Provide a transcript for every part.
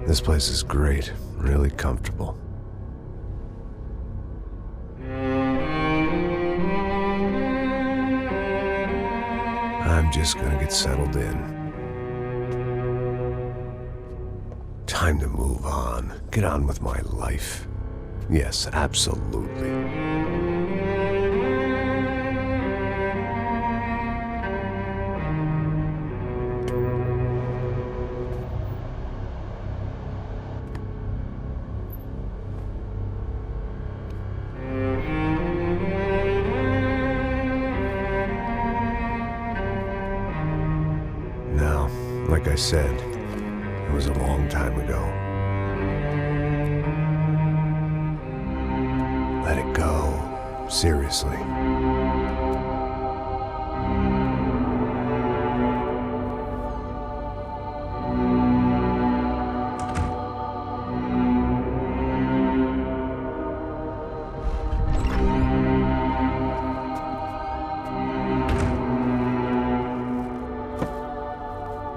This place is great, really comfortable. I'm just gonna get settled in. Time to move on. Get on with my life. Yes, absolutely. Now, like I said, it was a long time ago. Let it go. Seriously.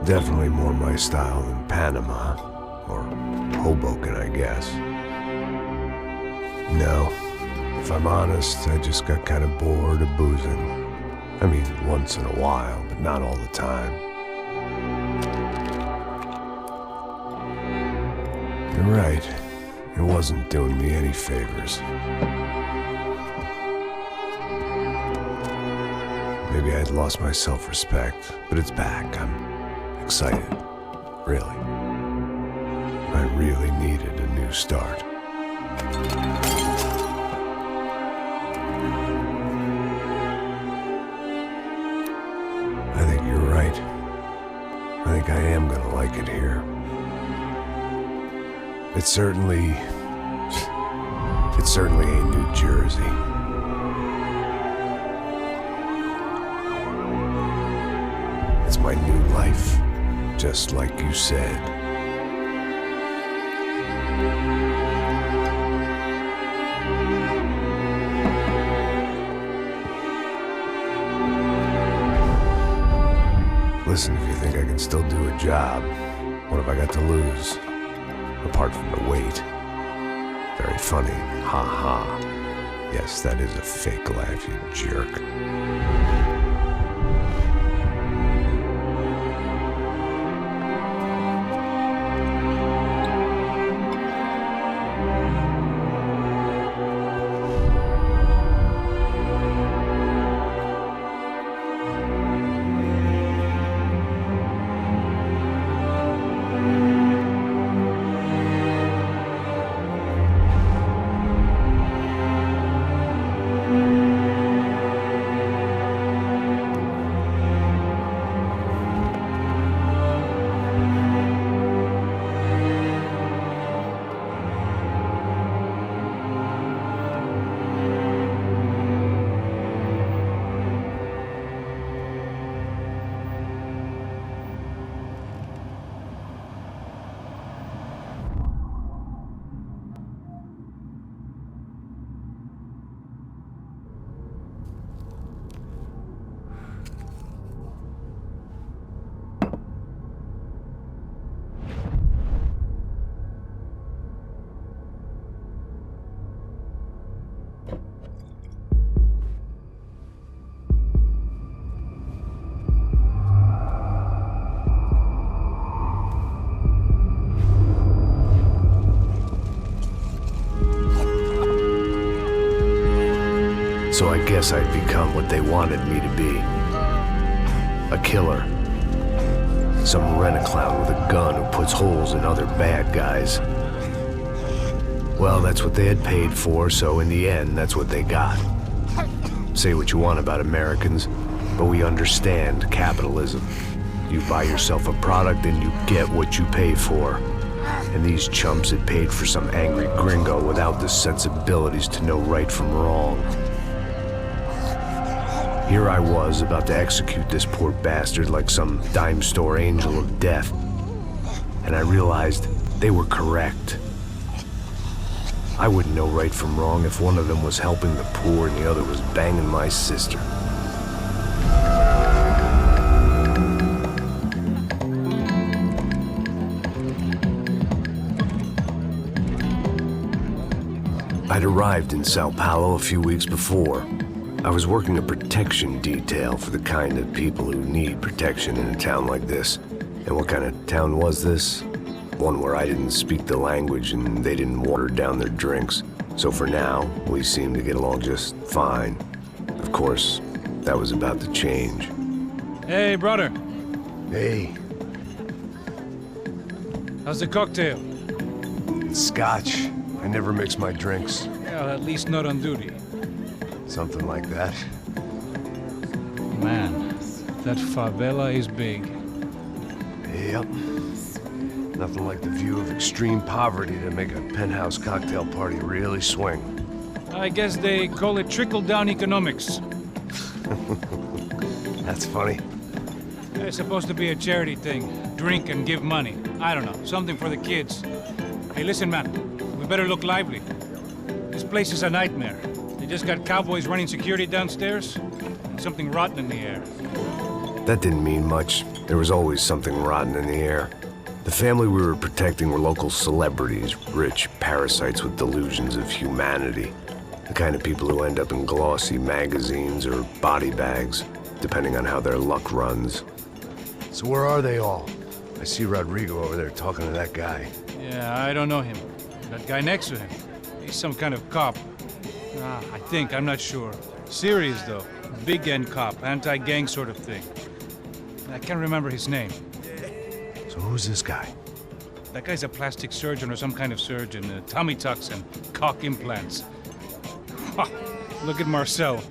Definitely more my style than Panama, or Hoboken, I guess. No, if I'm honest, I just got kind of bored of boozing. I mean, once in a while, but not all the time. You're right, it wasn't doing me any favors. Maybe I'd lost my self-respect, but it's back. I'm excited, really. I really needed a new start. I think you're right. I think I am gonna like it here. It certainly ain't New Jersey. It's my new life. Just like you said. Listen, if you think I can still do a job, what have I got to lose? Apart from the weight. Very funny. Ha ha. Yes, that is a fake laugh, you jerk. So I guess I'd become what they wanted me to be. A killer. Some rent-a-clown with a gun who puts holes in other bad guys. Well, that's what they had paid for, so in the end, that's what they got. Say what you want about Americans, but we understand capitalism. You buy yourself a product and you get what you pay for. And these chumps had paid for some angry gringo without the sensibilities to know right from wrong. Here I was, about to execute this poor bastard like some dime store angel of death. And I realized they were correct. I wouldn't know right from wrong if one of them was helping the poor and the other was banging my sister. I'd arrived in Sao Paulo a few weeks before. I was working a protection detail for the kind of people who need protection in a town like this. And what kind of town was this? One where I didn't speak the language and they didn't water down their drinks. So for now, we seemed to get along just fine. Of course, that was about to change. Hey, brother. Hey. How's the cocktail? It's scotch. I never mix my drinks. Well, at least not on duty. Something like that. Man, that favela is big. Yep. Nothing like the view of extreme poverty to make a penthouse cocktail party really swing. I guess they call it trickle-down economics. That's funny. It's supposed to be a charity thing. Drink and give money. I don't know, something for the kids. Hey, listen, man. We better look lively. This place is a nightmare. They just got cowboys running security downstairs, and something rotten in the air. That didn't mean much. There was always something rotten in the air. The family we were protecting were local celebrities, rich parasites with delusions of humanity. The kind of people who end up in glossy magazines or body bags, depending on how their luck runs. So where are they all? I see Rodrigo over there talking to that guy. Yeah, I don't know him. That guy next to him, he's some kind of cop. I think, I'm not sure. Serious, though. Big N cop, anti-gang sort of thing. I can't remember his name. So who's this guy? That guy's a plastic surgeon or some kind of surgeon. Tummy tucks and cock implants. Look at Marcel.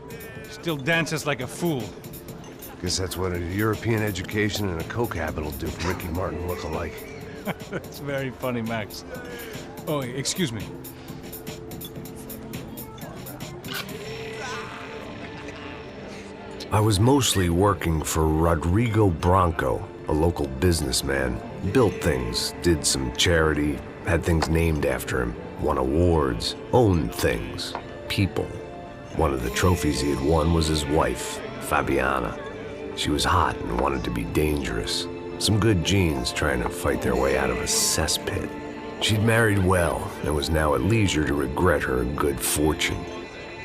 Still dances like a fool. Guess that's what a European education and a coke habit will do for Ricky Martin look-alike. That's very funny, Max. Oh, excuse me. I was mostly working for Rodrigo Branco, a local businessman. Built things, did some charity, had things named after him, won awards, owned things, people. One of the trophies he had won was his wife, Fabiana. She was hot and wanted to be dangerous. Some good genes trying to fight their way out of a cesspit. She'd married well and was now at leisure to regret her good fortune.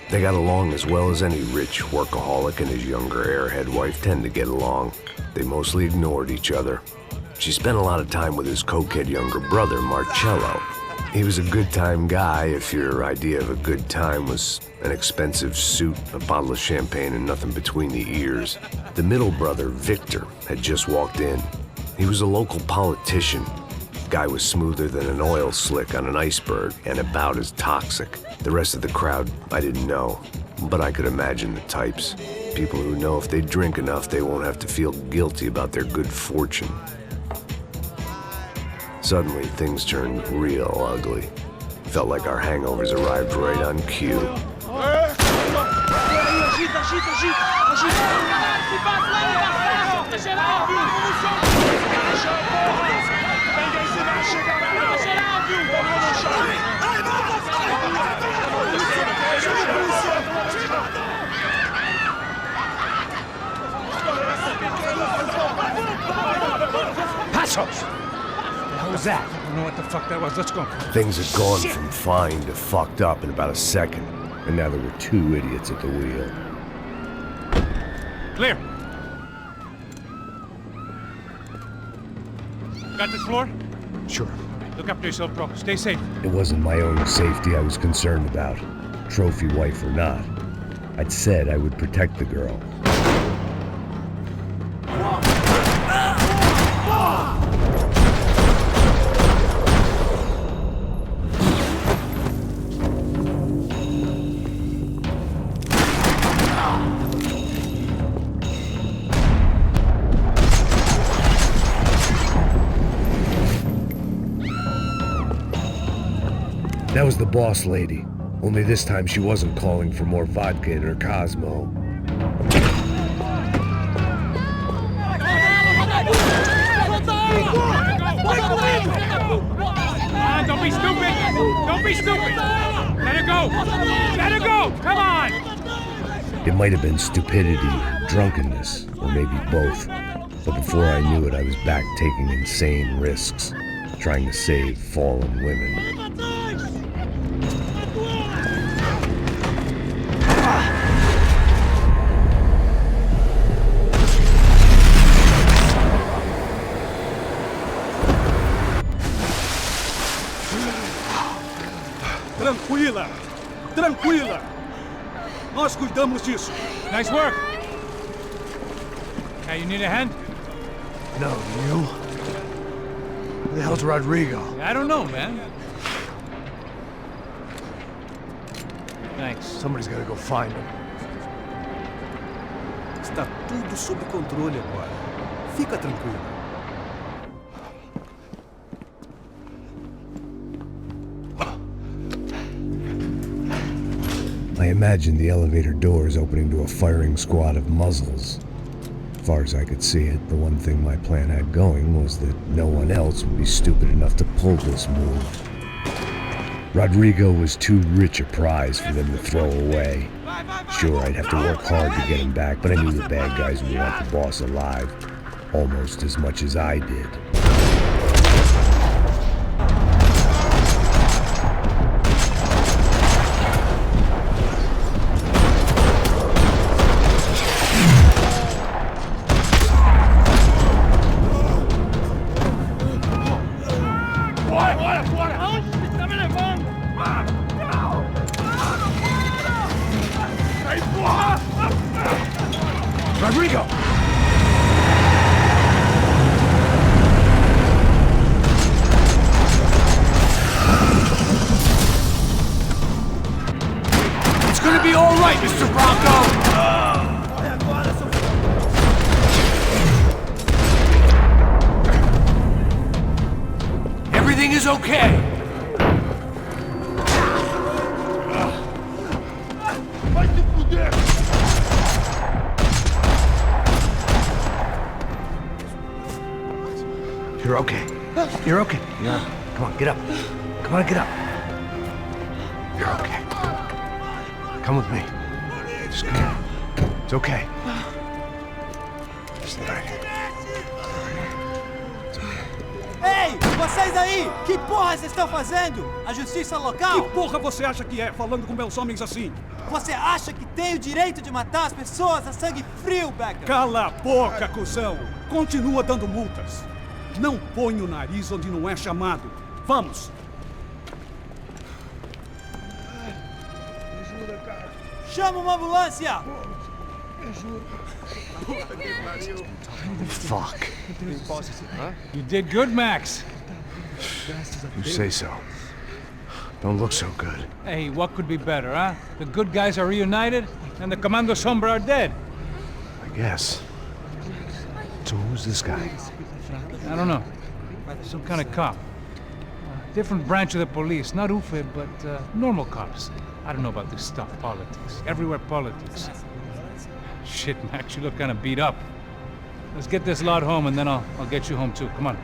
They got along as well as any rich workaholic and his younger airhead wife tend to get along. They mostly ignored each other. She spent a lot of time with his cokehead younger brother, Marcello. He was a good-time guy if your idea of a good time was an expensive suit, a bottle of champagne, and nothing between the ears. The middle brother, Victor, had just walked in. He was a local politician. Guy was smoother than an oil slick on an iceberg and about as toxic. The rest of the crowd, I didn't know, but I could imagine the types. People who know if they drink enough, they won't have to feel guilty about their good fortune. Suddenly, things turned real ugly. Felt like our hangovers arrived right on cue. Passos! What was that? I don't know what the fuck that was. Let's go. Things had gone from fine to fucked up in about a second, and now there were two idiots at the wheel. Clear. Got this floor? Sure. Look after yourself, bro. Stay safe. It wasn't my own safety I was concerned about, trophy wife or not. I'd said I would protect the girl. That was the boss lady, only this time she wasn't calling for more vodka in her Cosmo. Don't be stupid! Don't be stupid! Let her go! Let her go! Come on! It might have been stupidity, drunkenness, or maybe both. But before I knew it, I was back taking insane risks, trying to save fallen women. Tranquila! Nós cuidamos disso. Nice work. Hey, you need a hand? No, you? Who the hell's Rodrigo? I don't know, man. Thanks. Somebody's gotta go find him. Está tudo sob controle agora. Fica tranquilo. I imagined the elevator doors opening to a firing squad of muzzles. As far as I could see it, the one thing my plan had going was that no one else would be stupid enough to pull this move. Rodrigo was too rich a prize for them to throw away. Sure, I'd have to work hard to get him back, but I knew the bad guys would want the boss alive almost as much as I did. Rodrigo! It's gonna be all right, Mr. Bronco! Everything is okay! You're okay. You're okay. Yeah. Come on, get up. Come on, get up. You're okay. Come with me. Just come. It's okay. Just right here. Ei, vocês aí! Que porra vocês estão fazendo? A justiça local? Que porra você acha que é, falando com meus homens assim? Você acha que tem o direito de matar as pessoas a sangue frio, Becker? Cala a boca, cuzão! Continua dando multas. Não põe o nariz onde não é chamado. Vamos! Chama uma ambulância! Fuck. You did good, Max. You say so. Don't look so good. Hey, what could be better, huh? The good guys are reunited, and the Commando Sombra are dead. I guess. So who's this guy? I don't know. Some kind of cop. Different branch of the police. Not UFE, but normal cops. I don't know about this stuff. Politics. Everywhere politics. Shit, Max, you look kind of beat up. Let's get this lot home, and then I'll get you home too. Come on.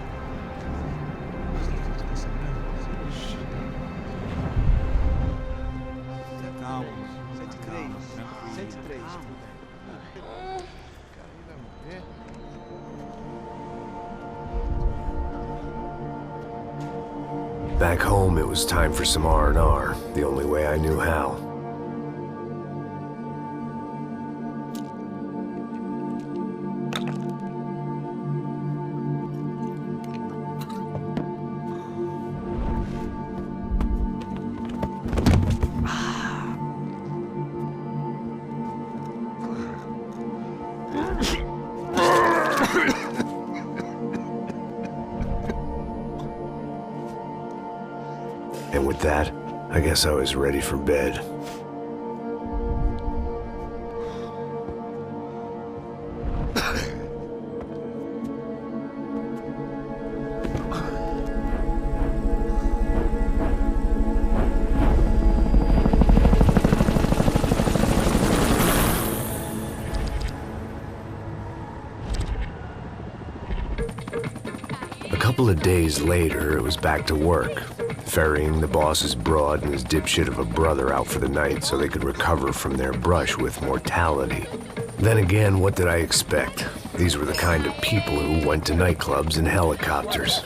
Back home, it was time for some R&R, the only way I knew how. And with that, I guess I was ready for bed. A couple of days later, it was back to work. Ferrying the boss's broad and his dipshit of a brother out for the night so they could recover from their brush with mortality. Then again, what did I expect? These were the kind of people who went to nightclubs in helicopters.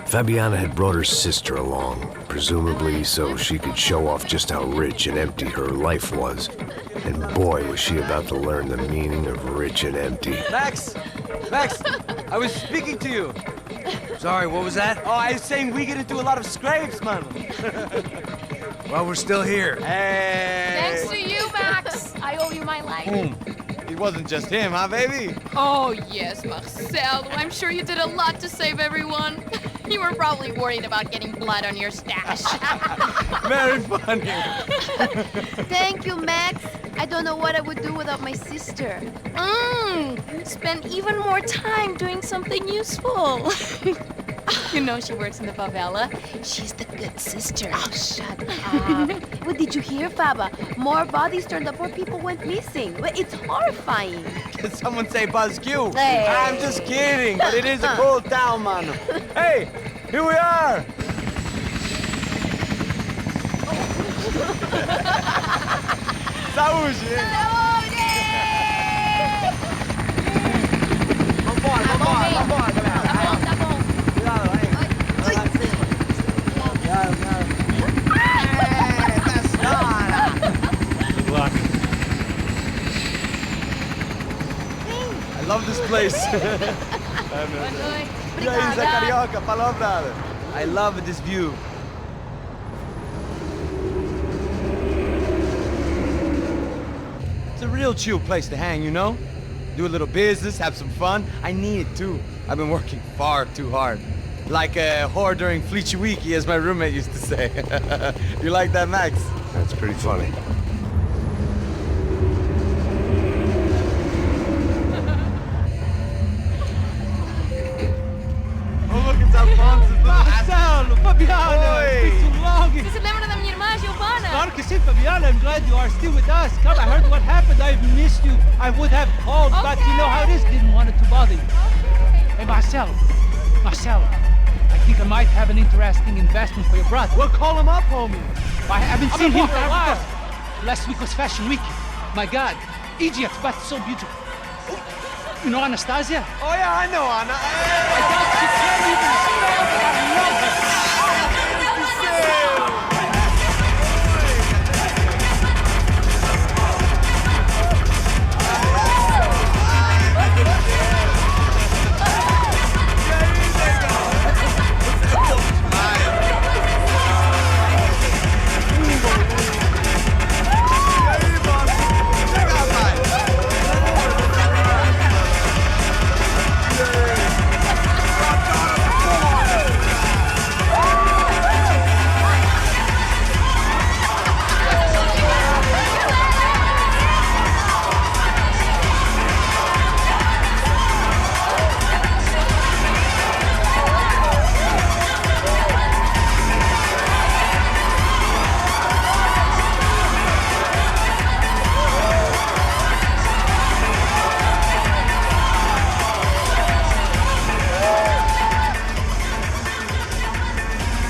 Fabiana had brought her sister along, presumably so she could show off just how rich and empty her life was. And boy, was she about to learn the meaning of rich and empty. Max! Max! I was speaking to you! Sorry, what was that? Oh, I was saying we get into a lot of scrapes, man. Well, we're still here. Hey! Thanks to you, Max. I owe you my life. It wasn't just him, huh, baby? Oh, yes, Marcel. I'm sure you did a lot to save everyone. You were probably worried about getting blood on your stash. Very funny. Thank you, Max. I don't know what I would do without my sister. Spend even more time doing something useful. You know she works in the favela. She's the good sister. Oh, shut up. Well, did you hear, Faba? More bodies turned up, more people went missing. Well, it's horrifying. Did someone say Buzz Q? Hey. I'm just kidding, but it is a cool town, man. Hey, here we are. Saúde! Vambora, galera. Tá bom. Cuidado, aí. Good luck. I love this place. E aí, Zé Carioca, falou, brother. I love this view. It's a real chill place to hang, you know? Do a little business, have some fun. I need it too. I've been working far too hard. Like a whore during Fleechy Weeky, as my roommate used to say. You like that, Max? That's pretty funny. Oh, look, it's Alfonso's little Marcelo, Fabiana, Oi. it's been too long. Você se lembra da minha irmã, Giovanna? Claro que sim, Fabiana. I'm glad you are still with us. Come, I heard what happened. I've missed you. I would have called, but you know how it is. Didn't want it to bother you. Hey, Marcelo, I think I might have an interesting investment for your brother. We'll call him up, homie. I haven't seen him for a while. Last week was Fashion Week. My God, Egypt, but so beautiful. You know Anastasia? Oh, yeah, I know, Anna. I doubt she can't even spell, but I love her.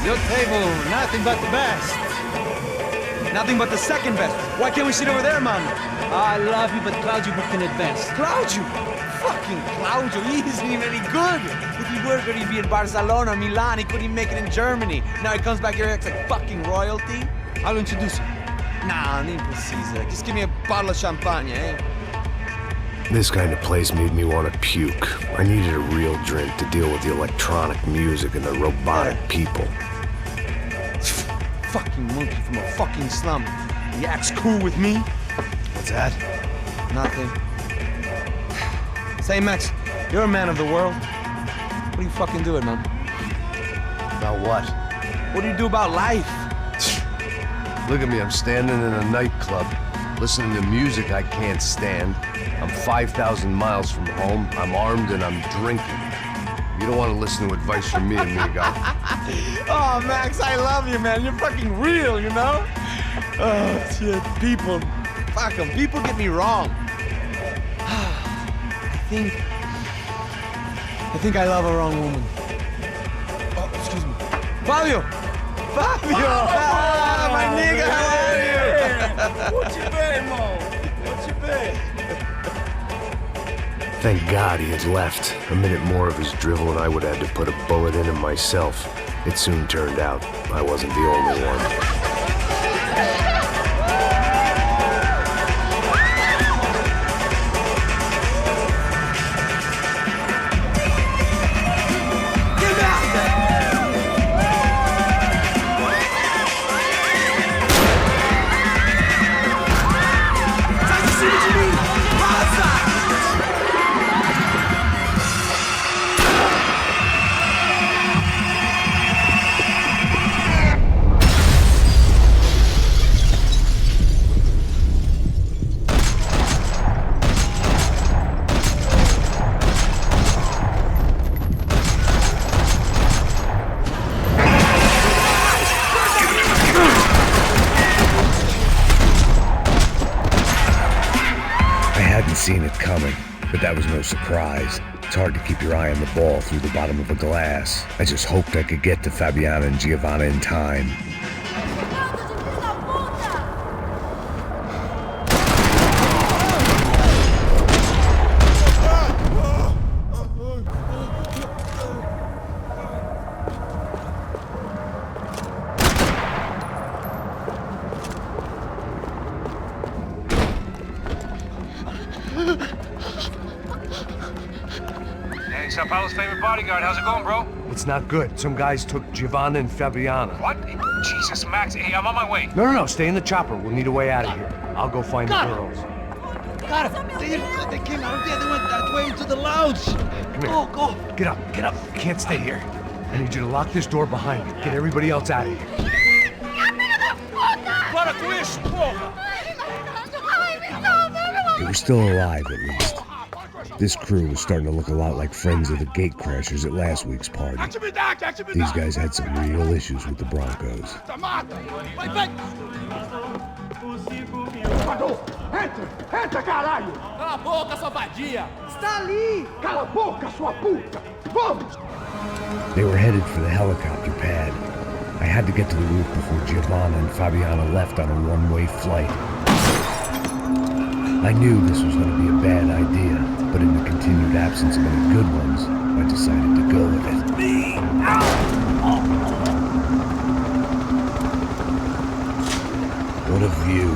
Your table, nothing but the best. Nothing but the second best. Why can't we sit over there, man? I love you, but Claudio booked in advance. Claudio! Fucking Claudio, he isn't even any good. If he were good, he'd be in Barcelona, Milan, he couldn't even make it in Germany. Now he comes back here and acts like fucking royalty. I'll introduce you. Nah, nem precisa. Just give me a bottle of champagne, eh? This kind of place made me want to puke. I needed a real drink to deal with the electronic music and the robotic people. Fucking monkey from a fucking slum. He acts cool with me. What's that? Nothing. Say, Max, you're a man of the world. What are you fucking doing, man? About what? What do you do about life? Look at me, I'm standing in a nightclub, listening to music I can't stand. I'm 5,000 miles from home, I'm armed, and I'm drinking. You don't want to listen to advice from me, amigo. Oh, Max, I love you, man. You're fucking real, you know? Oh, shit. People. Fuck them. People get me wrong. I think I love a wrong woman. Oh, excuse me. Fabio! Fabio! Ah, my nigga, how are you? What you been, Mo? What you been? Thank God he had left. A minute more of his drivel and I would have had to put a bullet in him myself. It soon turned out I wasn't the only one. seen it coming, but that was no surprise. It's hard to keep your eye on the ball through the bottom of a glass. I just hoped I could get to Fabiana and Giovanna in time. Sao Paulo's favorite bodyguard. How's it going, bro? It's not good. Some guys took Giovanna and Fabiana. What? Jesus, Max. Hey, I'm on my way. No, stay in the chopper. We'll need a way out of here. I'll go find the girls. Got him. They came out of there. They went that way into the lounge. Come here. Go. Get up. You can't stay here. I need you to lock this door behind me. Get everybody else out of here. Para com isso, porra! They were still alive, at least. This crew was starting to look a lot like friends of the gatecrashers at last week's party. These guys had some real issues with the Broncos. Entra, caralho! Cala a boca, sua vadia! Está ali! Cala a boca, sua puta! Vamos! They were headed for the helicopter pad. I had to get to the roof before Giovanna and Fabiana left on a one-way flight. I knew this was going to be a bad idea, but in the continued absence of any good ones, I decided to go with it. What a view.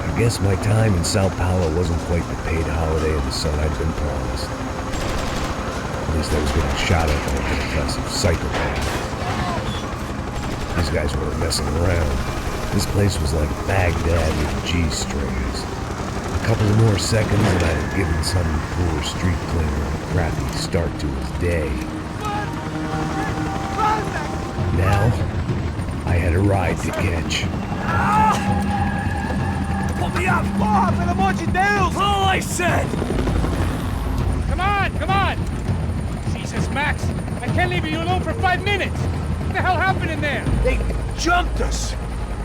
I guess my time in Sao Paulo wasn't quite the paid holiday of the sun I'd been promised. At least I was getting shot at by a confessive psychopath. These guys weren't messing around. This place was like Baghdad with G-strings. A couple of more seconds and I'd have given some poor street cleaner a crappy start to his day. Now, I had a ride to catch. Pull me up! Porra, pelo amor de Deus! All I said! Come on! Jesus, Max. I can't leave you alone for 5 minutes. What the hell happened in there? They jumped us!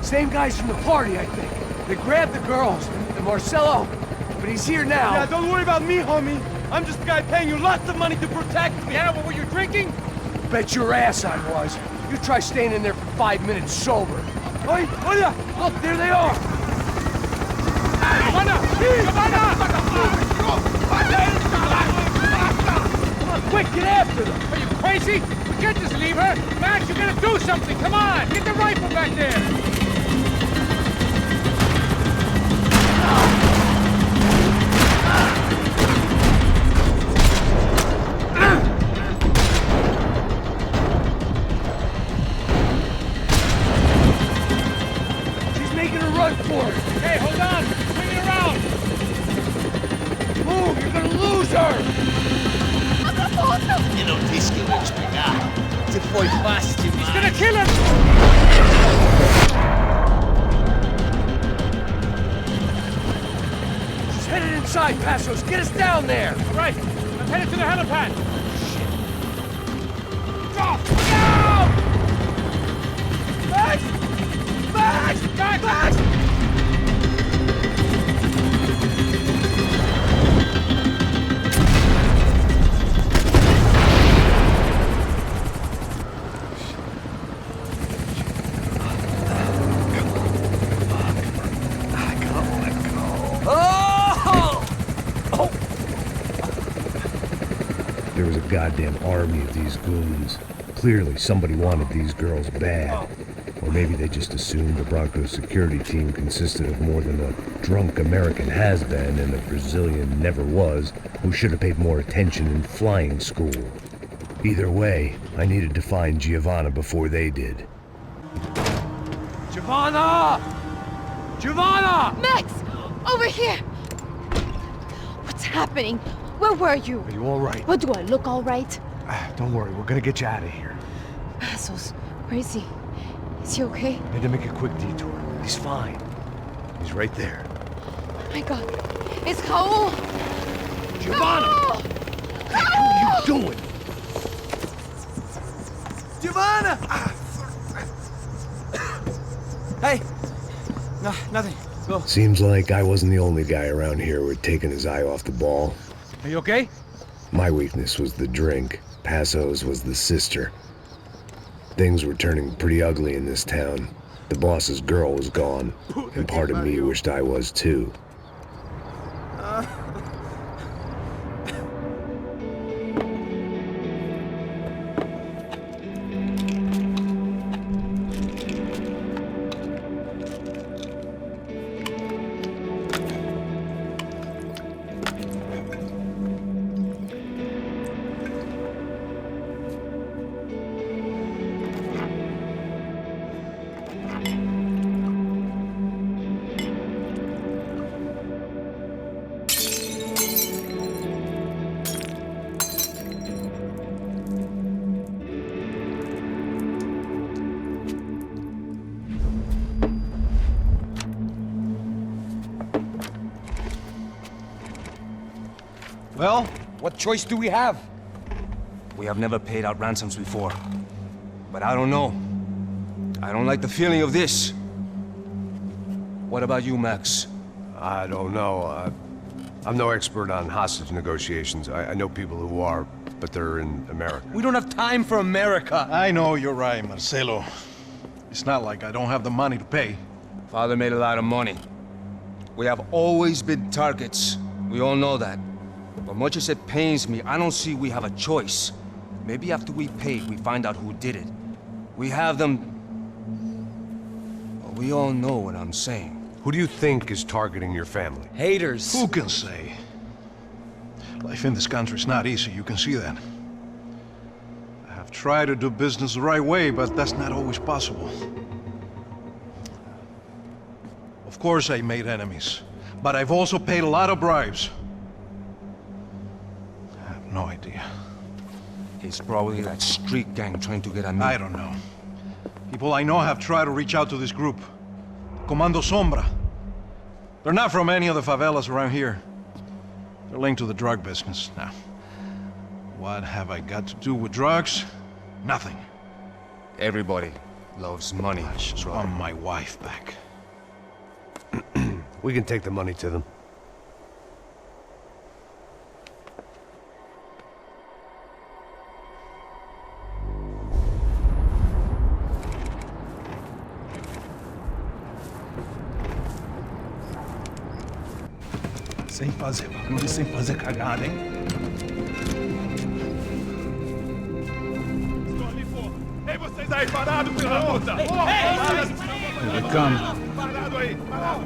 Same guys from the party, I think. They grabbed the girls, and Marcelo, but he's here now. Yeah, don't worry about me, homie. I'm just the guy paying you lots of money to protect me. Yeah, but were you drinking? Bet your ass I was. You try staying in there for 5 minutes sober. Oi, olha! Look, there they are! Giovanna! Come on, quick, get after them! Are you crazy? We can't just leave her. Max, you gotta do something. Come on, get the rifle back there. She's making a run for it! Hey, hold on. Swing it around. Move, you're gonna lose her! Eu não disse que eu ia te pegar. Você foi fácil demais. He's gonna kill her. She's headed inside, Passos. Get us down there! Right. I'm headed to the helipad. No! Max! There was a goddamn army of these goons. Clearly, somebody wanted these girls bad. Or maybe they just assumed the Broncos security team consisted of more than a drunk American has-been and a Brazilian never-was who should have paid more attention in flying school. Either way, I needed to find Giovanna before they did. Giovanna! Giovanna! Max! Over here! What's happening? Where were you? Are you all right? What, do I look all right? Don't worry, we're gonna get you out of here. Passos, where is he? Is he okay? Had to make a quick detour. He's fine. He's right there. Oh my God. It's Raul! Giovanna! Raul! What are you doing? Giovanna! Hey, No, nothing. Go. Seems like I wasn't the only guy around here who had taken his eye off the ball. Are you okay? My weakness was the drink. Passo's was the sister. Things were turning pretty ugly in this town. The boss's girl was gone, and part of me wished I was too. Well, what choice do we have? We have never paid out ransoms before. But I don't know. I don't like the feeling of this. What about you, Max? I don't know. I'm no expert on hostage negotiations. I know people who are, but they're in America. We don't have time for America. I know you're right, Marcelo. It's not like I don't have the money to pay. Father made a lot of money. We have always been targets. We all know that. But much as it pains me, I don't see we have a choice. Maybe after we pay, we find out who did it. We have them... Well, we all know what I'm saying. Who do you think is targeting your family? Haters. Who can say? Life in this country is not easy, you can see that. I have tried to do business the right way, but that's not always possible. Of course I made enemies, but I've also paid a lot of bribes. I have no idea. It's probably that street gang trying to get at me. I don't know. People I know have tried to reach out to this group. Comando Sombra. They're not from any of the favelas around here. They're linked to the drug business. Now, what have I got to do with drugs? Nothing. Everybody loves money. I just want my wife back. We can take the money to them. Sem fazer cagada, hein? Estou ali, pô! Ei, vocês aí, parado, filha da puta! Here they come. Parado aí! Parado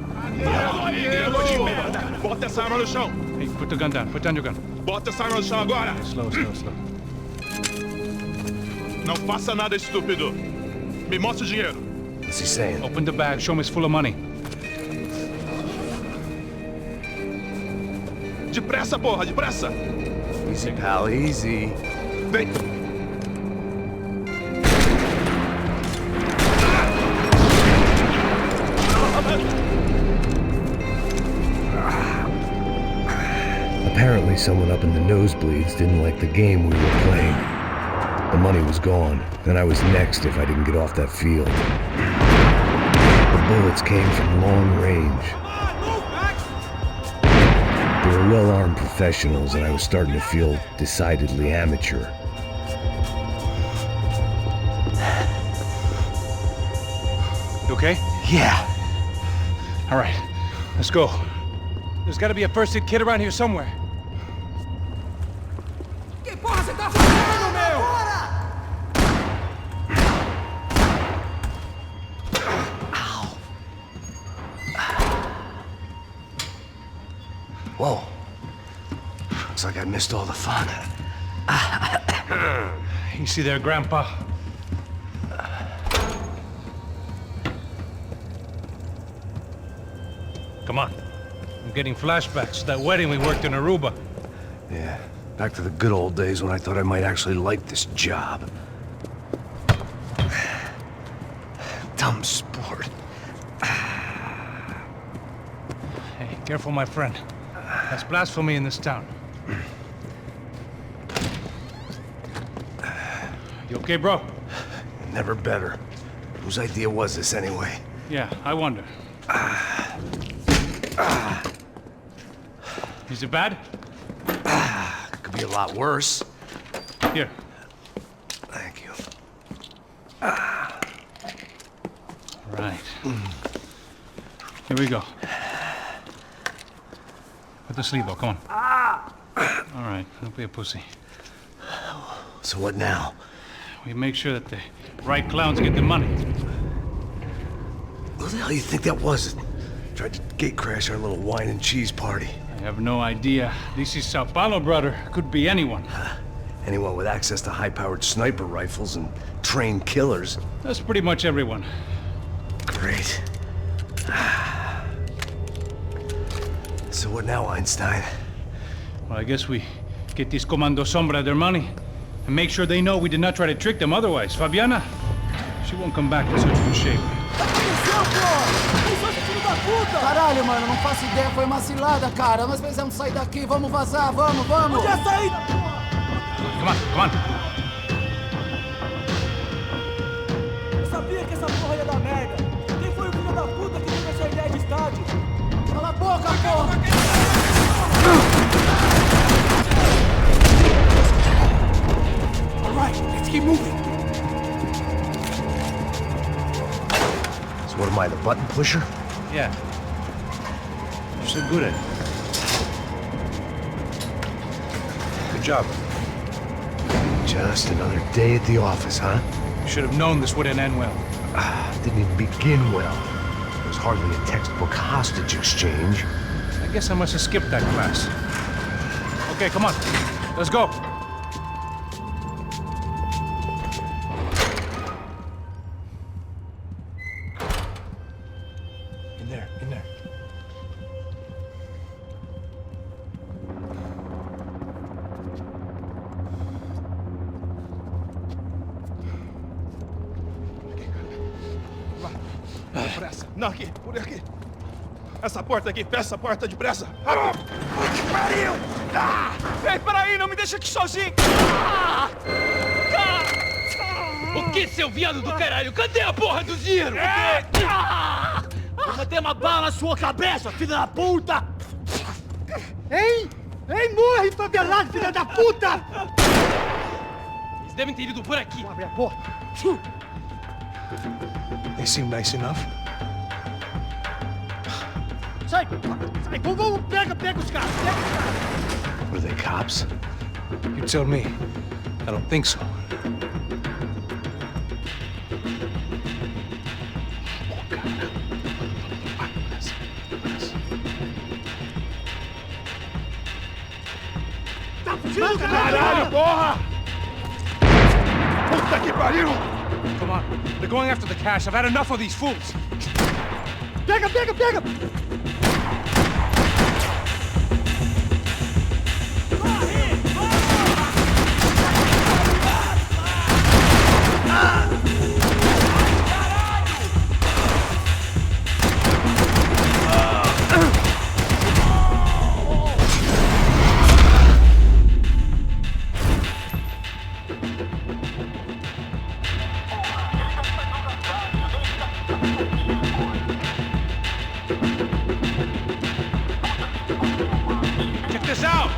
aí! Bota essa arma no chão! Hey, put the gun down. Put down your gun. Bota essa arma no chão agora! Slow, slow, slow. Não faça nada estúpido! Me mostre o dinheiro! What's he saying? Open the bag. Show me it's full of money. Depressa, porra! Depressa! Easy, pal, easy. Vem! Apparently someone up in the nosebleeds didn't like the game we were playing. The money was gone, and I was next if I didn't get off that field. The bullets came from long range. They were well-armed professionals, and I was starting to feel decidedly amateur. You okay? Yeah. All right, let's go. There's got to be a first-aid kit around here somewhere. Que porra você tá fazendo, meu? Whoa. Looks like I missed all the fun. Easy there, Grandpa. Come on. I'm getting flashbacks to that wedding we worked in Aruba. Yeah, back to the good old days when I thought I might actually like this job. Dumb sport. Hey, careful, my friend. That's blasphemy in this town. You okay, bro? Never better. Whose idea was this anyway? Yeah, I wonder. Is it bad? Could be a lot worse. Here. Thank you. Right. Here we go. Put the sleeve on, come on. All right, don't be a pussy. So what now? We make sure that the right clowns get the money. Who the hell do you think that was? Tried to gate crash our little wine and cheese party. I have no idea. This is Sao Paulo, brother. Could be anyone. Anyone with access to high-powered sniper rifles and trained killers. That's pretty much everyone. Great. So what now, Einstein? Well, I guess we get these Comando Sombra their money and make sure they know we did not try to trick them otherwise. Fabiana, she won't come back in such good shape. Caralho, mano, não faço ideia, foi uma cilada, cara. Nós precisamos sair daqui, vamos vazar, vamos! Onde é saída? Come on, come on. Eu sabia que essa porra ia dar merda. Quem foi o filho da puta que teve essa ideia de estádio? Cala a boca, porra! All right, let's keep moving. So what am I, the button pusher? Yeah. You're so good at it. Good job. Just another day at the office, huh? You should have known this wouldn't end well. Didn't even begin well. It was hardly a textbook hostage exchange. I guess I must have skipped that class. Okay, come on. Let's go. In there, in there. Depressa. Não, aqui, por aqui. Essa porta aqui, fecha essa porta depressa. Rápido. Que pariu! Ei, peraí, não me deixa aqui sozinho. O que, seu viado do caralho? Cadê a porra do dinheiro? Vou meter uma bala na sua cabeça, filha da puta! Ei! Ei, morre, favelado, filha da puta! Eles devem ter ido por aqui. Abre a porta. They seem nice enough. Sai! Sai! Vamos, pega os caras! Pega os caras! Were they cops? You tell me. I don't think so. Caralho, porra! Puta que pariu! Come on. They're going after the cash. I've had enough of these fools. Pega! Check this out.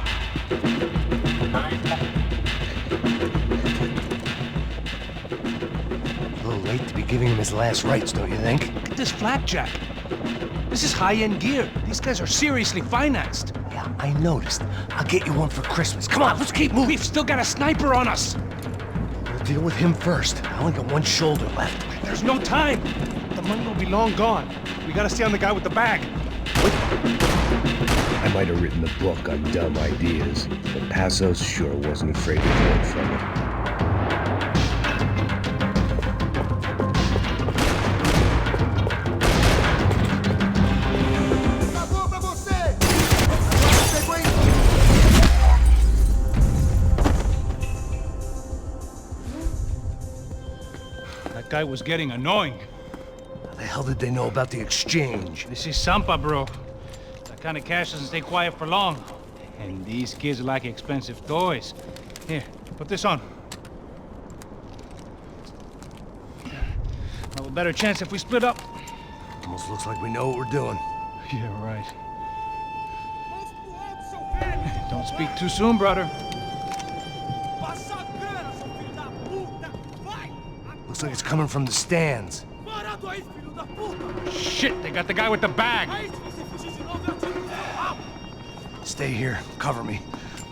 A little late to be giving him his last rites, don't you think? Look at this flapjack. This is high-end gear. These guys are seriously financed. Yeah, I noticed. I'll get you one for Christmas. Come on, let's keep moving. We've still got a sniper on us. We'll deal with him first. I only got one shoulder left. There's no time. The money will be long gone. We gotta stay on the guy with the bag. I might have written the book on dumb ideas, but Passos sure wasn't afraid to learn from it. That guy was getting annoying. How the hell did they know about the exchange? This is Sampa, bro. That kind of cash doesn't stay quiet for long. And these kids like expensive toys. Here, put this on. Have a better chance if we split up. Almost looks like we know what we're doing. Yeah, right. Don't speak too soon, brother. Looks like it's coming from the stands. Shit, they got the guy with the bag. Stay here. Cover me.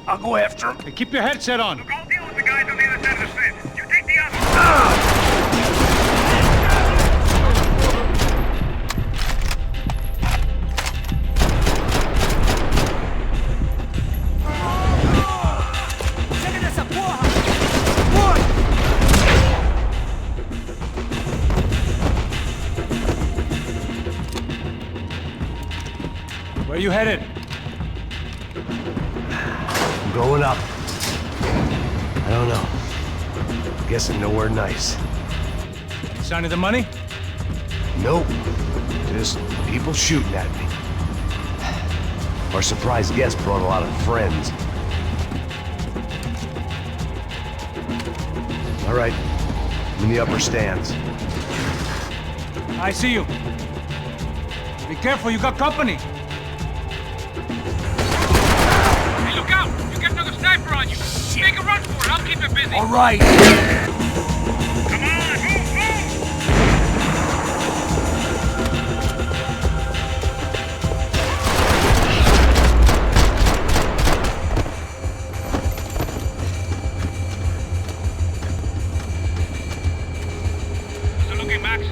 I'll go after him. Hey, keep your headset on. Look, I'll deal with the guys on the other side of the fence. You take the other. Where you headed? I'm going up. I don't know. Guessing nowhere nice. Sign of the money? Nope. Just people shooting at me. Our surprise guest brought a lot of friends. All right. I'm in the upper stands. I see you. Be careful, you got company. Hey, look out! You get another sniper on you. Make a run for it. I'll keep it busy. All right. Come on, move, move! Still looking, Max?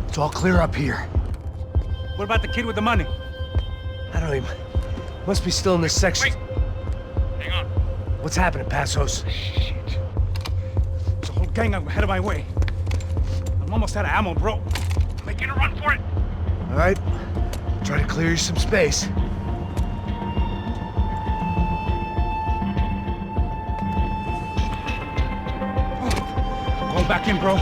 It's all clear up here. What about the kid with the money? I don't even... Must be still in this section. Wait. Hang on. What's happening, Passos? Shit. There's a whole gang ahead of my way. I'm almost out of ammo, bro. Making a run for it. All right. Try to clear you some space. Go back in, bro.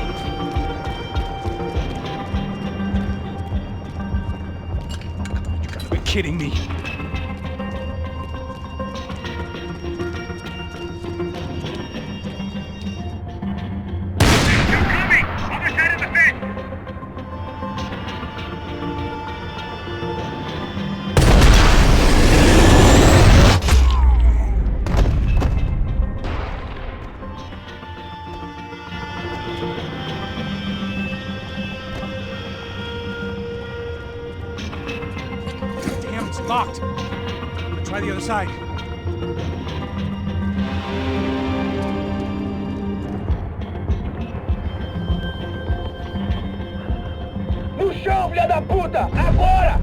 You gotta be kidding me. Locked. Try the other side. No chão, filha da puta! Agora!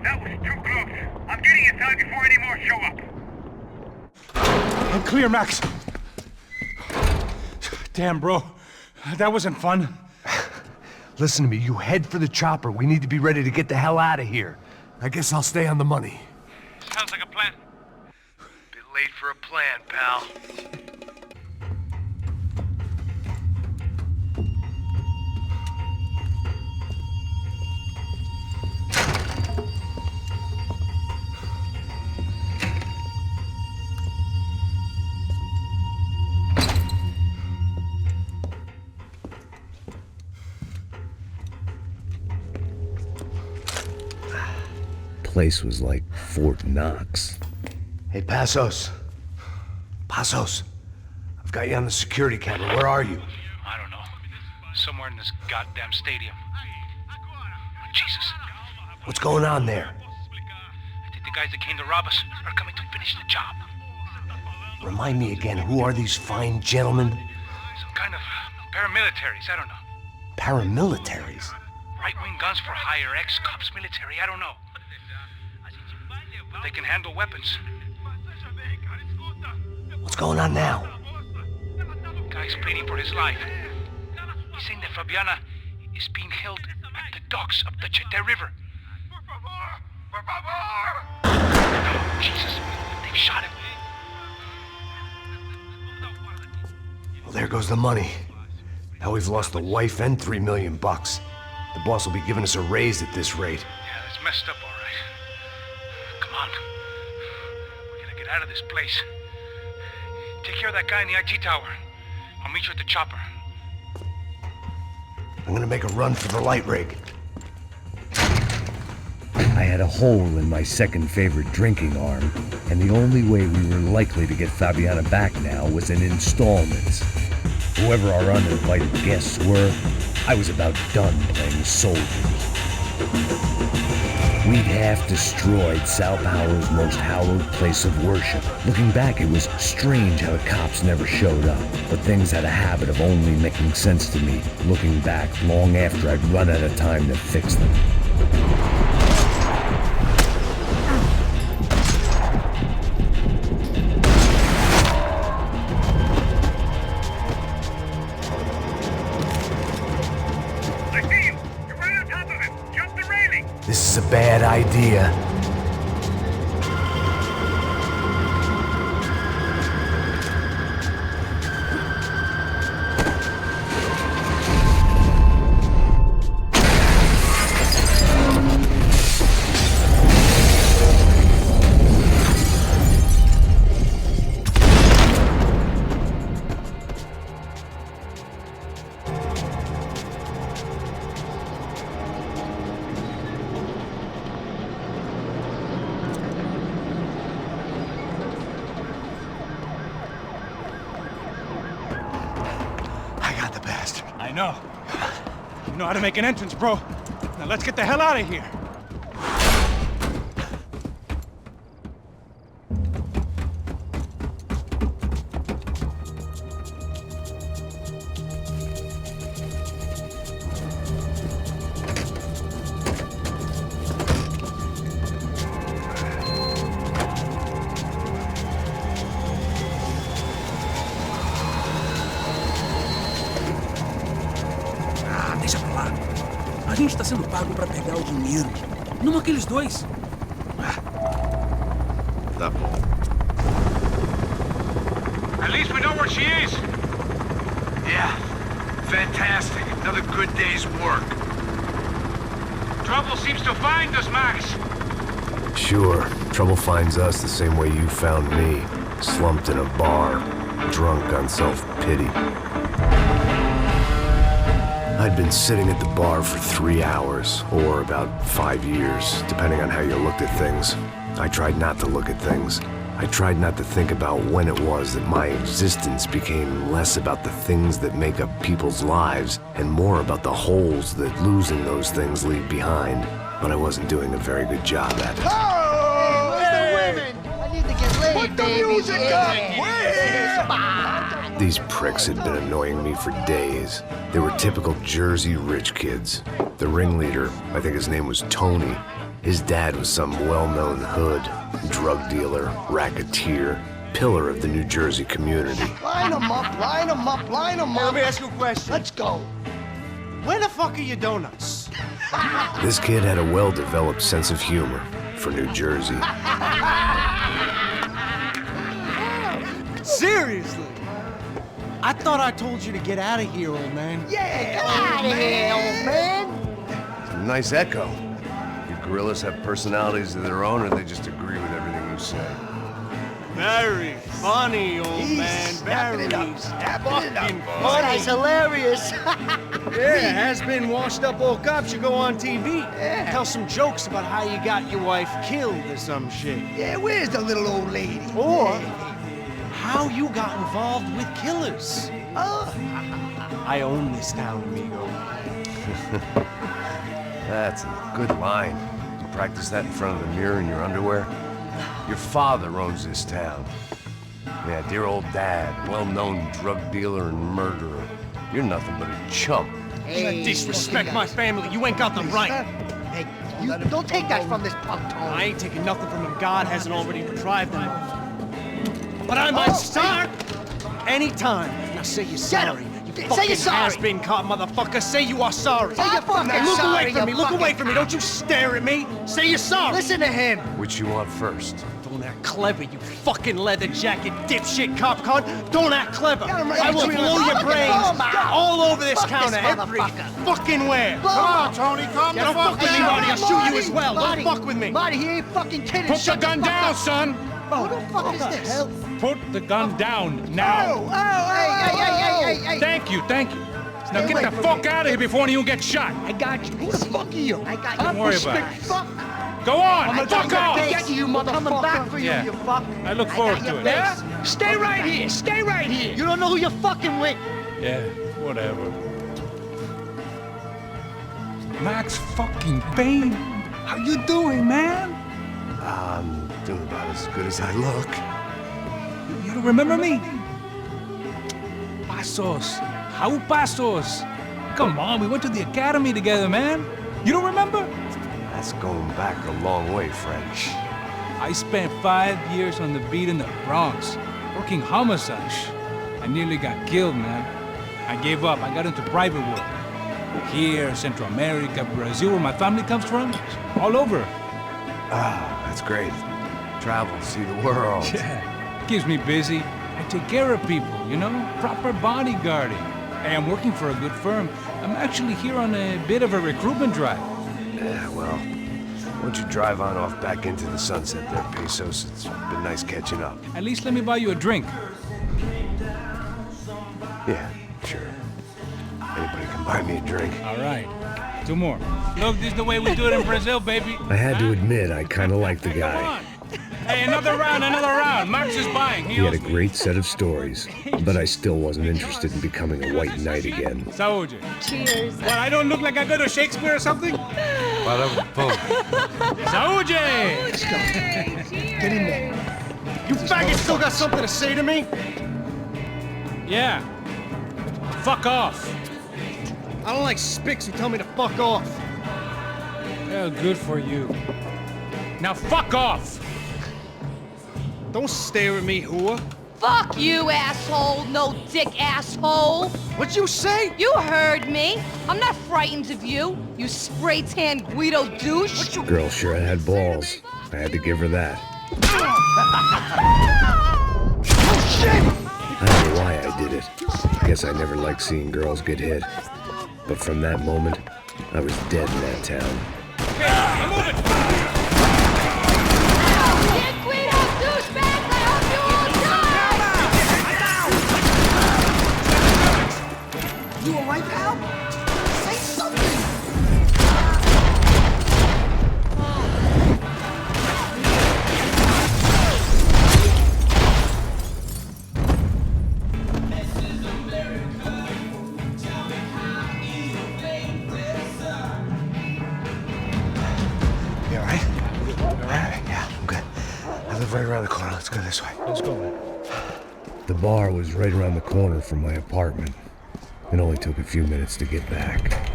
That was too close. I'm getting inside before any more show up. I'm clear, Max. Damn, bro. That wasn't fun. Listen to me, you head for the chopper. We need to be ready to get the hell out of here. I guess I'll stay on the money. Sounds like a plan. Bit late for a plan, pal. Place was like Fort Knox. Hey, Passos. Passos. I've got you on the security camera. Where are you? I don't know. Somewhere in this goddamn stadium. Jesus. What's going on there? I think the guys that came to rob us are coming to finish the job. Remind me again, who are these fine gentlemen? Some kind of paramilitaries, I don't know. Paramilitaries? Right-wing guns for hire, ex-cops, military, I don't know. But they can handle weapons. What's going on now? Guy's pleading for his life. He's saying that Fabiana is being held at the docks of the Chete River. Oh, Jesus, they've shot him. Well, there goes the money. Now we've lost the wife and $3 million bucks. The boss will be giving us a raise at this rate. Yeah, that's messed up, all right. Come on. out of this place. Take care of that guy in the IT tower. I'll meet you at the chopper. I'm gonna make a run for the light rig. I had a hole in my second favorite drinking arm, and the only way we were likely to get Fabiana back now was in installments. Whoever our uninvited guests were, I was about done playing soldiers. We'd half destroyed Sao Paulo's most hallowed place of worship. Looking back, it was strange how the cops never showed up, but things had a habit of only making sense to me, looking back long after I'd run out of time to fix them. This is a bad idea. I know. You know how to make an entrance, bro. Now let's get the hell out of here. Deixa pra lá. A gente tá sendo pago pra pegar o dinheiro. Não aqueles dois. Tá bom. At least we know where she is. Yeah. Fantastic. Another good day's work. Trouble seems to find us, Max. Sure. Trouble finds us the same way you found me. Slumped in a bar. Drunk on self-pity. I'd been sitting at the bar for 3 hours, or about 5 years, depending on how you looked at things. I tried not to look at things. I tried not to think about when it was that my existence became less about the things that make up people's lives, and more about the holes that losing those things leave behind. But I wasn't doing a very good job at it. Oh, where's the women? I need to get laid, put the music up! These pricks had been annoying me for days. They were typical Jersey rich kids. The ringleader, I think his name was Tony. His dad was some well-known hood, drug dealer, racketeer, pillar of the New Jersey community. Line them up, line them up, line them up. Let me ask you a question. Let's go. Where the fuck are your donuts? This kid had a well-developed sense of humor for New Jersey. Seriously? I thought I told you to get out of here, old man. Yeah, get out of here, old man. It's a nice echo. You gorillas have personalities of their own, or they just agree with everything you say? Very funny, old man. Very fucking funny. That's hilarious. Yeah, has-been washed-up old cops should go on TV. Yeah. Tell some jokes about how you got your wife killed or some shit. Yeah, where's the little old lady? Or how you got involved with killers. I own this town, amigo. That's a good line. You practice that in front of the mirror in your underwear? Your father owns this town. Yeah, dear old dad, well-known drug dealer and murderer. You're nothing but a chump. Hey, disrespect my family. You ain't got the right. Hey, you don't take that from this punk, Tony. I ain't taking nothing from him. God hasn't already deprived them of. But I might start anytime. Now say you're sorry. Say you're sorry. Has-been caught, motherfucker. Say you are sorry. Say you're fucking Look sorry. away from me. Look away from me. Don't you stare at me. Say you're sorry. Listen to him. Which you want first? Don't act clever, you fucking leather jacket dipshit cop cunt. Don't act clever. I will blow your brains all over this counter, every fucking where. Come on, Tony, calm the fuck with me, Marty. I'll shoot you as well. Don't fuck with me. Marty, he ain't fucking kidding. Put the gun down, son. Who the fuck is this? Put the gun down now. Hey. Thank you. Now get the fuck out of here before you get shot. I got you. Who the fuck are you? I got you. Don't worry about it. Fuck. Go on, Fuck off. Get you, motherfucker. Coming back for you, Yeah. you fuck. I look forward to it. Yeah? Stay right here. You don't know who you're fucking with. Yeah, whatever. Max fucking Payne. How you doing, man? I'm doing about as good as I look. You don't remember me? Pasos. How Pasos? Come on, we went to the academy together, man. You don't remember? That's going back a long way, French. I spent 5 years on the beat in the Bronx, working homicide. I nearly got killed, man. I gave up. I got into private work. Here, Central America, Brazil, where my family comes from. All over. Ah, that's great. Travel, see the world. Yeah, keeps me busy. I take care of people, you know? Proper bodyguarding. Hey, I'm working for a good firm. I'm actually here on a bit of a recruitment drive. Yeah, well, why don't you drive on off back into the sunset there, Pesos? It's been nice catching up. At least let me buy you a drink. Yeah, sure. Anybody can buy me a drink. All right. 2 more. Look, this is the way we do it in Brazil, baby. I had to admit, I kind of liked the guy. Hey, another round. Max is buying. He had a great set of stories, but I still wasn't interested in becoming a white knight again. Saúde. Cheers. What, I don't look like I go to Shakespeare or something? Saúde! Get in there. You faggot still got something to say to me? Yeah. Fuck off. I don't like spics who tell me to fuck off. Well, good for you. Now fuck off! Don't stare at me, whore. Fuck you, asshole. No dick asshole. What'd you say? You heard me. I'm not frightened of you, you spray-tan Guido douche. Girl sure had balls. I had to give her that. Oh, shit! I don't know why I did it. I guess I never liked seeing girls get hit. But from that moment, I was dead in that town. Okay, I'm moving! Dick Guido douchebags, I hope you all die! You alright, pal? Say something! You alright? Yeah, I'm good. I live right around the corner. Let's go this way. Let's go, man. The bar was right around the corner from my apartment. It only took a few minutes to get back.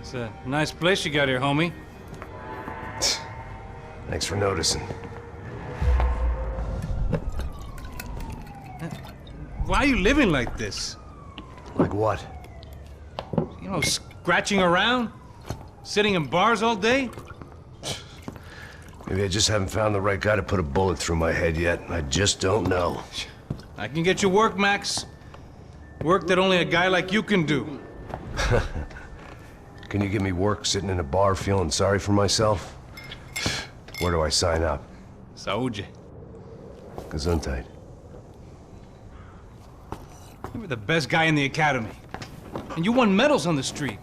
It's a nice place you got here, homie. Thanks for noticing. Why are you living like this? Like what? You know, scratching around? Sitting in bars all day? Maybe I just haven't found the right guy to put a bullet through my head yet. I just don't know. I can get you work, Max. Work that only a guy like you can do. Can you give me work sitting in a bar feeling sorry for myself? Where do I sign up? Saúde. Gesundheit. You were the best guy in the academy. And you won medals on the street.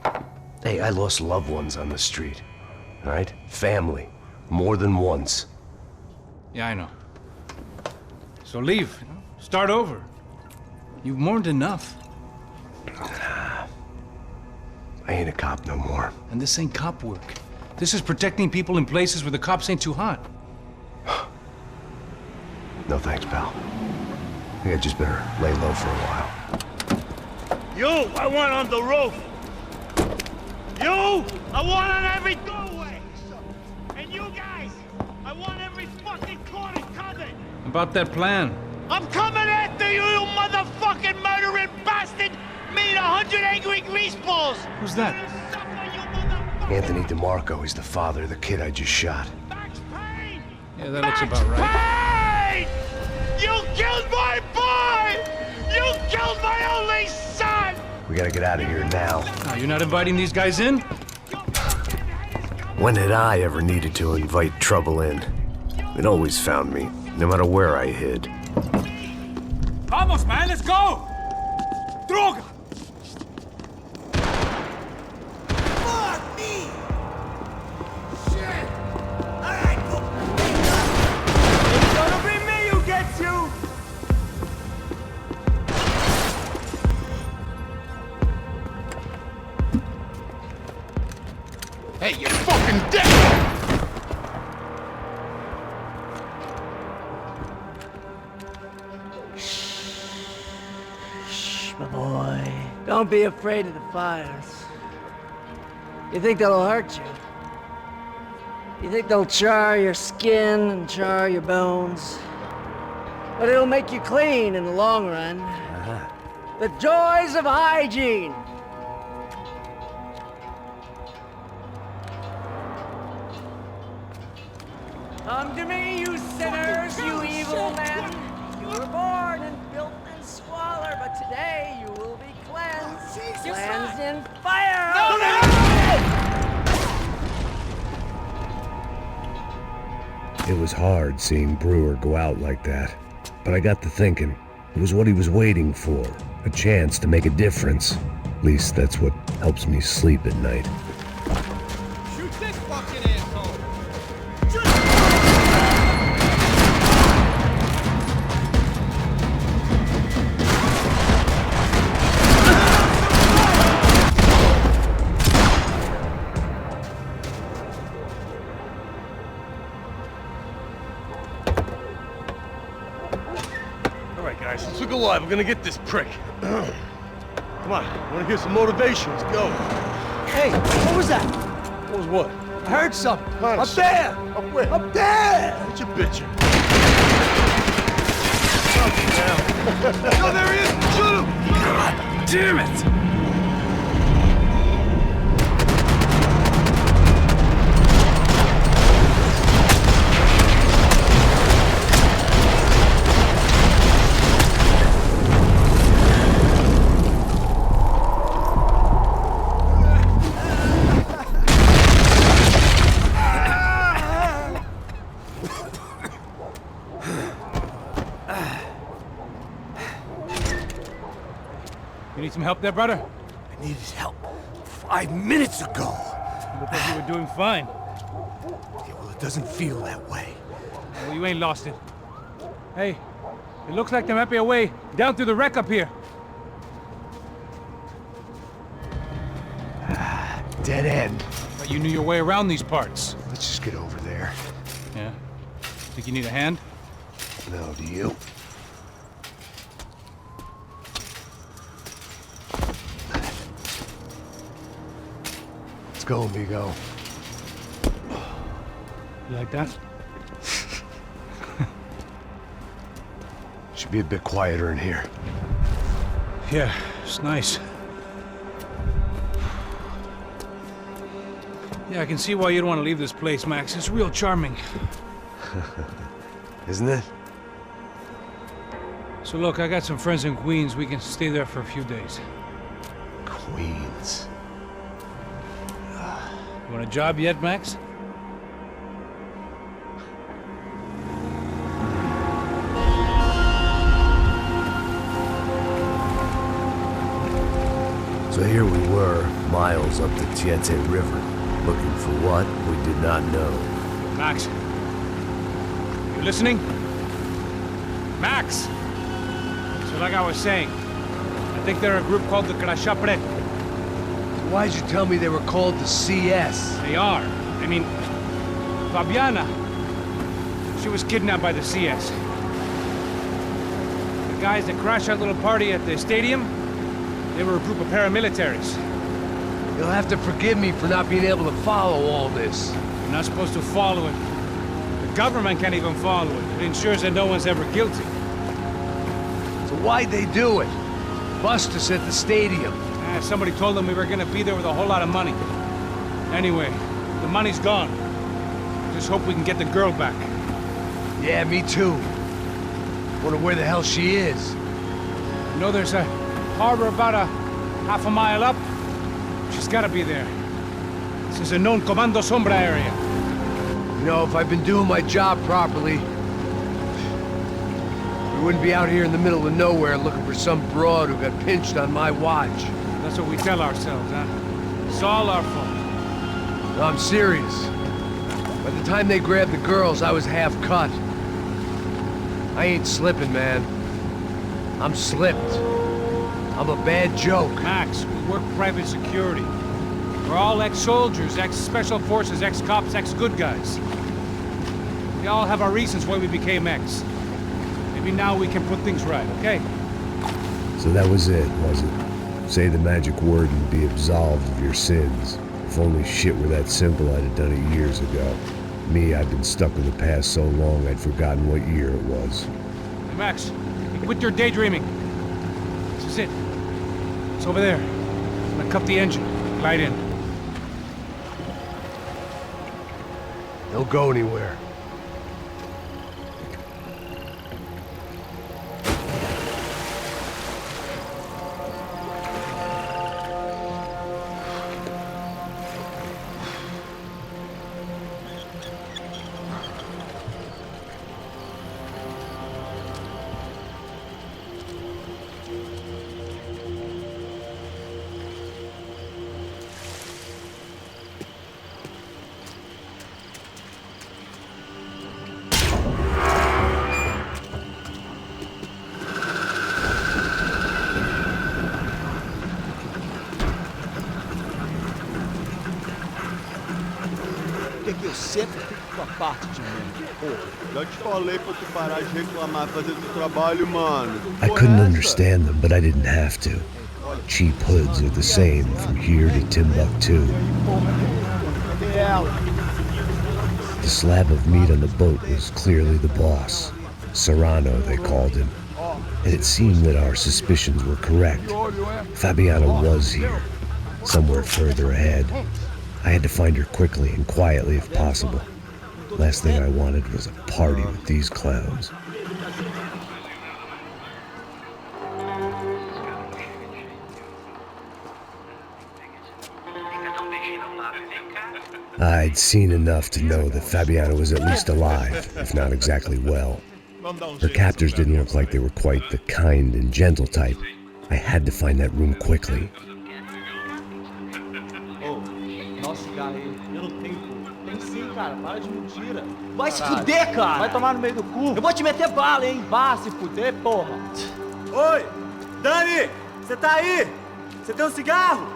Hey, I lost loved ones on the street. All right? Family. More than once. Yeah, I know. So leave. You know? Start over. You've mourned enough. I ain't a cop no more. And this ain't cop work. This is protecting people in places where the cops ain't too hot. No thanks, pal. I think I just better lay low for a while. You, I want on the roof. You, I want on every doorway. And you guys, I want every fucking corner covered. About that plan. I'm coming after you, you motherfucking murdering bastard! Meet 100 angry greaseballs! Who's that? Anthony DeMarco. He's the father of the kid I just shot. Max Payne! Yeah, that looks about right. Payne! You killed my boy! You killed my only son! We gotta get out of here now. Now, you're not inviting these guys in? When had I ever needed to invite trouble in? It always found me, no matter where I hid. Vamos, man, let's go! Droga! Fuck me! Shit! Alright, go! It's gonna be me who gets you! Hey, you're fucking dead! My boy, don't be afraid of the fires. You think they'll hurt you? You think they'll char your skin and char your bones? But it'll make you clean in the long run. The joys of hygiene! Come to me, you sinners, you evil men! You were born in filth and squalor, but today you will be cleansed. Cleansed in fire! It was hard seeing Brewer go out like that, but I got to thinking, it was what he was waiting for, a chance to make a difference. At least that's what helps me sleep at night. Shoot this fucking asshole! Let's look alive. We're gonna get this prick. Come on. Wanna hear some motivation? Let's go. Hey, what was that? What was what? I heard something. Honest. Up there! Up where? Up there! What you bitching? No, there he is! Shoot him! God damn it! You need some help there, brother? I needed help 5 minutes ago. You look like you were doing fine. Yeah, well, it doesn't feel that way. Well, you ain't lost it. Hey, it looks like there might be a way down through the wreck up here. Dead end. But you knew your way around these parts. Let's just get over there. Yeah? Think you need a hand? No, do you? Let's go, amigo. You like that? Should be a bit quieter in here. Yeah, it's nice. Yeah, I can see why you don't want to leave this place, Max. It's real charming. Isn't it? So look, I got some friends in Queens. We can stay there for a few days. Queens. You want a job yet, Max? So here we were, miles up the Tietze River, looking for what we did not know. Max. You listening? Max! So like I was saying, I think they're a group called the Crashapret. Why'd you tell me they were called the CS? They are. I mean, Fabiana, she was kidnapped by the CS. The guys that crashed that little party at the stadium, they were a group of paramilitaries. You'll have to forgive me for not being able to follow all this. You're not supposed to follow it. The government can't even follow it. It ensures that no one's ever guilty. So why'd they do it? Bust us at the stadium. Somebody told them we were gonna be there with a whole lot of money. Anyway, the money's gone. Just hope we can get the girl back. Yeah, me too. Wonder where the hell she is. You know, there's a harbor about a Half a mile up. She's gotta be there. This is a known Comando Sombra area. You know, if I'd been doing my job properly, we wouldn't be out here in the middle of nowhere looking for some broad who got pinched on my watch. That's what we tell ourselves, huh? It's all our fault. No, I'm serious. By the time they grabbed the girls, I was half cut. I ain't slipping, man. I'm slipped. I'm a bad joke. Max, we work private security. We're all ex-soldiers, ex-special forces, ex-cops, ex-good guys. We all have our reasons why we became ex. Maybe now we can put things right, okay? So that was it, was it? Say the magic word and be absolved of your sins. If only shit were that simple, I'd have done it years ago. Me, I've been stuck in the past so long I'd forgotten what year it was. Hey, Max, quit your daydreaming. This is it. It's over there. I'm gonna cut the engine. Glide in. Don't go anywhere. Que eu sempre fico com a parte de mim. Pô, já te falei pra tu parar de reclamar, fazer teu trabalho, mano. I couldn't understand them, but I didn't have to. Cheap hoods are the same from here to Timbuktu. The slab of meat on the boat was clearly the boss. Serrano, they called him. And it seemed that our suspicions were correct. Fabiana was here, somewhere further ahead. I had to find her quickly and quietly if possible. Last thing I wanted was a party with these clowns. I'd seen enough to know that Fabiana was at least alive, if not exactly well. Her captors didn't look like they were quite the kind and gentle type. I had to find that room quickly. Nossa, cara, eu não tenho culpa. Tem sim, cara, para de mentira. Vai se fuder, cara! Vai tomar no meio do cu. Eu vou te meter bala, hein? Vá se fuder, porra. Oi! Dani! Você tá aí? Você tem um cigarro?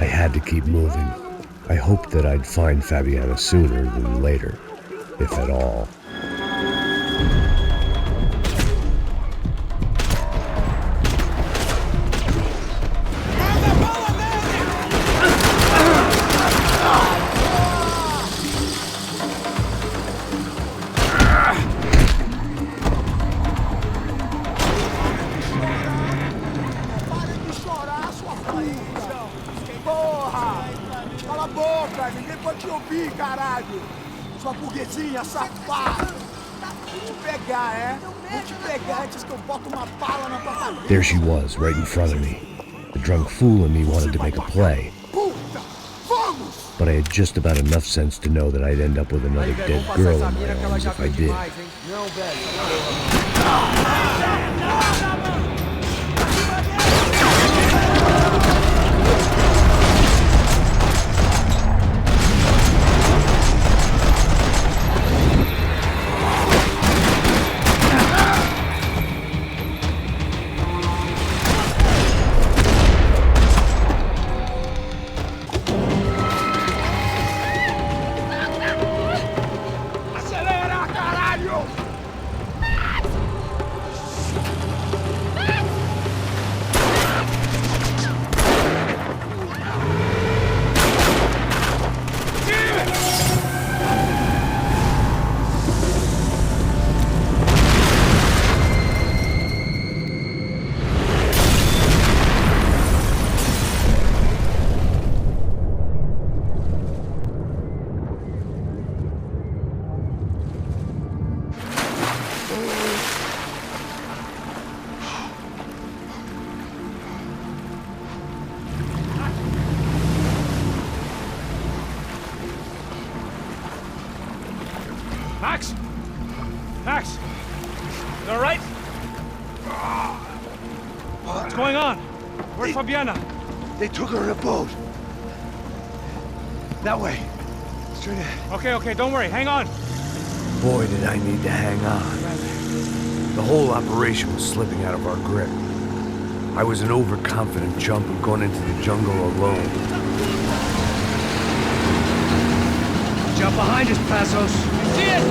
I had to keep moving. I hoped that I'd find Fabiana sooner than later, if at all. Sua burguesinha safada! Vou te pegar, é? Vou te pegar antes que eu boto uma bala na tua cabeça. There she was, right in front of me. The drunk fool in me wanted to make a play. But I had just about enough sense to know that I'd end up with another dead girl in my arms if I did. Max! Max! You all right? What's going on? Where's Fabiana? They took her in a boat. That way. Straight ahead. Okay, don't worry. Hang on. Boy, did I need to hang on. The whole operation was slipping out of our grip. I was an overconfident chump who'd gone into the jungle alone. Jump behind us, Passos. See it?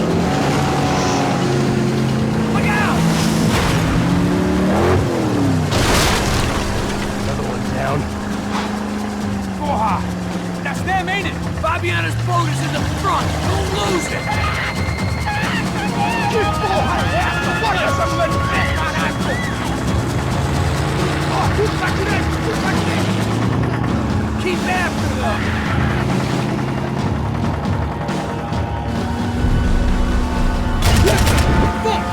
Look out! Another one down. Porra! That's them, ain't it? Fabiana's boat is in the front. Don't lose it! Que porra é essa? Olha essa coisa! Caraca! Ó, tudo pra direita! Tudo pra direita! Keep after them! Fuck!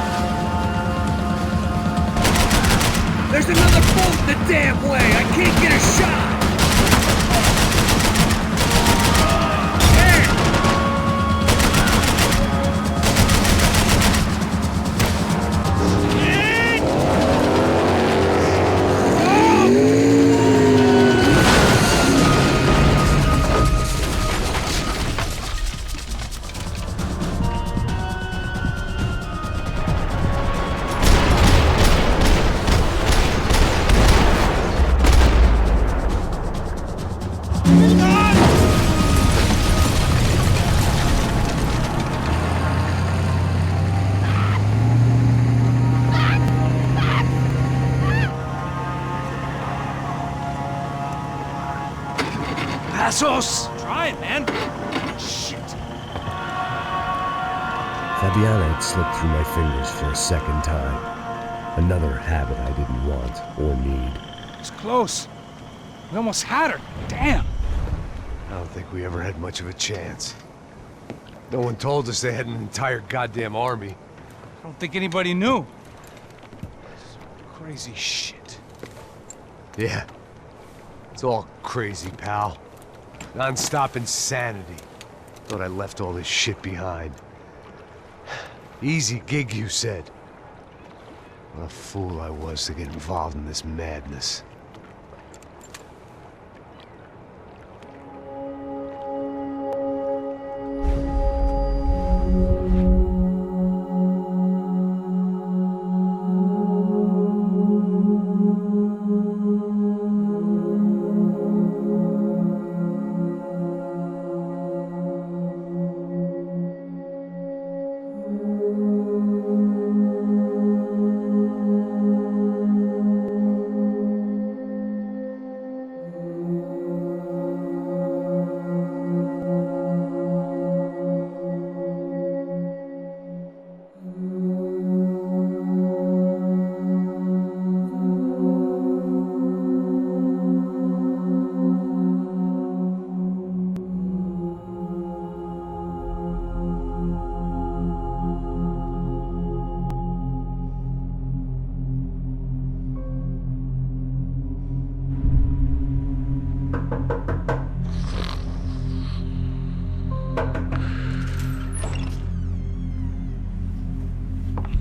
There's another boat the damn way! I can't get a shot! Passos! Try it, man. Shit. Fabiana had slipped through my fingers for a second time. Another habit I didn't want or need. It's close. We almost had her. Damn. I don't think we ever had much of a chance. No one told us they had an entire goddamn army. I don't think anybody knew. Crazy shit. Yeah. It's all crazy, pal. Non-stop insanity. Thought I left all this shit behind. Easy gig, you said. What a fool I was to get involved in this madness.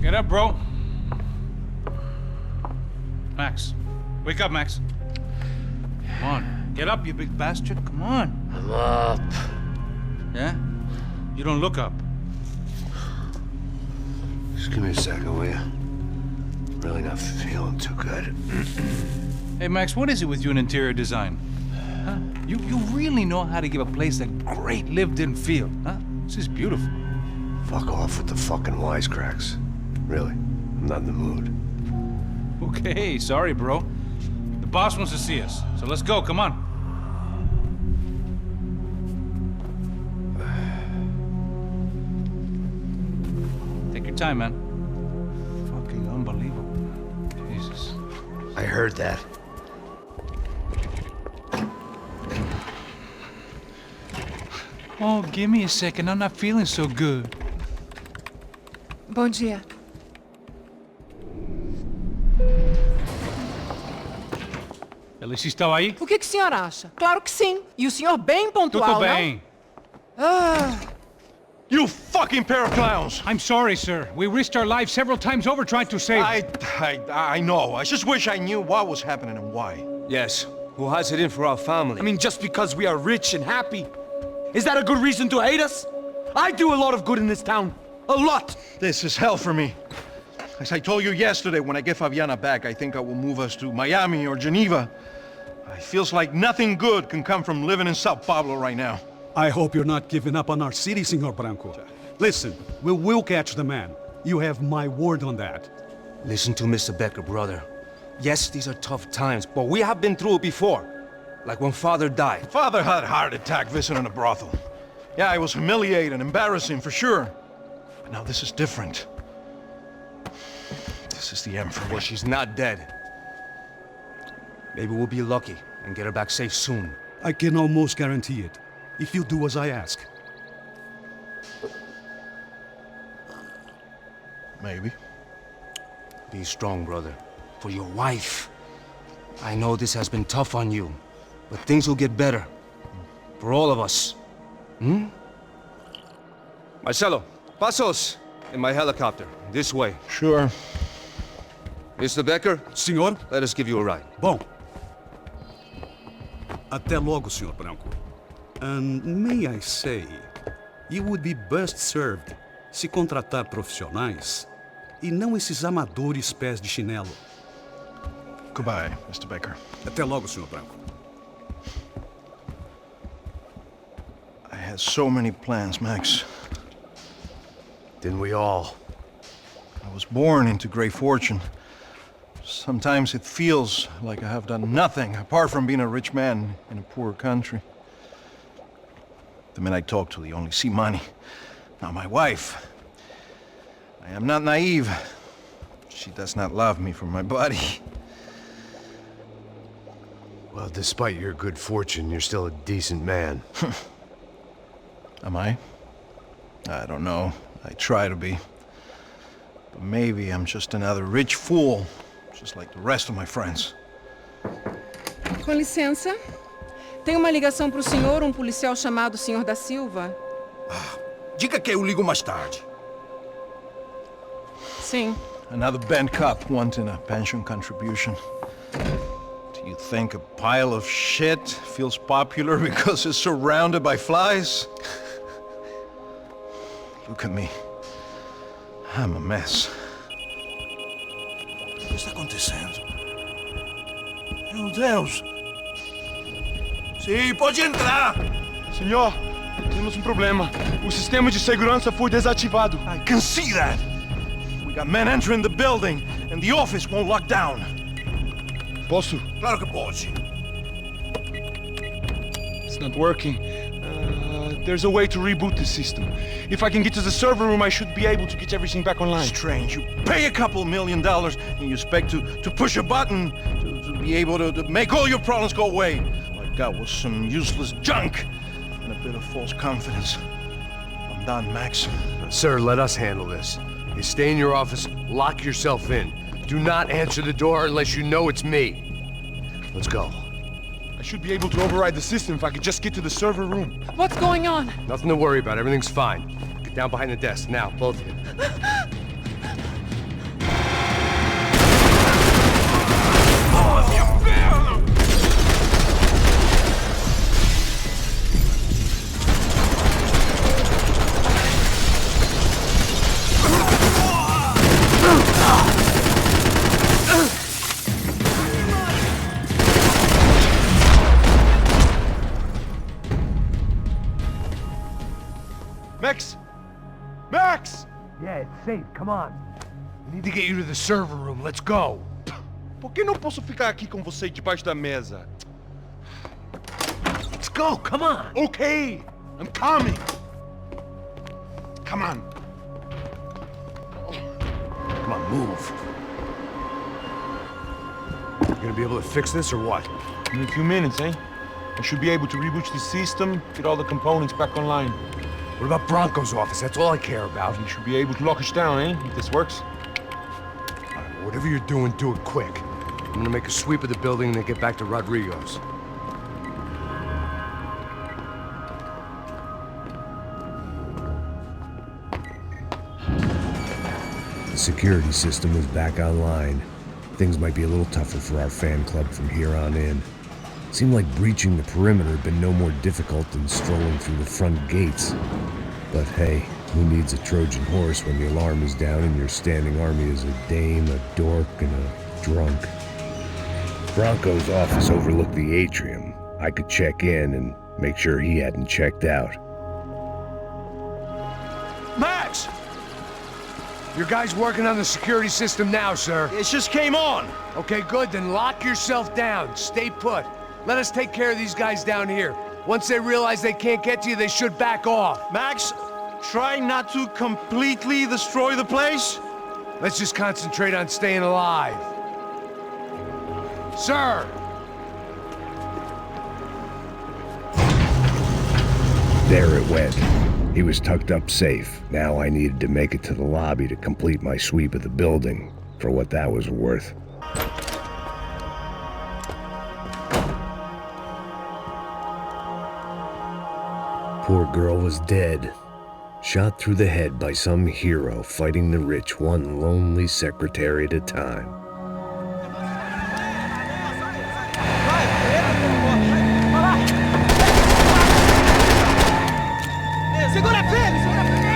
Get up, bro. Max. Wake up, Max. Come on. Get up, you big bastard. Come on. I'm up. Yeah? You don't look up. Just give me a second, will you? Really not feeling too good. Hey, Max, what is it with you in interior design? Huh? You really know how to give a place a great lived-in feel, huh? This is beautiful. Fuck off with the fucking wisecracks. Really, I'm not in the mood. Okay, sorry, bro. The boss wants to see us, so let's go, come on. Take your time, man. Fucking unbelievable. Jesus. I heard that. Oh, give me a second. I'm not feeling so good. Bom dia. Alice estava aí? O que o senhor acha? Claro que sim. E o senhor bem pontual, Tudo bem. não? Ah, You fucking pair of clowns! I'm sorry, sir. We risked our lives several times over trying to save... I know. I just wish I knew what was happening and why. Yes. Who has it in for our family? I mean, just because we are rich and happy, is that a good reason to hate us? I do a lot of good in this town. A lot! This is hell for me. As I told you yesterday, when I get Fabiana back, I think I will move us to Miami or Geneva. It feels like nothing good can come from living in Sao Paulo right now. I hope you're not giving up on our city, Senor Branco. Listen, we will catch the man. You have my word on that. Listen to Mr. Becker, brother. Yes, these are tough times, but we have been through it before. Like when Father died. Father had a heart attack visiting a brothel. Yeah, it was humiliating, embarrassing, for sure. But now this is different. This is the end for me. Well, she's not dead. Maybe we'll be lucky and get her back safe soon. I can almost guarantee it, if you do as I ask. Maybe. Be strong, brother. For your wife. I know this has been tough on you, but things will get better. For all of us. Hmm? Marcelo, pasos in my helicopter. This way. Sure. Mr. Becker? Senhor? Let us give you a ride. Bom. Até logo, Senhor Branco. And may I say, you would be best served se contratar profissionais e não esses amadores pés de chinelo. Goodbye, Mr. Becker. Até logo, Senhor Branco. I had so many plans, Max. Didn't we all? I was born into great fortune. Sometimes it feels like I have done nothing apart from being a rich man in a poor country. The men I talk to, they only see money. Now my wife, I am not naive. She does not love me for my body. Well, despite your good fortune, you're still a decent man. Am I? I don't know. I try to be. But maybe I'm just another rich fool, just like the rest of my friends. Com licença. Tem uma ligação para o senhor, policial chamado Sr. da Silva. Diga que eu ligo mais tarde. Sim. Another bent cop wanting a pension contribution. Do you think a pile of shit feels popular because it's surrounded by flies? Look at me. I'm a mess. O que está acontecendo? Meu Deus! Sim, pode entrar! Senhor, temos problema. O sistema de segurança foi desativado. I can see that! We got men entering the building, and the office won't lock down. Posso? Claro que pode. It's not working. There's a way to reboot the system. If I can get to the server room, I should be able to get everything back online. Strange. You pay a couple $1 million, and you expect to push a button to be able to make all your problems go away. All I got was some useless junk and a bit of false confidence. I'm done, Max. Sir, let us handle this. You stay in your office, lock yourself in. Do not answer the door unless you know it's me. Let's go. I should be able to override the system if I could just get to the server room. What's going on? Nothing to worry about. Everything's fine. Get down behind the desk. Now, both of you. Max! Max! Yeah, it's safe. Come on. We need to get you to the server room. Let's go. Por que não posso ficar aqui com você debaixo da mesa? Let's go. Come on. Okay, I'm coming. Come on. Come on, move. You gonna be able to fix this or what? In a few minutes, eh? I should be able to reboot the system, get all the components back online. What about Bronco's office? That's all I care about. You should be able to lock us down, eh? If this works. All right, whatever you're doing, do it quick. I'm gonna make a sweep of the building and then get back to Rodrigo's. security system was back online. Things might be a little tougher for our fan club from here on in. Seemed like breaching the perimeter had been no more difficult than strolling through the front gates. But hey, who needs a Trojan horse when the alarm is down and your standing army is a dame, a dork, and a drunk? Bronco's office overlooked the atrium. I could check in and make sure he hadn't checked out. Max! Your guy's working on the security system now, sir. It just came on. Okay, good. Then lock yourself down. Stay put. Let us take care of these guys down here. Once they realize they can't get to you, they should back off. Max, try not to completely destroy the place. Let's just concentrate on staying alive. Sir! There it went. He was tucked up safe. Now I needed to make it to the lobby to complete my sweep of the building, for what that was worth. Poor girl was dead. Shot through the head by some hero fighting the rich one lonely secretary at a time. Segura a pele! Segura a pele!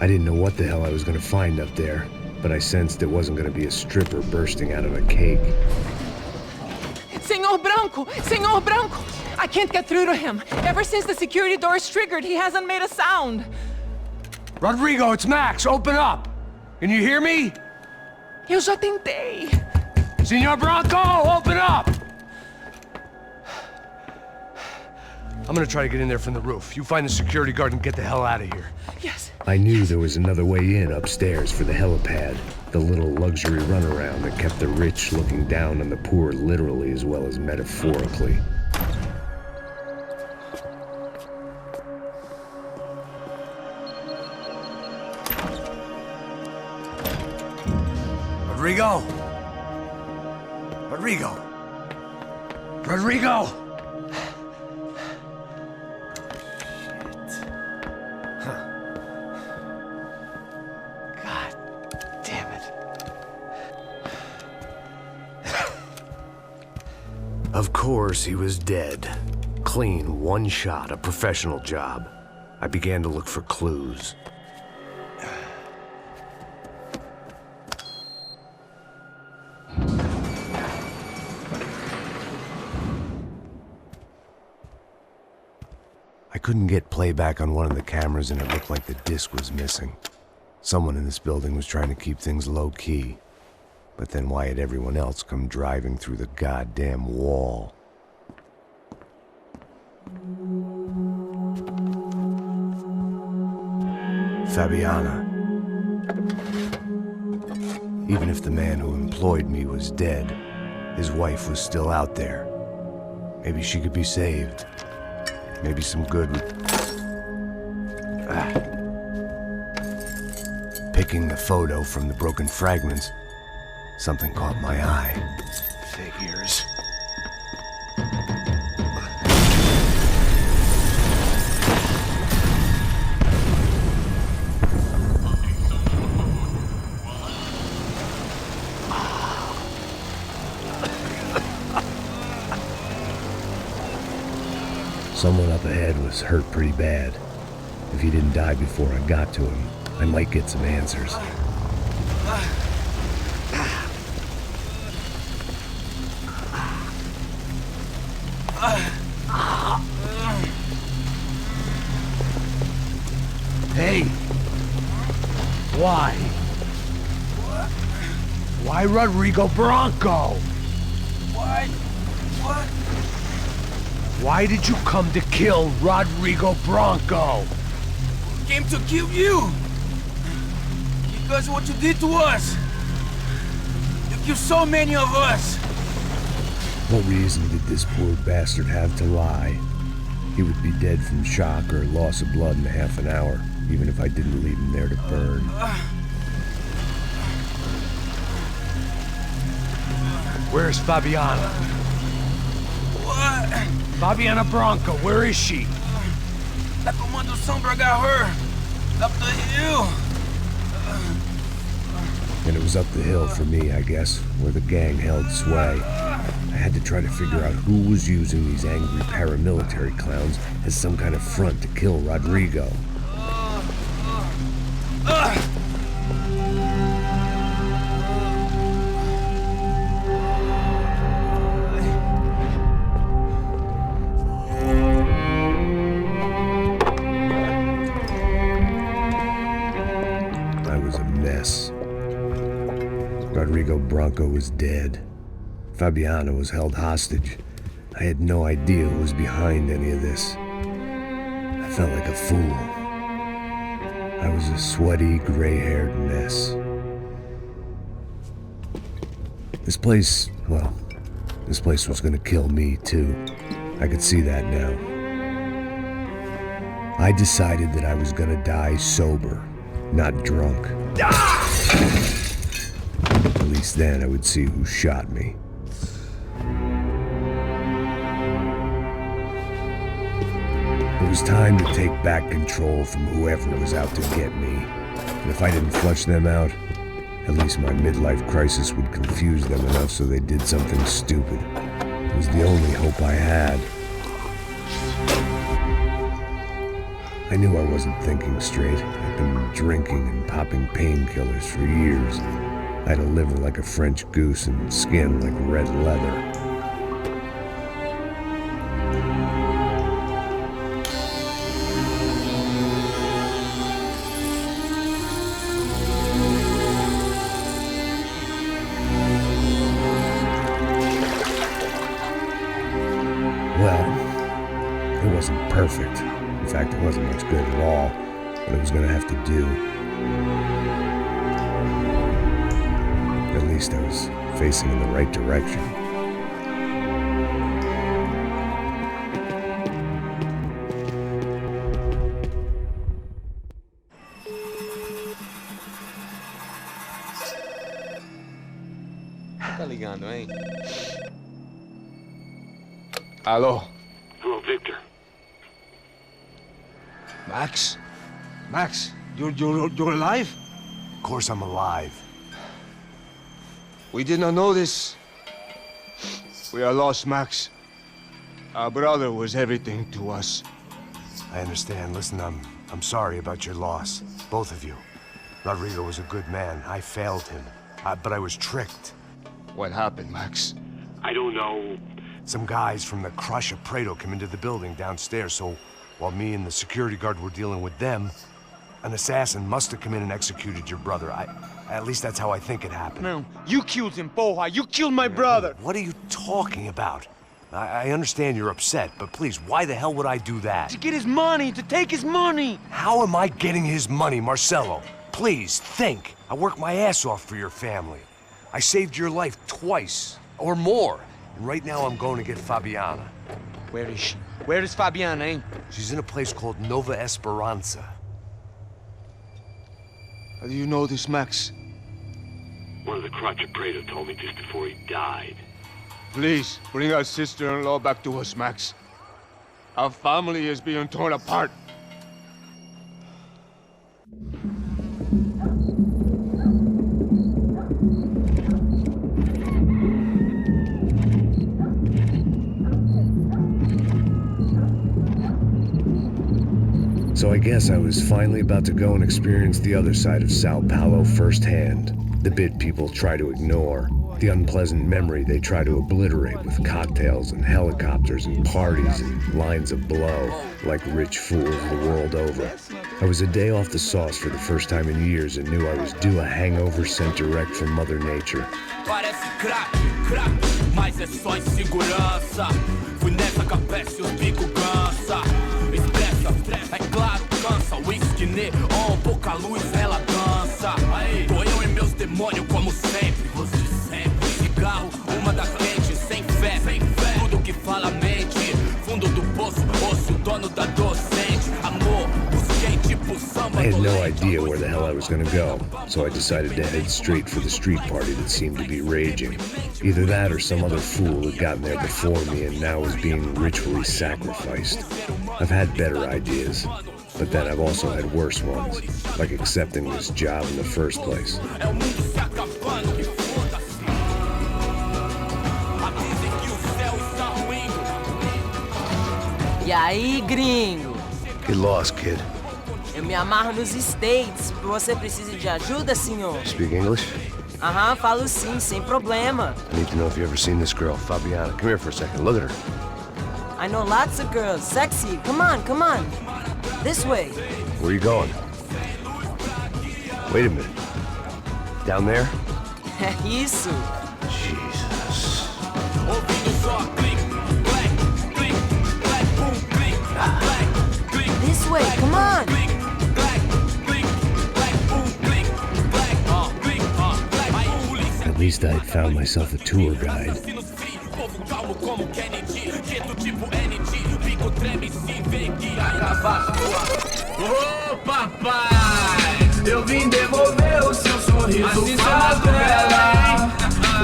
I didn't know what the hell I was going to find up there, but I sensed it wasn't going to be a stripper bursting out of a cake. Senor Branco! Senor Branco! I can't get through to him. Ever since the security door is triggered, he hasn't made a sound. Rodrigo, it's Max. Open up. Can you hear me? Eu já tentei. Senor Branco, open up! I'm gonna try to get in there from the roof. You find the security guard and get the hell out of here. Yes. I knew there was another way in upstairs for the helipad, the little luxury runaround that kept the rich looking down on the poor literally as well as metaphorically. Rodrigo! Rodrigo! Rodrigo! Of course, he was dead. Clean, one shot, a professional job. I began to look for clues. I couldn't get playback on one of the cameras and it looked like the disc was missing. Someone in this building was trying to keep things low-key. But then why had everyone else come driving through the goddamn wall? Fabiana. Even if the man who employed me was dead, his wife was still out there. Maybe she could be saved. Maybe some good would... Picking the photo from the broken fragments, something caught my eye. Figures. Someone up ahead was hurt pretty bad. If he didn't die before I got to him, I might get some answers. Hey! Why? Why Rodrigo Bronco? Why? What? Why did you come to kill Rodrigo Bronco? Came to kill you! Because of what you did to us! You killed so many of us! What reason did this poor bastard have to lie? He would be dead from shock or loss of blood in half an hour, even if I didn't leave him there to burn. Where's Fabiana? What? Fabiana Bronco, where is she? La Comando Sombra got her! Up the hill! And it was up the hill for me, I guess, where the gang held sway. I had to try to figure out who was using these angry paramilitary clowns as some kind of front to kill Rodrigo. I was a mess. Rodrigo Bronco was dead. Fabiana was held hostage. I had no idea who was behind any of this. I felt like a fool. I was a sweaty, gray-haired mess. This place was gonna kill me too. I could see that now. I decided that I was gonna die sober, not drunk. At least then I would see who shot me. It was time to take back control from whoever was out to get me. And if I didn't flush them out, at least my midlife crisis would confuse them enough so they did something stupid. It was the only hope I had. I knew I wasn't thinking straight. I'd been drinking and popping painkillers for years. I had a liver like a French goose and skin like red leather. Well, it wasn't perfect. In fact, it wasn't much good at all, but it was gonna have to do. At least I was facing in the right direction. Tá ligando, hein? Alô? Hello, Victor. Max? Max, you're alive? Of course I'm alive. We did not know this. We are lost, Max. Our brother was everything to us. I understand. Listen, I'm sorry about your loss. Both of you. Rodrigo was a good man. I failed him. But I was tricked. What happened, Max? I don't know. Some guys from the Crush of Prado came into the building downstairs, so while me and the security guard were dealing with them, an assassin must have come in and executed your brother. At least that's how I think it happened. No, you killed him, porra. You killed my brother. What are you talking about? I understand you're upset, but please, why the hell would I do that? To get his money, to take his money. How am I getting his money, Marcelo? Please, think. I worked my ass off for your family. I saved your life twice, or more. And right now I'm going to get Fabiana. Where is she? Where is Fabiana, eh? She's in a place called Nova Esperanza. How do you know this, Max? One of the crotchet Prater told me just before he died. Please, bring our sister-in-law back to us, Max. Our family is being torn apart. So I guess I was finally about to go and experience the other side of Sao Paulo firsthand. The bit people try to ignore. The unpleasant memory they try to obliterate with cocktails and helicopters and parties and lines of blow, like rich fools the world over. I was a day off the sauce for the first time in years and knew I was due a hangover sent direct from Mother Nature. Parece crack, mas é só insegurança. Fui nessa capeste, os bico cansa. Estressa, é claro, cansa. Whisky neon, pouca luz, ela dança. Tô eu e meus demônios como sempre. Você sempre. Cigarro, uma das lentes, sem fé. Tudo que fala mente. Fundo do poço, osso, dono da docente. Amor, busquei tipo samba. I had no idea where the hell I was gonna go, so I decided to head straight for the street party that seemed to be raging. Either that or some other fool had gotten there before me and now was being ritually sacrificed. I've had better ideas, but then I've also had worse ones, like accepting this job in the first place. E aí, gringo? Get lost, kid. Eu me amarro nos States. Você precisa de ajuda, senhor? Speak English? Aham, falo sim, sem problema. I need to know if you've ever seen this girl, Fabiana. Come here for a second. Look at her. I know lots of girls. Sexy. Come on, come on. This way. Where are you going? Wait a minute. Down there? Isso. Jesus. This way, come on. At least I'd found myself a tour guide. Ô papai, eu vim devolver o seu sorriso favela.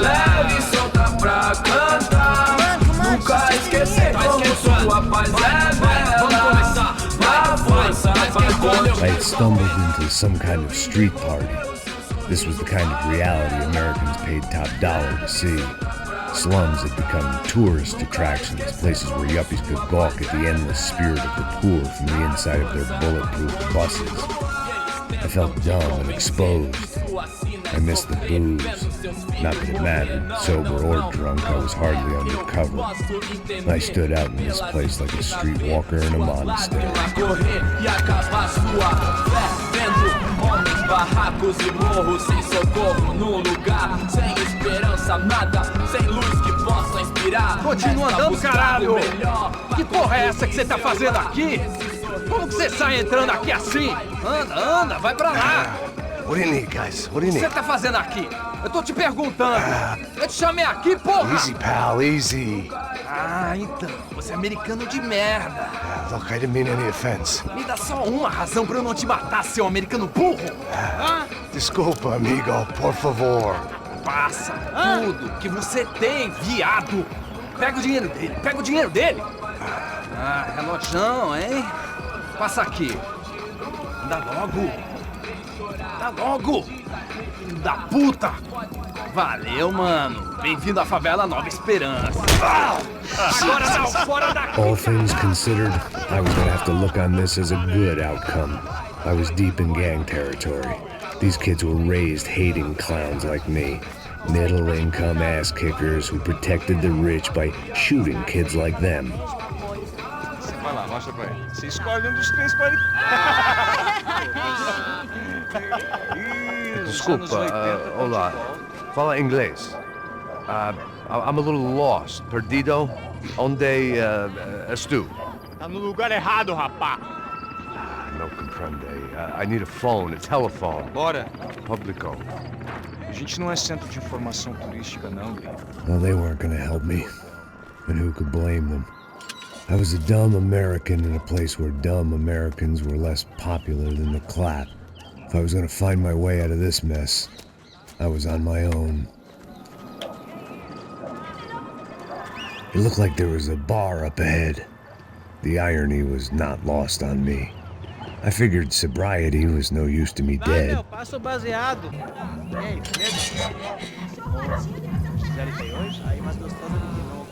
Leve e solta pra cantar. Nunca esquecer como sua paz é bela. Na força, I had stumbled into some kind of street party. This was the kind of reality Americans paid top dollar to see. Slums had become tourist attractions, places where yuppies could gawk at the endless spirit of the poor from the inside of their bulletproof buses. I felt dumb and exposed. I missed the booze. Not that it mattered, sober or drunk, I was hardly undercover. I stood out in this place like a streetwalker in a monastery. Barracos e morros sem socorro num lugar sem esperança, nada, sem luz que possa inspirar. Continua andando, caralho! Que porra é essa que você tá fazendo aqui? Como que você sai entrando aqui assim? Anda, anda, vai pra lá! What do you need, guys? What do you O que need? você tá fazendo aqui? Eu tô te perguntando. Eu te chamei aqui, porra! Easy, pal, easy. Ah, então. Você é americano de merda. Look, I didn't mean any offense. Me dá só uma razão pra eu não te matar, seu americano burro. Desculpa, amigo, por favor. Passa tudo que você tem, viado. Pega o dinheiro dele, pega o dinheiro dele. Ah, relojão, hein? Passa aqui. Dá logo. Dá logo. Filho da puta. Valeu, mano. Bem-vindo à favela Nova Esperança. Agora não, fora daqui. All things considered, I was gonna have to look on this as a good outcome. I was deep in gang territory. These kids were raised hating clowns like me. Middle-income ass-kickers who protected the rich by shooting kids like them. Vai lá, mostra pra ele. Você escolhe dos três pra ele. Desculpa, olá. Fala inglês. I'm a little lost. Perdido? Onde estou? Tá no lugar errado, rapá. No comprende. I need a phone, a telephone. Bora. Publico. A gente não é centro de informação turística, não, gringo. Well, they weren't gonna help me. And who could blame them? I was a dumb American in a place where dumb Americans were less popular than the clap. If I was gonna find my way out of this mess, I was on my own. It looked like there was a bar up ahead. The irony was not lost on me. I figured sobriety was no use to me dead. Passa o baseado. Ei, aí mais gostosa do que novo.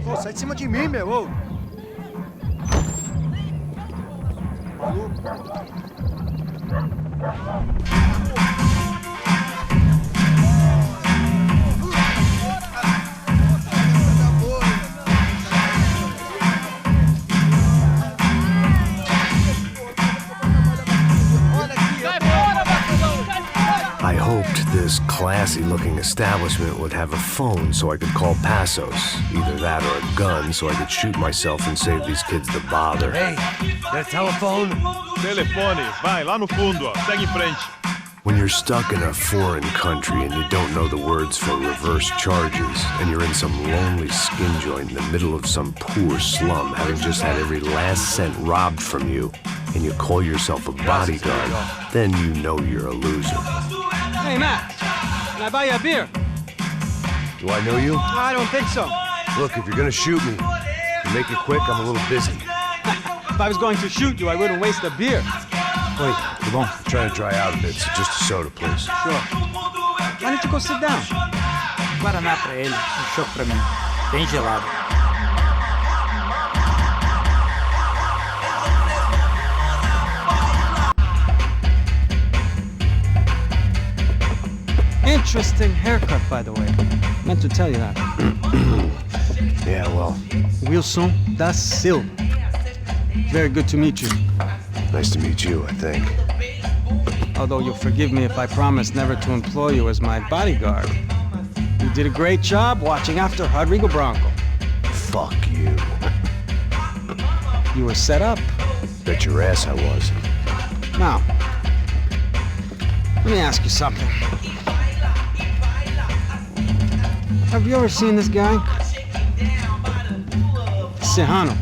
Pô, sai de cima de mim, meu. Ô. I hoped this classy-looking establishment would have a phone so I could call Passos. Either that or a gun so I could shoot myself and save these kids the bother. Hey, got a telephone? Telefone, vai, lá no fundo, ó. Segue em frente. When you're stuck in a foreign country and you don't know the words for reverse charges, and you're in some lonely skin joint in the middle of some poor slum, having just had every last cent robbed from you, and you call yourself a bodyguard, then you know you're a loser. Hey, Max, can I buy you a beer? Do I know you? I don't think so. Look, if you're gonna shoot me, you make it quick, I'm a little busy. If I was going to shoot you, I wouldn't waste a beer. Wait, come on. I'm trying to dry out a bit, so just a soda, please. Sure. Why don't you go sit down? Guaraná pra ele, chopp pra mim. Bem gelado. Interesting haircut, by the way. Meant to tell you that. Yeah, well. Wilson da Silva. Very good to meet you. Nice to meet you, I think. Although you'll forgive me if I promise never to employ you as my bodyguard. You did a great job watching after Rodrigo Branco. Fuck you. You were set up. Bet your ass I was. Now, let me ask you something. Have you ever seen this guy? Serrano.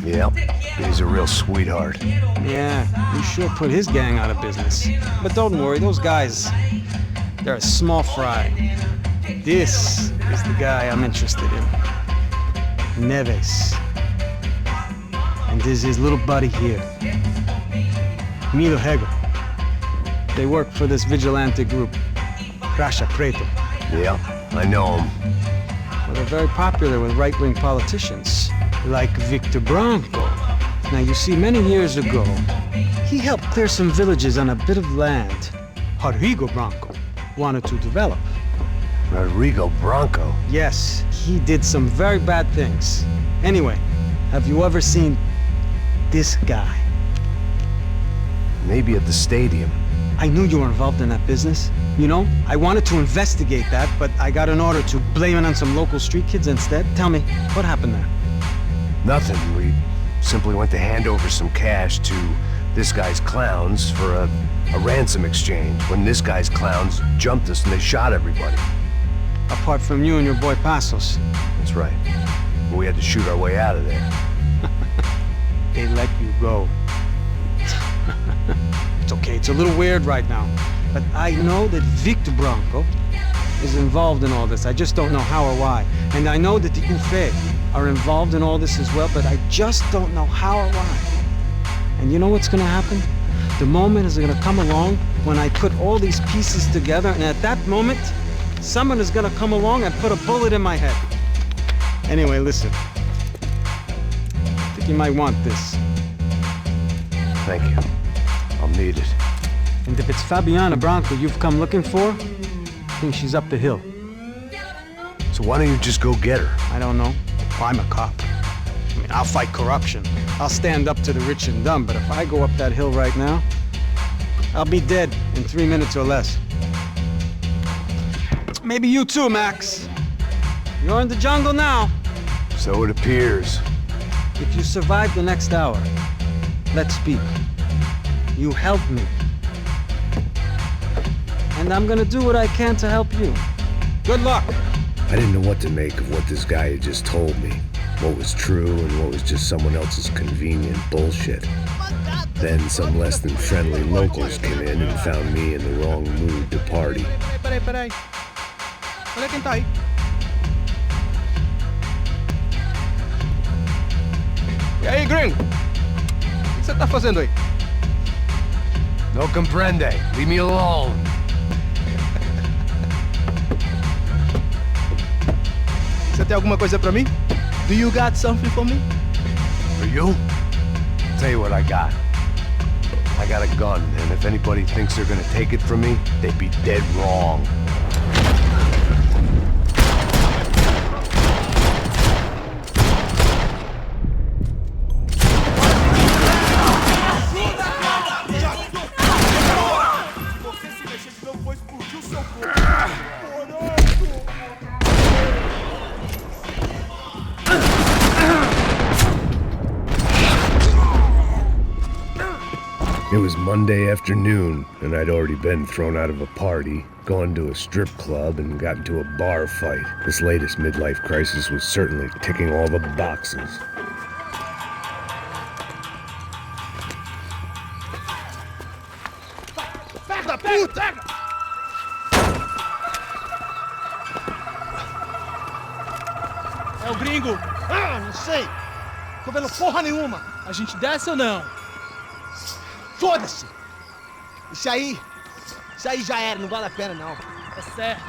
Yep, he's a real sweetheart. Yeah, you sure put his gang out of business. But don't worry, those guys, they're a small fry. This is the guy I'm interested in. Neves. And this is his little buddy here. Mhyre. They work for this vigilante group, Caixa Preto. Yeah, I know him. Well, they're very popular with right-wing politicians, like Victor Branco. Now, you see, many years ago, he helped clear some villages on a bit of land Rodrigo Branco wanted to develop. Rodrigo Branco? Yes, he did some very bad things. Anyway, have you ever seen this guy? Maybe at the stadium. I knew you were involved in that business. You know, I wanted to investigate that, but I got an order to blame it on some local street kids instead. Tell me, what happened there? Nothing. We simply went to hand over some cash to this guy's clowns for a ransom exchange when this guy's clowns jumped us and they shot everybody. Apart from you and your boy Passos. That's right. We had to shoot our way out of there. They let you go. It's okay, it's a little weird right now. But I know that Victor Branco is involved in all this. I just don't know how or why. And I know that the UFE are involved in all this as well, but I just don't know how or why. And you know what's gonna happen? The moment is gonna come along when I put all these pieces together, and at that moment, someone is gonna come along and put a bullet in my head. Anyway, listen. I think you might want this. Thank you. I'll need it. And if it's Fabiana Branco you've come looking for, I think she's up the hill. So why don't you just go get her? I don't know. Well, I'm a cop. I mean, I'll fight corruption. I'll stand up to the rich and dumb, but if I go up that hill right now, I'll be dead in 3 minutes or less. Maybe you too, Max. You're in the jungle now. So it appears. If you survive the next hour, let's speak. You help me. And I'm gonna do what I can to help you. Good luck. I didn't know what to make of what this guy had just told me. What was true and what was just someone else's convenient bullshit. Then some less than friendly locals came in and found me in the wrong mood to party. Peraí. Olha quem tá aí. E aí, gringo? O que você tá fazendo aí? No comprende. Leave me alone. Você tem alguma coisa pra mim? Do you got something for me? For you? I'll tell you what I got. I got a gun, and if anybody thinks they're gonna take it from me, they'd be dead wrong. It was Monday afternoon, and I'd already been thrown out of a party, gone to a strip club, and got into a bar fight. This latest midlife crisis was certainly ticking all the boxes. Pega, puta! É o gringo! Ah, não sei! Tô vendo porra nenhuma! A gente desce ou não? Foda-se! Isso aí já era, não vale a pena não. Tá certo.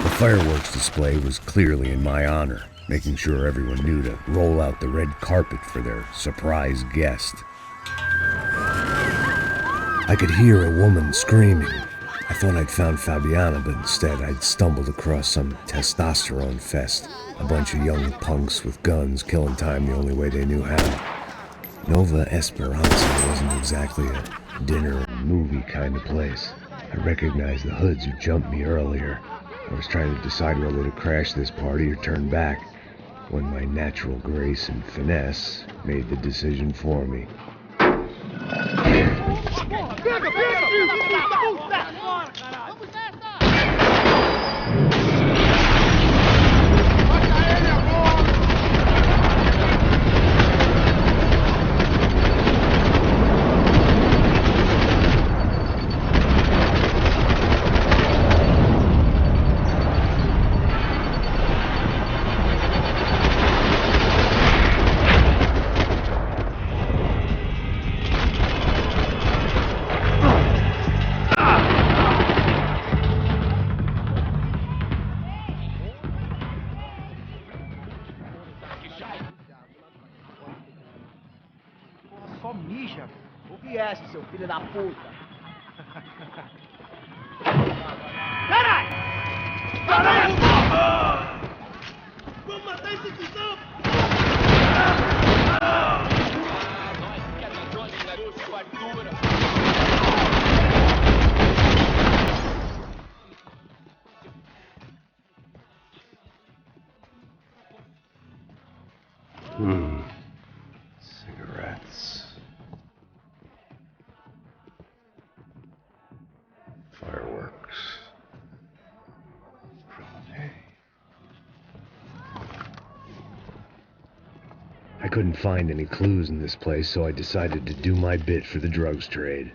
The fireworks display was clearly in my honor, making sure everyone knew to roll out the red carpet for their surprise guest. I could hear a woman screaming. I thought I'd found Fabiana, but instead I'd stumbled across some testosterone fest. A bunch of young punks with guns killing time the only way they knew how. Nova Esperanza wasn't exactly a dinner and movie kind of place. I recognized the hoods who jumped me earlier. I was trying to decide whether to crash this party or turn back, when my natural grace and finesse made the decision for me. Só mija. Ouve essa, seu filho da puta. Caralho! Caralho! Vamos matar esse cuzão! Cigarettes. Fireworks. I couldn't find any clues in this place, so I decided to do my bit for the drugs trade.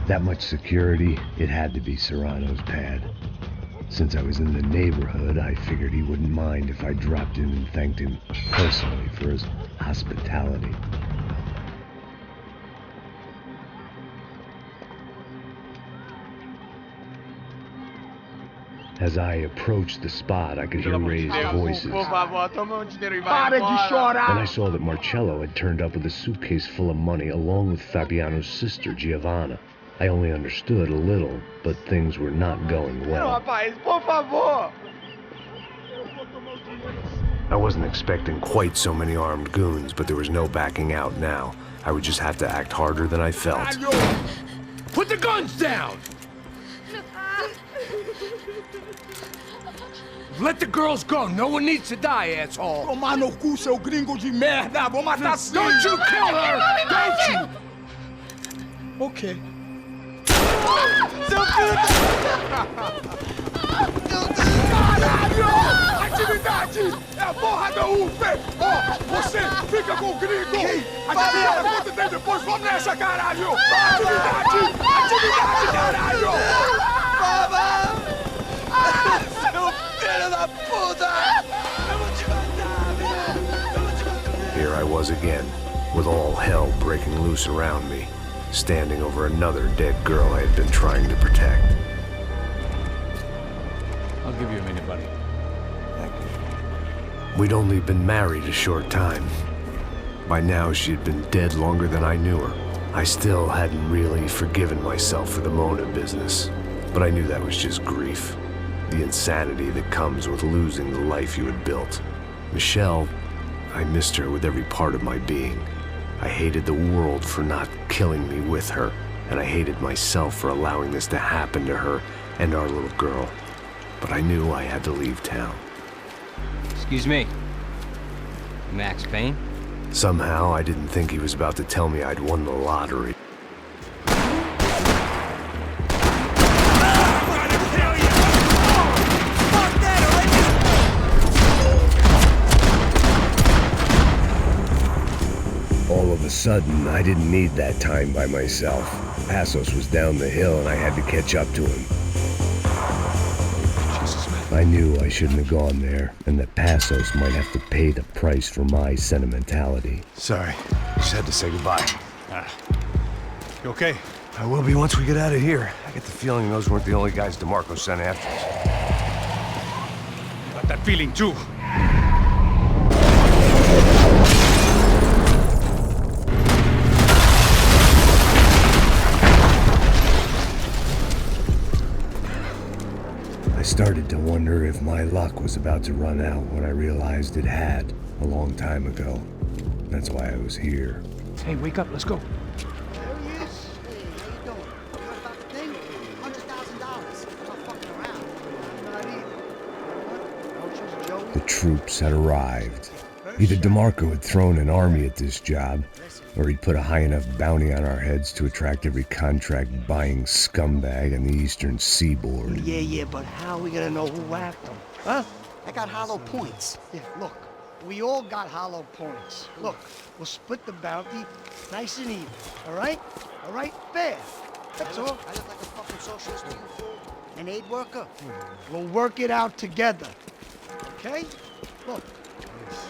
That much security, it had to be Serrano's pad. Since I was in the neighborhood, I figured he wouldn't mind if I dropped in and thanked him personally for his hospitality. As I approached the spot, I could hear raised voices. Para de chorar! Then I saw that Marcello had turned up with a suitcase full of money along with Fabiano's sister, Giovanna. I only understood a little, but things were not going well. Rapaz, por favor! Eu vou tomar o dinheiro assim. I wasn't expecting quite so many armed goons, but there was no backing out now. I would just have to act harder than I felt. Put the guns down! Let the girls go. No one needs to die, asshole. Tomar no cu, seu gringo de merda! Vou matar sim! Don't you kill her! Don't you! Ok. Seu filho Caralho! Atividade! É a porra da UF! Ó, você fica com o gringo! Adivinha quanto tem depois? Vamos nessa, caralho! Atividade! Atividade, caralho! Baba! Seu filho da puta! Eu vou te matar, velho! Eu vou te matar! Here I was again, with all hell breaking loose around me, standing over another dead girl I had been trying to protect. I'll give you a minute, buddy. We'd only been married a short time. By now, she had been dead longer than I knew her. I still hadn't really forgiven myself for the Mona business, but I knew that was just grief. The insanity that comes with losing the life you had built. Michelle, I missed her with every part of my being. I hated the world for not killing me with her, and I hated myself for allowing this to happen to her and our little girl. But I knew I had to leave town. Excuse me. Max Payne? Somehow, I didn't think he was about to tell me I'd won the lottery. All of a sudden, I didn't need that time by myself. Passos was down the hill and I had to catch up to him. I knew I shouldn't have gone there, and that Passos might have to pay the price for my sentimentality. Sorry, just had to say goodbye. You okay? I will be once we get out of here. I get the feeling those weren't the only guys DeMarco sent after us. Got that feeling too. I started to wonder if my luck was about to run out when I realized it had a long time ago. That's why I was here. Hey, wake up, let's go. There he is. Hey, how you doing? You heard about the thing? $100,000. I'm not fucking around. Not either. The troops had arrived. Either DeMarco had thrown an army at this job, or he'd put a high enough bounty on our heads to attract every contract-buying scumbag on the eastern seaboard. Yeah, but how are we gonna know who whacked them? Huh? I got hollow points. Yeah, look. We all got hollow points. Look, we'll split the bounty nice and even. All right? All right? Fair. That's all. I look like a fucking socialist to you, fool. An aid worker. We'll work it out together. Okay? Look.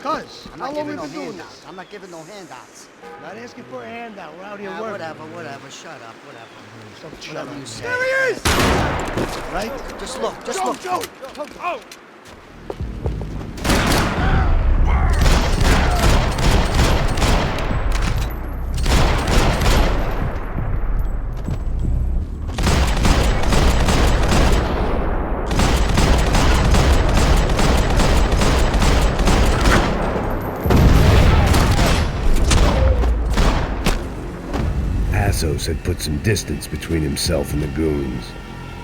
Cuz, how long we been doing this? I'm not giving no handouts. Not asking for a handout. We're out here working. Whatever. Shut up. Whatever. Whatever you say. There he is! Right? Just look. Joe! Oh! Passos had put some distance between himself and the goons.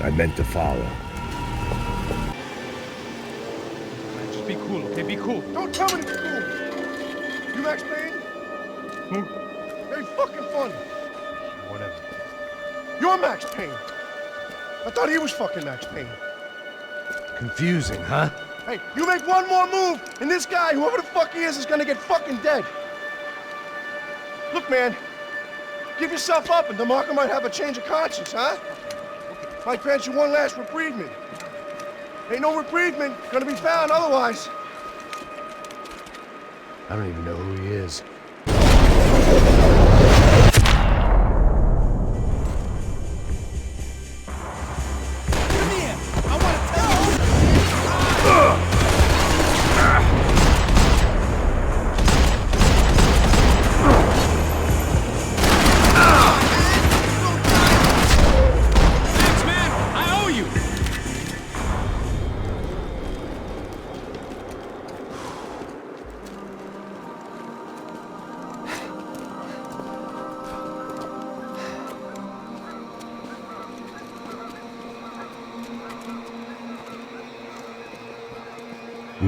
I meant to follow. Just be cool, okay? Be cool. Don't tell me to be cool. You Max Payne? Who? Ain't fucking funny. Whatever. You're Max Payne. I thought he was fucking Max Payne. Confusing, huh? Hey, you make one more move, and this guy, whoever the fuck he is gonna get fucking dead. Look, man. Give yourself up, and DeMarco might have a change of conscience, huh? Might grant you one last reprievement. Ain't no reprievement gonna be found otherwise. I don't even know who he is.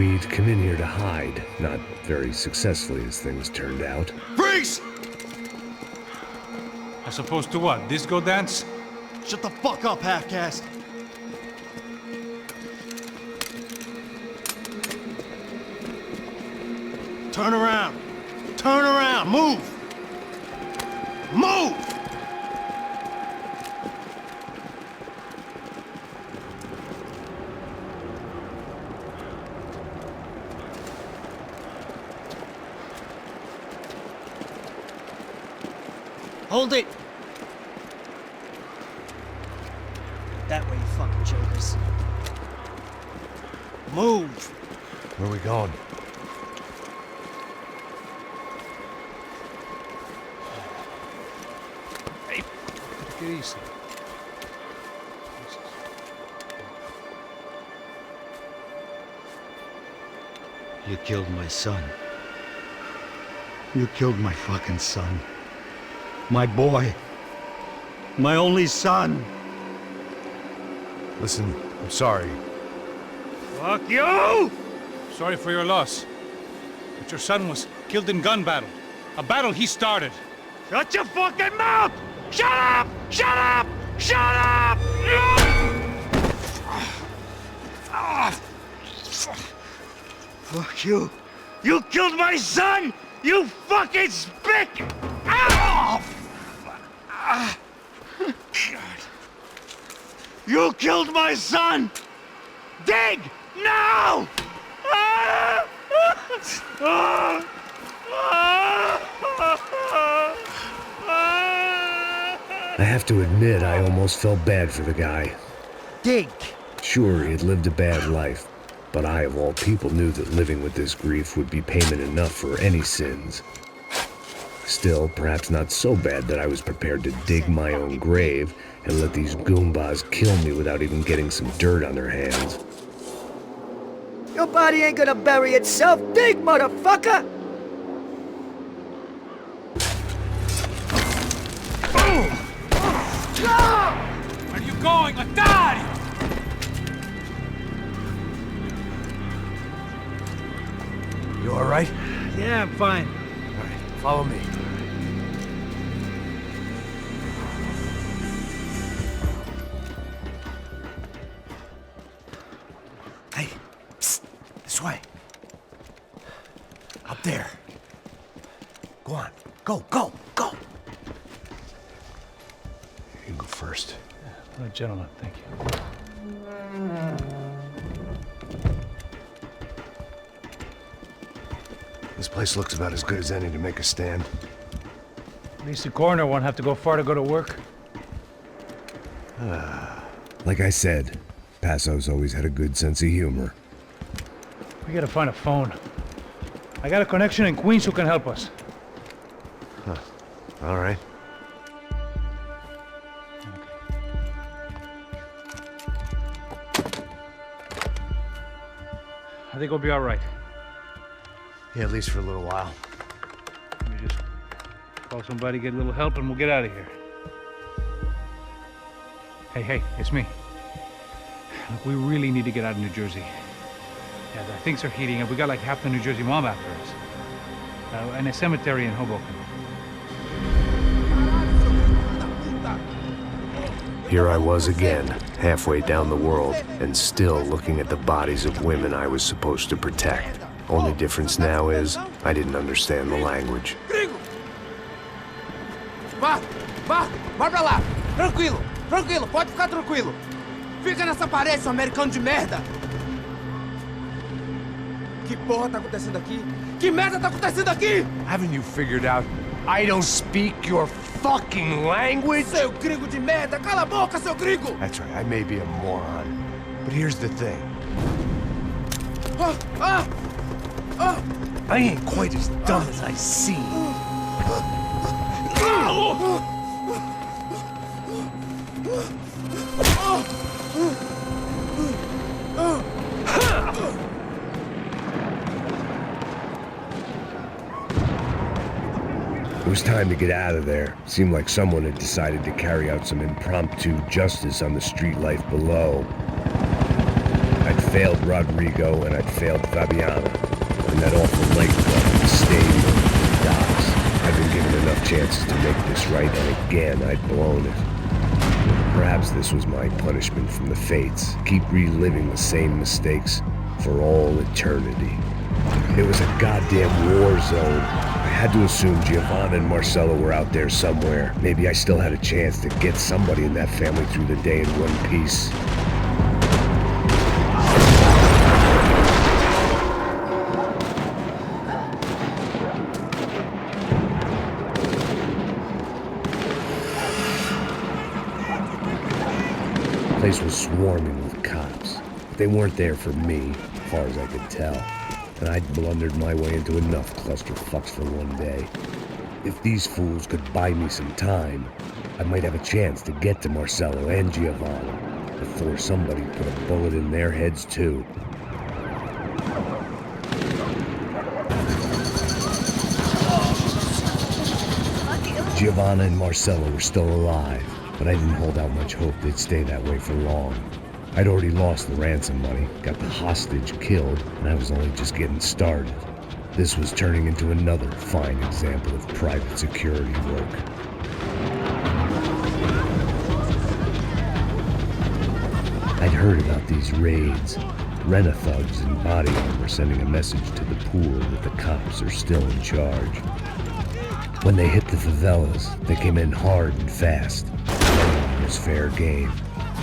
We'd come in here to hide, not very successfully as things turned out. Freeze! As opposed to what? Disco dance? Shut the fuck up, half-caste. Turn around. Turn around. Move. Move! Hold it! That way, you fucking jokers. Move! Where are we going? Hey, take it easy. You killed my son. You killed my fucking son. My boy. My only son. Listen, I'm sorry. Fuck you! Sorry for your loss. But your son was killed in gun battle. A battle he started. Shut your fucking mouth! Shut up! Shut up! Shut up! Fuck you! You killed my son! You fucking spick! Ow! You killed my son! Dig! Now! I have to admit, I almost felt bad for the guy. Dig! Sure, he had lived a bad life, but I, of all people, knew that living with this grief would be payment enough for any sins. Still, perhaps not so bad that I was prepared to dig my own grave and let these goombas kill me without even getting some dirt on their hands. Your body ain't gonna bury itself. Dig, motherfucker! Where are you going? Atari! You all right? Yeah, I'm fine. All right, follow me. Hey, psst, this way. Up there. Go on, go, go, go. You go first. Oh, gentlemen, thank you. This place looks about as good as any to make a stand. At least the coroner won't have to go far to go to work. Like I said, Passo's always had a good sense of humor. We gotta find a phone. I got a connection in Queens who can help us. Huh. All right. I think we'll be all right. Yeah, at least for a little while. Let me just call somebody, get a little help, and we'll get out of here. Hey, it's me. Look, we really need to get out of New Jersey. Yeah, things are heating up. We got like half the New Jersey mob after us. And a cemetery in Hoboken. Here I was again, halfway down the world, and still looking at the bodies of women I was supposed to protect. Only difference now is, I didn't understand the language. Gringo! Vai pra lá! Tranquilo, pode ficar tranquilo. Fica nessa parede, seu americano de merda! Que porra tá acontecendo aqui? Que merda tá acontecendo aqui? Haven't you figured out I don't speak your fucking language? Seu gringo de merda! Cala a boca, seu gringo! That's right, I may be a moron, but here's the thing. I ain't quite as dumb as I seem. It was time to get out of there. Seemed like someone had decided to carry out some impromptu justice on the street life below. I'd failed Rodrigo and I'd failed Fabiana. And that awful nightclub, the stadium, the docks. I'd been given enough chances to make this right, and again I'd blown it. Perhaps this was my punishment from the fates. Keep reliving the same mistakes for all eternity. It was a goddamn war zone. I had to assume Giovanna and Marcello were out there somewhere. Maybe I still had a chance to get somebody in that family through the day in one piece. The place was swarming with cops. They weren't there for me, as far as I could tell. And I'd blundered my way into enough clusterfucks for one day. If these fools could buy me some time, I might have a chance to get to Marcello and Giovanna before somebody put a bullet in their heads too. Giovanna and Marcello were still alive, but I didn't hold out much hope they'd stay that way for long. I'd already lost the ransom money, got the hostage killed, and I was only just getting started. This was turning into another fine example of private security work. I'd heard about these raids. Rent-a-thugs in body armor sending a message to the poor that the cops are still in charge. When they hit the favelas, they came in hard and fast. It was fair game,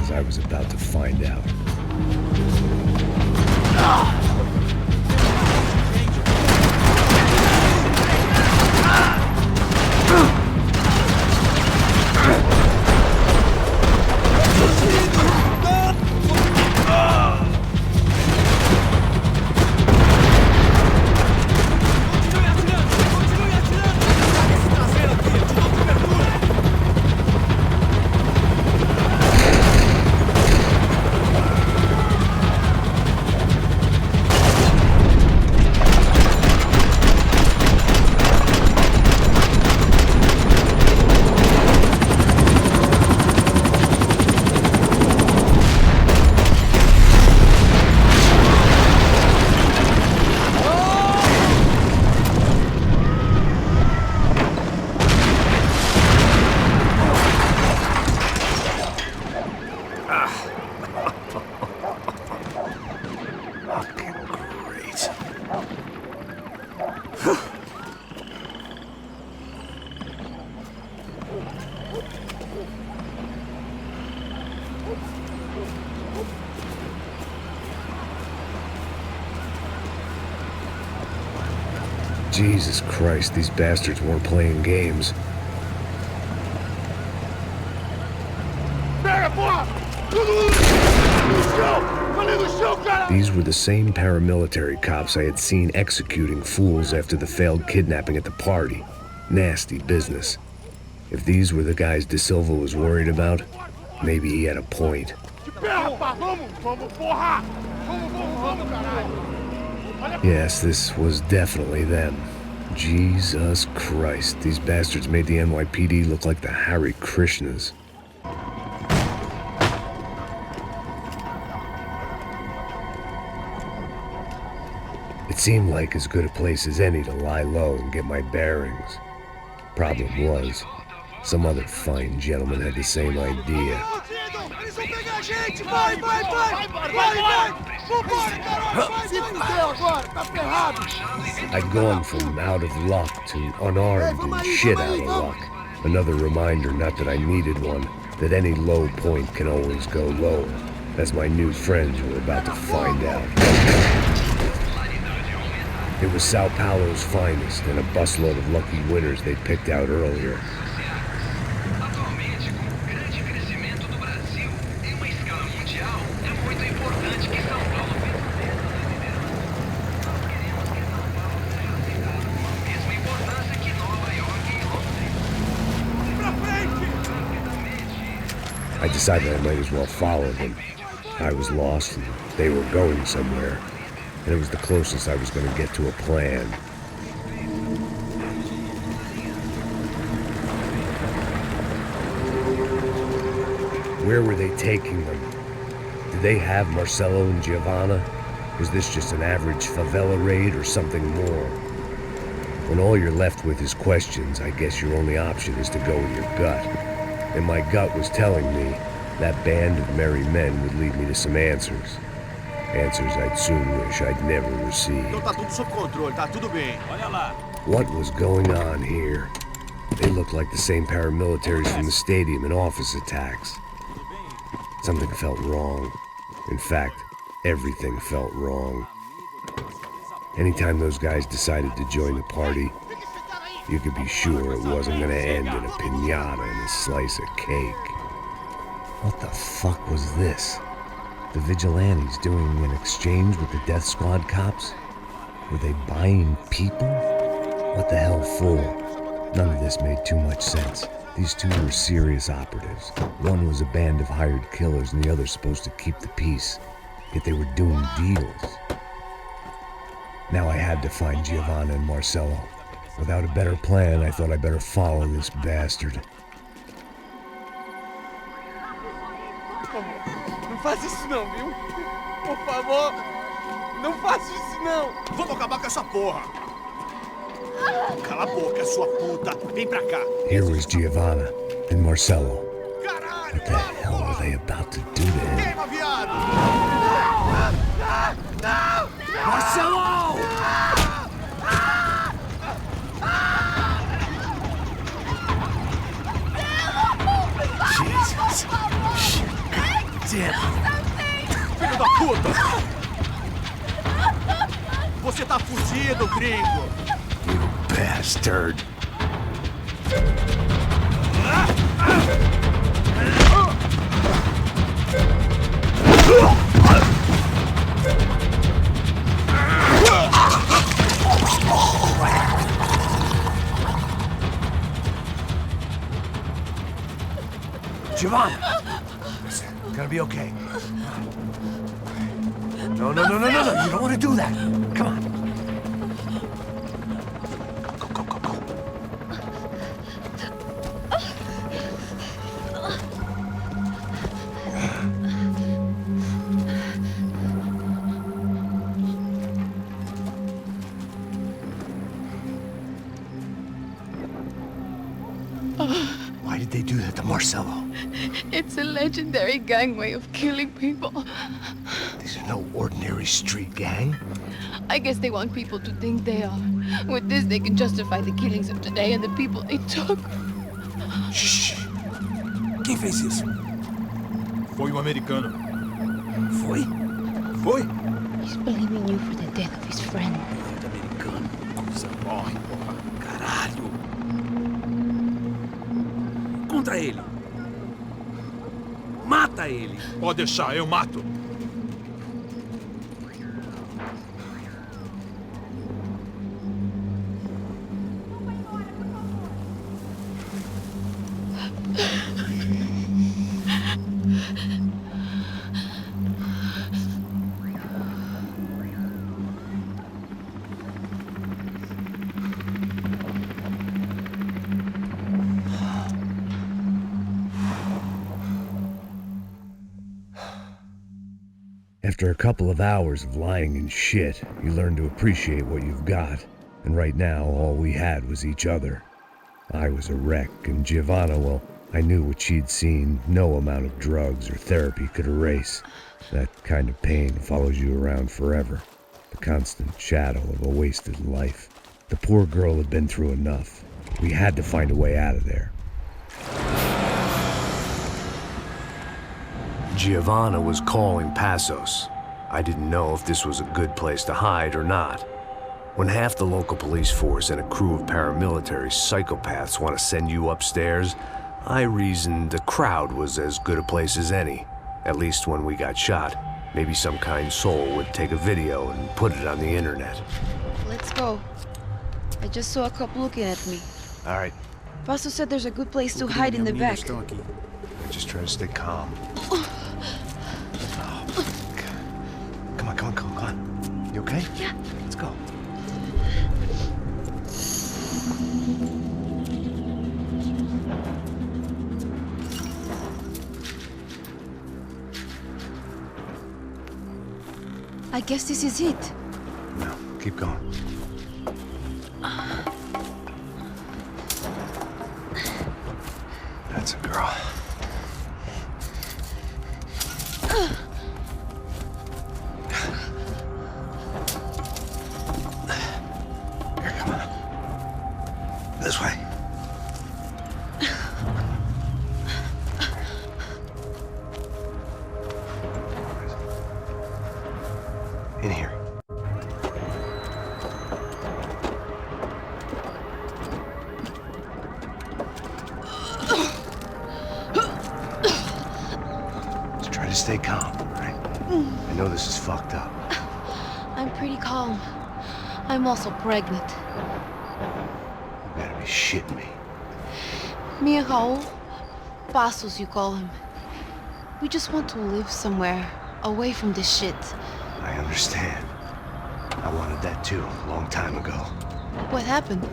as I was about to find out. Jesus Christ, these bastards weren't playing games. These were the same paramilitary cops I had seen executing fools after the failed kidnapping at the party. Nasty business. If these were the guys De Silva was worried about, maybe he had a point. Yes, this was definitely them. Jesus Christ, these bastards made the NYPD look like the Hare Krishnas. It seemed like as good a place as any to lie low and get my bearings. Problem was, some other fine gentleman had the same idea. I'd gone from out of luck to unarmed and shit out of luck. Another reminder, not that I needed one, that any low point can always go lower, as my new friends were about to find out. It was Sao Paulo's finest and a busload of lucky winners they'd picked out earlier. I decided I might as well follow them. I was lost and they were going somewhere, and it was the closest I was going to get to a plan. Where were they taking them? Did they have Marcelo and Giovanna? Was this just an average favela raid or something more? When all you're left with is questions, I guess your only option is to go with your gut. And my gut was telling me that band of merry men would lead me to some answers. Answers I'd soon wish I'd never received. Então tá tudo sob controle, tá tudo bem. Olha lá. What was going on here? They looked like the same paramilitaries from the stadium and office attacks. Something felt wrong. In fact, everything felt wrong. Anytime those guys decided to join the party, you could be sure it wasn't gonna end in a piñata and a slice of cake. What the fuck was this? The vigilantes doing an exchange with the death squad cops? Were they buying people? What the hell for? None of this made too much sense. These two were serious operatives. One was a band of hired killers and the other supposed to keep the peace. Yet they were doing deals. Now I had to find Giovanna and Marcelo. Without a better plan, I thought I'd better follow this bastard. Não faz isso não, viu? Por favor, não faça isso não. Vamos acabar com essa porra. Cala a boca, sua puta. Vem pra cá. Here was Giovanna and Marcelo. What the hell were they about to do to him? Queima, viado! Marcelo! Jesus. Shit. Damn. Filho da puta! Você tá fudido, gringo! You bastard! Giovanna! It's gonna be okay. No. You don't want to do that. Come on. Go. Why did they do that to Marcelo? It's a legendary gang way of killing people. These are no ordinary street gang. I guess they want people to think they are. With this, they can justify the killings of today and the people they took. Shh. Quem fez isso? Foi americano. Foi? He's blaming you for the death of his friend. Americano. Coisa morre, porra. Caralho. Contra ele. Mata ele. Pode deixar, eu mato. After a couple of hours of lying and shit, you learn to appreciate what you've got. And right now, all we had was each other. I was a wreck, and Giovanna, well, I knew what she'd seen no amount of drugs or therapy could erase. That kind of pain follows you around forever. The constant shadow of a wasted life. The poor girl had been through enough. We had to find a way out of there. Giovanna was calling Passos. I didn't know if this was a good place to hide or not. When half the local police force and a crew of paramilitary psychopaths want to send you upstairs, I reasoned the crowd was as good a place as any. At least when we got shot, maybe some kind soul would take a video and put it on the internet. Let's go. I just saw a cop looking at me. All right. Passos said there's a good place to hide in the back. Just try to stay calm. Come on. You okay? Yeah. Let's go. I guess this is it. No, keep going. That's a girl. Here, come on. This way. In here. Just try to stay calm, right? I know this is fucked up. I'm pretty calm. I'm also pregnant. You better be shitting me. Mhyre, Passos you call him. We just want to live somewhere, away from this shit. I understand. I wanted that too, a long time ago. What happened?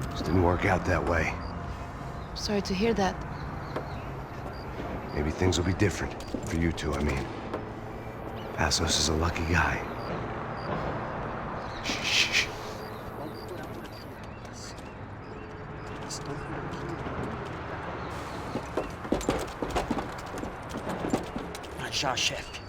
Just didn't work out that way. Sorry to hear that. Maybe things will be different. For you two, I mean. Passos is a lucky guy. Shh. Já, chefe.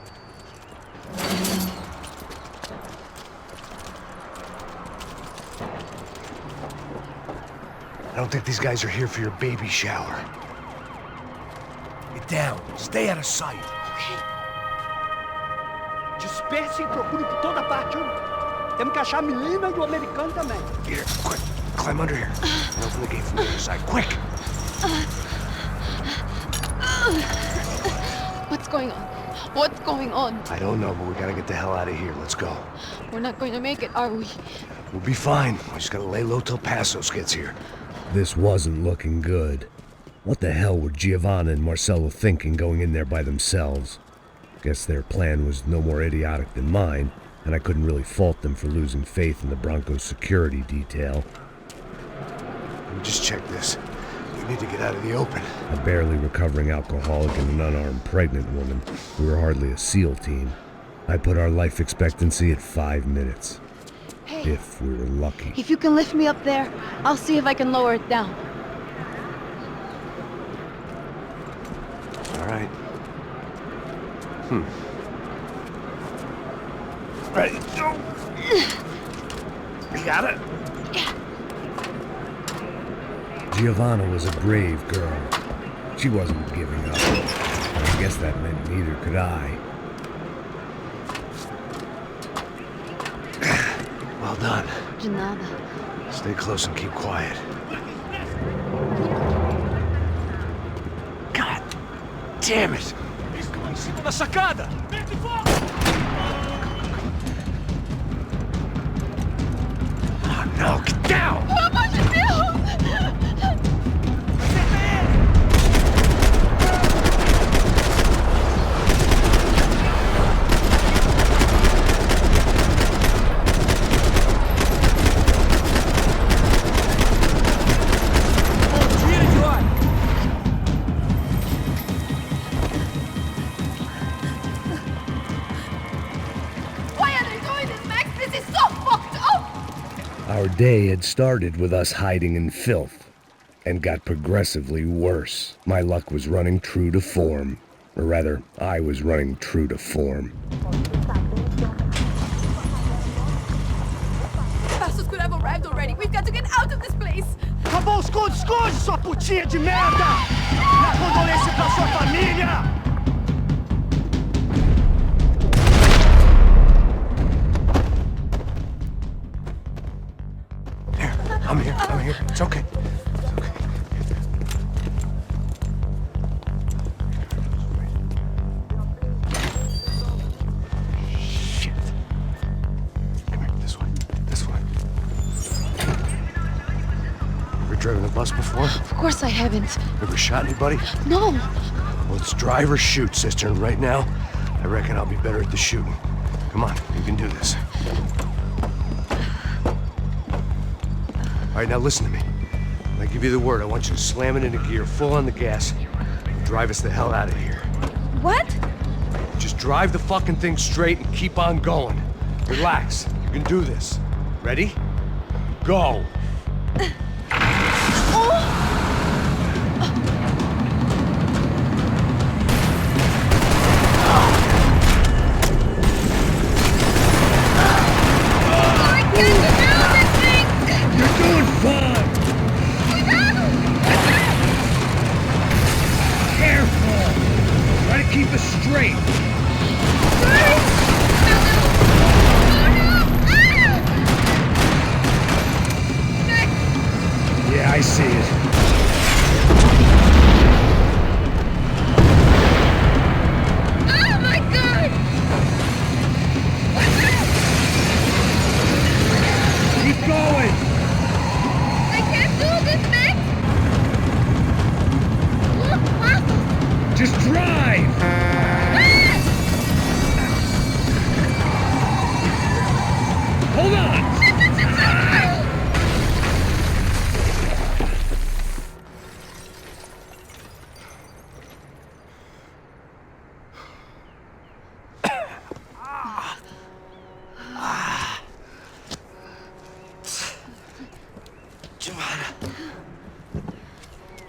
I don't think these guys are here for your baby shower. Get down. Stay out of sight. Disperse e procure por toda parte. Temos que achar a menina e o americano também. Here, quick. Climb under here. And open the gate from the other side. Quick! What's going on? What's going on? I don't know, but we gotta get the hell out of here. Let's go. We're not going to make it, are we? We'll be fine. We just gotta lay low till Passos gets here. This wasn't looking good. What the hell were Giovanna and Marcello thinking going in there by themselves? Guess their plan was no more idiotic than mine, and I couldn't really fault them for losing faith in the Broncos security detail. Let me just check this. We need to get out of the open. A barely recovering alcoholic and an unarmed pregnant woman. We were hardly a SEAL team. I put our life expectancy at 5 minutes. Hey. If we were lucky. If you can lift me up there, I'll see if I can lower it down. All right. Ready? Go. You got it? Giovanna was a brave girl. She wasn't giving up. I guess that meant neither could I. Well done. De nada. Stay close and keep quiet. God damn it! Na sacada! Oh no, get down! Pelo amor de Deus! Our day had started with us hiding in filth, and got progressively worse. My luck was running true to form. Or rather, I was running true to form. Passos could have arrived already. We've got to get out of this place. Acabou os esconde, sua putinha de merda! Minha condolência pra sua família! I'm here. It's okay. It's okay. Shit. Come here, this way. Ever driven a bus before? Of course I haven't. Ever shot anybody? No. Well, it's drive or shoot, sister, and right now, I reckon I'll be better at the shooting. Come on, you can do this. All right, now listen to me. When I give you the word, I want you to slam it into gear, full on the gas, and drive us the hell out of here. What? Just drive the fucking thing straight and keep on going. Relax. You can do this. Ready? Go! You're doing fine! Careful! Try to keep it straight! Yeah, I see it. Oh my god! Keep going! I can't do this, Max! Look, muscles! Just drive! Hold on!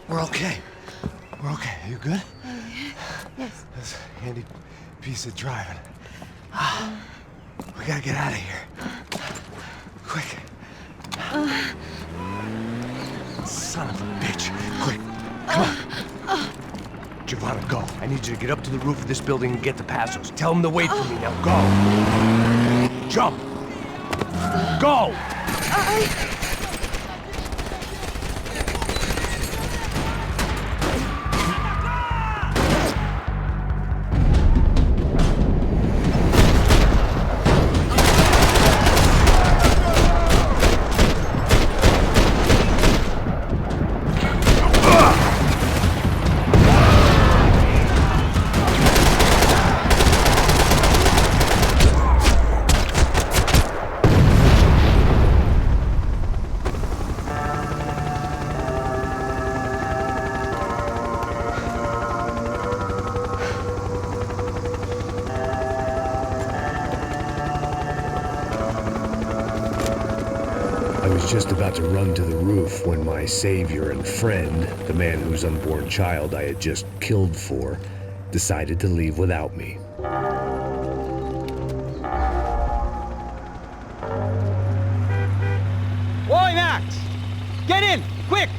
We're okay. We're okay. You good? Yes. That's a handy piece of driving. We gotta get out of here. Quick. Son of a bitch. Quick. Come on. Giovanna, go. I need you to get up to the roof of this building and get the Passos. Tell them to wait for me. Now go. Jump. Go! I was just about to run to the roof when my savior and friend, the man whose unborn child I had just killed for, decided to leave without me. Oi, Max! Get in, quick!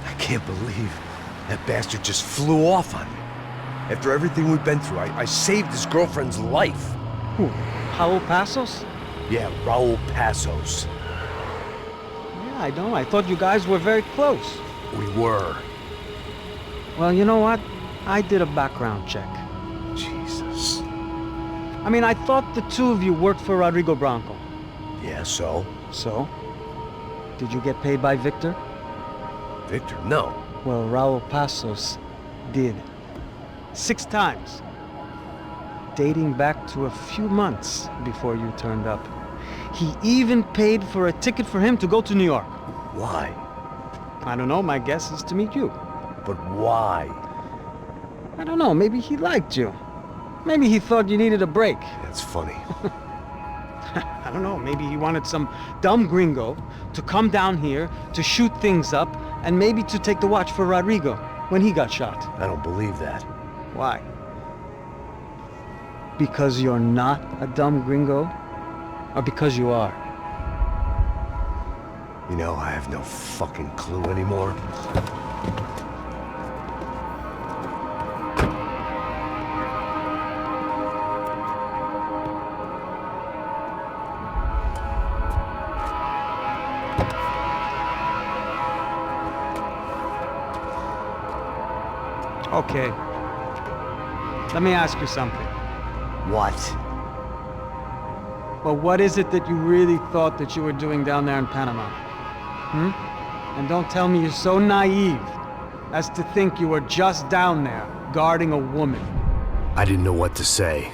I can't believe that bastard just flew off on me. After everything we've been through, I saved his girlfriend's life. Who? Raul Passos? Yeah, Raul Passos. Yeah, I know. I thought you guys were very close. We were. Well, you know what? I did a background check. Jesus. I mean, I thought the two of you worked for Rodrigo Branco. Yeah, so? So? Did you get paid by Victor? Victor? No. Well, Raul Passos did. 6 times. Dating back to a few months before you turned up. He even paid for a ticket for him to go to New York. Why? I don't know, my guess is to meet you. But why? I don't know, maybe he liked you. Maybe he thought you needed a break. That's funny. I don't know, maybe he wanted some dumb gringo to come down here to shoot things up and maybe to take the watch for Rodrigo when he got shot. I don't believe that. Why? Because you're not a dumb gringo? Or because you are? You know, I have no fucking clue anymore. Okay. Let me ask you something. What? Well, what is it that you really thought that you were doing down there in Panama? And don't tell me you're so naive as to think you were just down there guarding a woman. I didn't know what to say.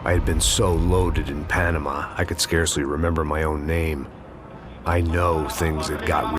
I had been so loaded in Panama, I could scarcely remember my own name. I know things had got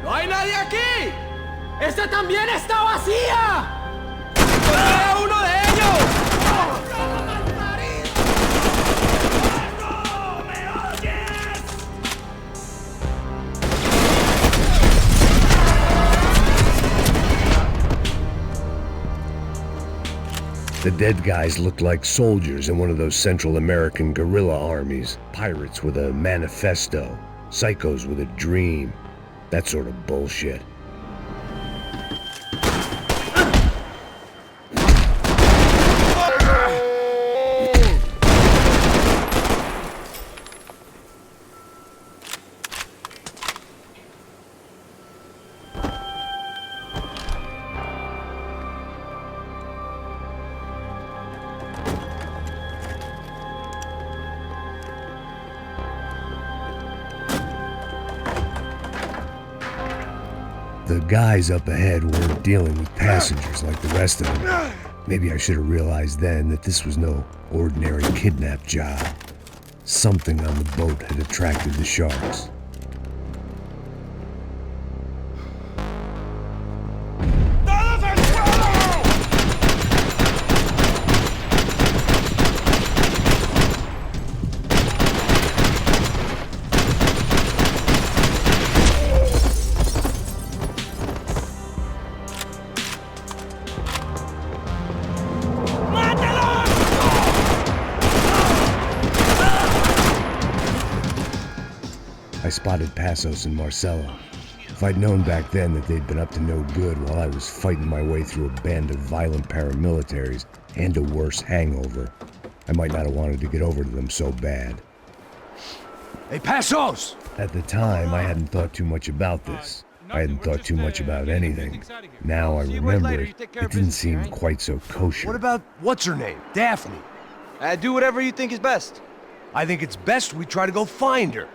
¡No hay nadie aquí! ¡Esta también está vacía! ¡Encontré uno de ellos! The dead guys looked like soldiers in one of those Central American guerrilla armies. Pirates with a manifesto. Psychos with a dream. That sort of bullshit. The guys up ahead weren't dealing with passengers like the rest of them. Maybe I should have realized then that this was no ordinary kidnap job. Something on the boat had attracted the sharks. I spotted Passos and Marcelo. If I'd known back then that they'd been up to no good while I was fighting my way through a band of violent paramilitaries and a worse hangover, I might not have wanted to get over to them so bad. Hey, Passos! At the time, I hadn't thought too much about this. I hadn't thought too much about anything. Now I remember it didn't seem quite so kosher. What about, what's her name? Daphne? Do whatever you think is best. I think it's best we try to go find her.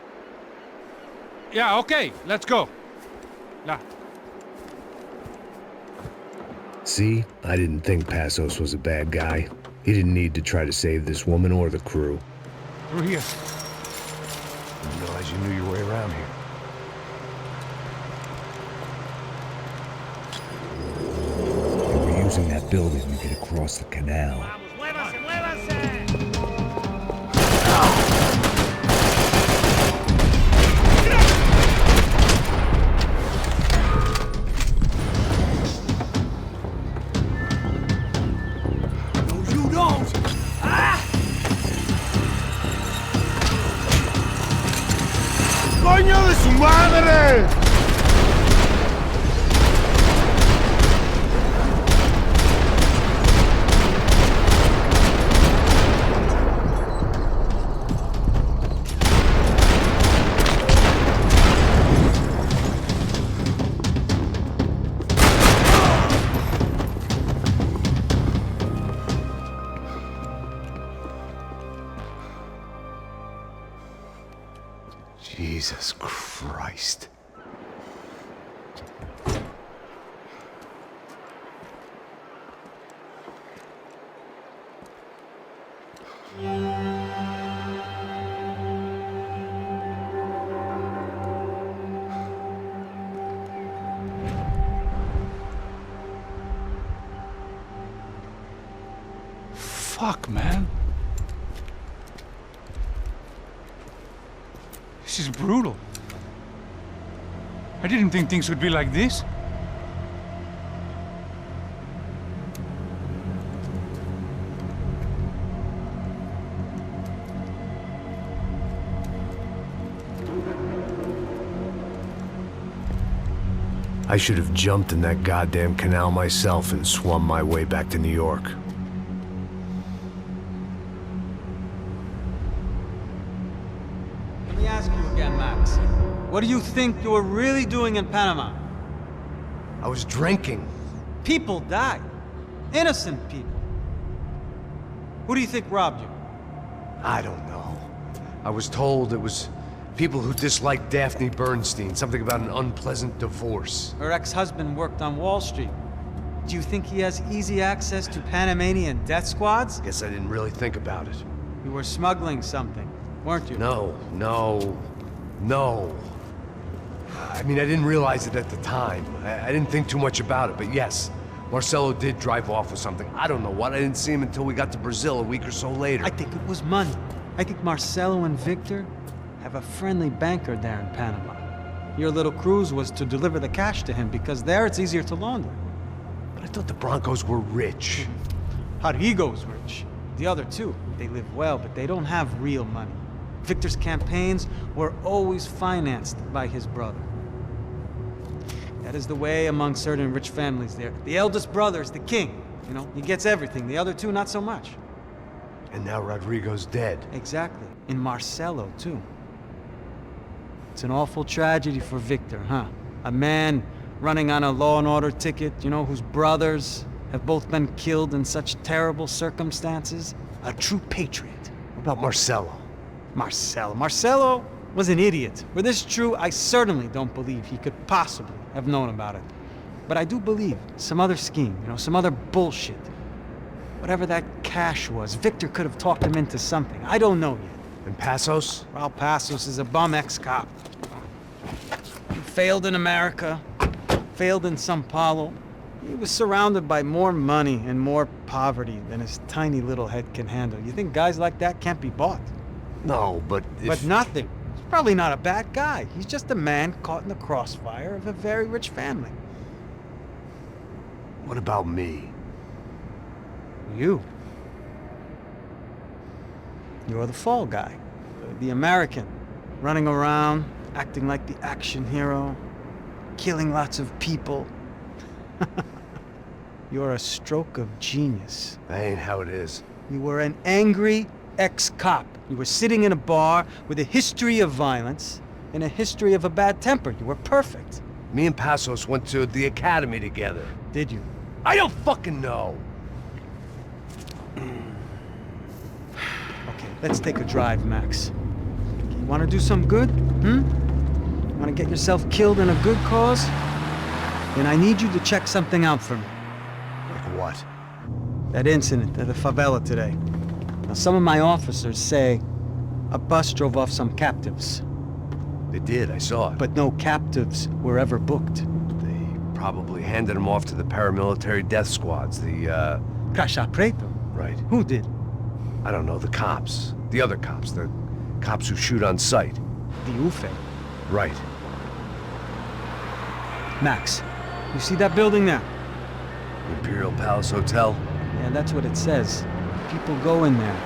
Yeah, okay, let's go. Nah. See? I didn't think Passos was a bad guy. He didn't need to try to save this woman or the crew. Through here. Didn't realize you knew your way around here. They were using that building to get across the canal. ¡Coño de su madre! Jesus Christ. Fuck, man. This is brutal. I didn't think things would be like this. I should have jumped in that goddamn canal myself and swum my way back to New York. ask you again, Max. What do you think you were really doing in Panama? I was drinking. People died. Innocent people. Who do you think robbed you? I don't know. I was told it was people who disliked Daphne Bernstein, something about an unpleasant divorce. Her ex-husband worked on Wall Street. Do you think he has easy access to Panamanian death squads? Guess I didn't really think about it. You were smuggling something, weren't you? No. I mean, I didn't realize it at the time. I didn't think too much about it, but yes, Marcelo did drive off with something. I don't know what. I didn't see him until we got to Brazil a week or so later. I think it was money. I think Marcelo and Victor have a friendly banker there in Panama. Your little cruise was to deliver the cash to him because there it's easier to launder. But I thought the Broncos were rich. Rodrigo's rich. The other two, they live well, but they don't have real money. Victor's campaigns were always financed by his brother. That is the way among certain rich families there. The eldest brother is the king. You know, he gets everything. The other two, not so much. And now Rodrigo's dead. Exactly. And Marcelo, too. It's an awful tragedy for Victor, huh? A man running on a law and order ticket, you know, whose brothers have both been killed in such terrible circumstances. A true patriot. What about Marcelo? Marcelo was an idiot. Were this true, I certainly don't believe he could possibly have known about it. But I do believe some other scheme, you know, some other bullshit. Whatever that cash was, Victor could have talked him into something. I don't know yet. And Passos? Well, Passos is a bum ex-cop. He failed in America, failed in Sao Paulo. He was surrounded by more money and more poverty than his tiny little head can handle. You think guys like that can't be bought? No, but if... But nothing. He's probably not a bad guy. He's just a man caught in the crossfire of a very rich family. What about me? You. You're the fall guy. The American. Running around, acting like the action hero. Killing lots of people. You're a stroke of genius. That ain't how it is. You were an angry ex-cop. You were sitting in a bar with a history of violence and a history of a bad temper. You were perfect. Me and Passos went to the academy together. Did you? I don't fucking know. Okay, let's take a drive, Max. You want to do some good? Want to get yourself killed in a good cause? Then I need you to check something out for me. Like what? That incident at the favela today. Now, some of my officers say a bus drove off some captives. They did, I saw it. But no captives were ever booked. They probably handed them off to the paramilitary death squads, the, Caixa Preto? Right. Who did? I don't know, the cops. The other cops, the cops who shoot on sight. The UFE. Right. Max, you see that building there? Imperial Palace Hotel? Yeah, that's what it says. People go in there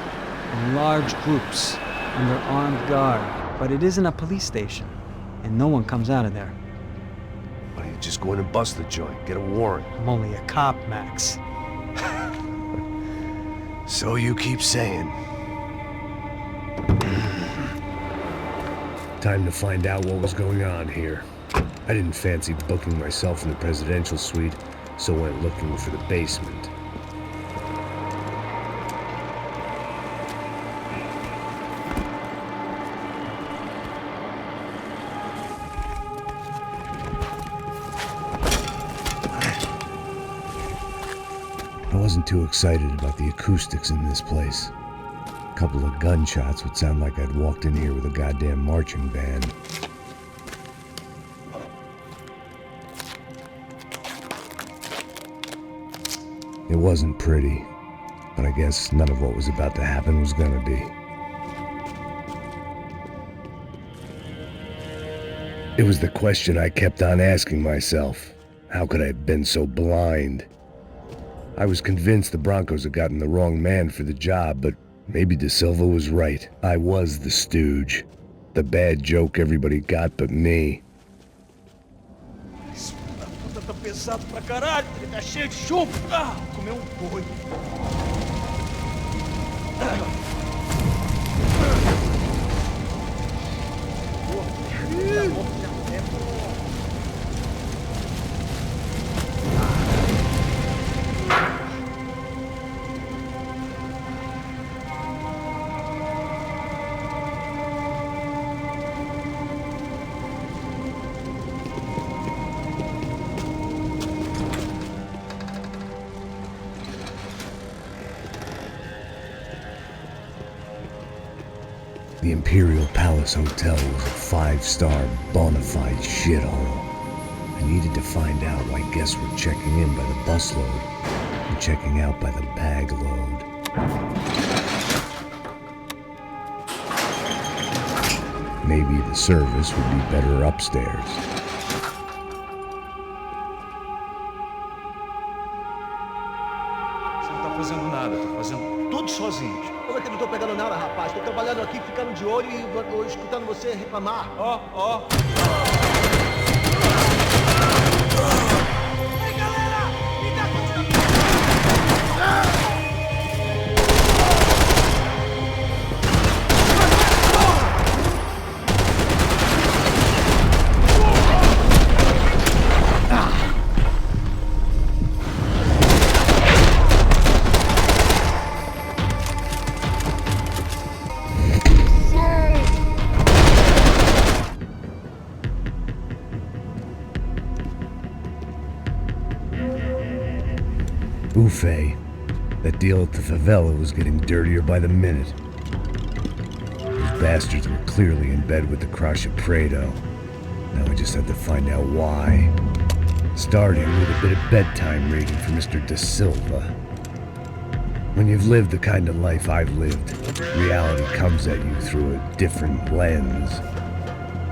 in large groups under armed guard. But it isn't a police station, and no one comes out of there. Why don't you just go in and bust the joint, get a warrant? I'm only a cop, Max. So you keep saying. Time to find out what was going on here. I didn't fancy booking myself in the presidential suite, so went looking for the basement. I wasn't too excited about the acoustics in this place. A couple of gunshots would sound like I'd walked in here with a goddamn marching band. It wasn't pretty, but I guess none of what was about to happen was gonna be. It was the question I kept on asking myself. How could I have been so blind? I was convinced the Broncos had gotten the wrong man for the job, but maybe De Silva was right. I was the stooge. The bad joke everybody got but me. Tá pesado pra caralho, ele tá cheio de chumbo. Comeu boi. The Imperial Palace Hotel was a 5-star bona fide shithole. I needed to find out why guests were checking in by the busload and checking out by the bag load. Maybe the service would be better upstairs. Você não tá fazendo nada, tá fazendo tudo sozinho. Como é que eu não tô pegando nada, rapaz? Tô trabalhando aqui, ficando de olho e escutando você reclamar. Ó. Ei, galera! Me dá continuação! Buffet. That deal at the favela was getting dirtier by the minute. Those bastards were clearly in bed with the Cracha Prado. Now I just had to find out why. Starting with a bit of bedtime reading for Mr. Da Silva. When you've lived the kind of life I've lived, reality comes at you through a different lens.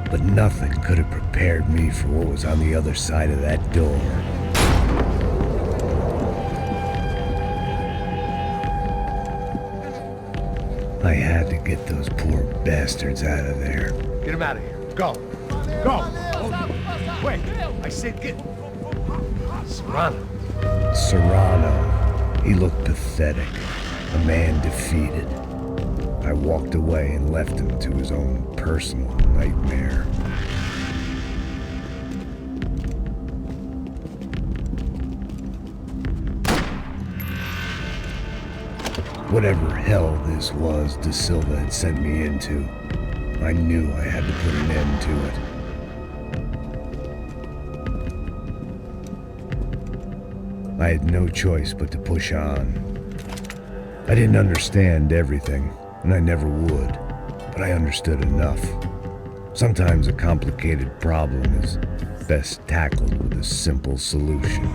But nothing could have prepared me for what was on the other side of that door. I had to get those poor bastards out of there. Get him out of here. Go. Go. Wait. I said get... Serrano. Serrano. He looked pathetic. A man defeated. I walked away and left him to his own personal nightmare. Whatever hell this was Da Silva had sent me into, I knew I had to put an end to it. I had no choice but to push on. I didn't understand everything, and I never would, but I understood enough. Sometimes a complicated problem is best tackled with a simple solution.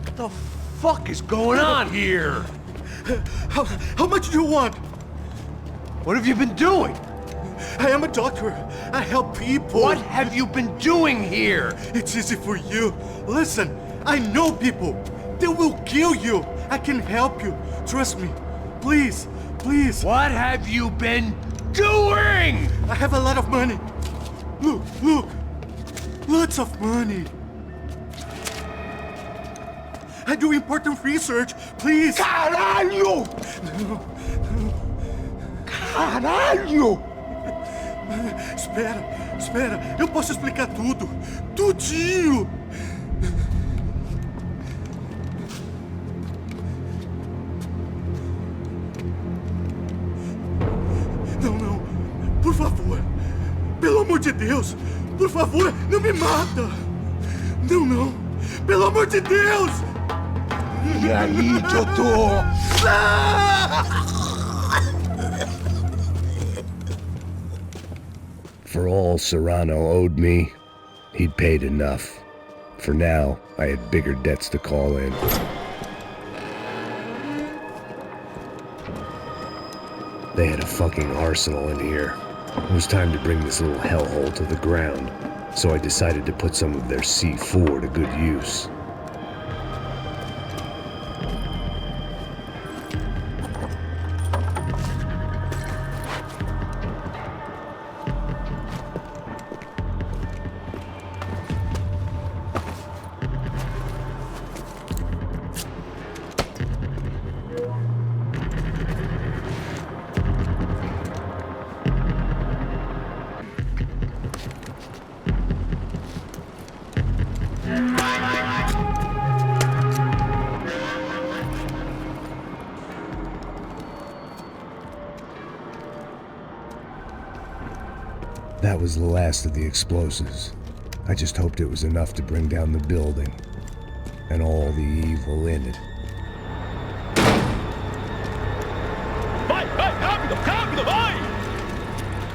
What the fuck is going on here? How much do you want? What have you been doing? I am a doctor. I help people. What have you been doing here? It's easy for you. Listen, I know people. They will kill you. I can help you. Trust me. Please, please. What have you been doing? I have a lot of money. Look, look. Lots of money. I do important research. Please. Caralho! Caralho! Espera. Eu posso explicar tudo. Tudinho. Não. Por favor. Pelo amor de Deus. Por favor, não me mata. Não. Pelo amor de Deus. E aí, doutor? For all Serrano owed me, he'd paid enough. For now, I had bigger debts to call in. They had a fucking arsenal in here. It was time to bring this little hellhole to the ground, so I decided to put some of their C4 to good use. That was the last of the explosives. I just hoped it was enough to bring down the building and all the evil in it. Vai, rápido, rápido, vai!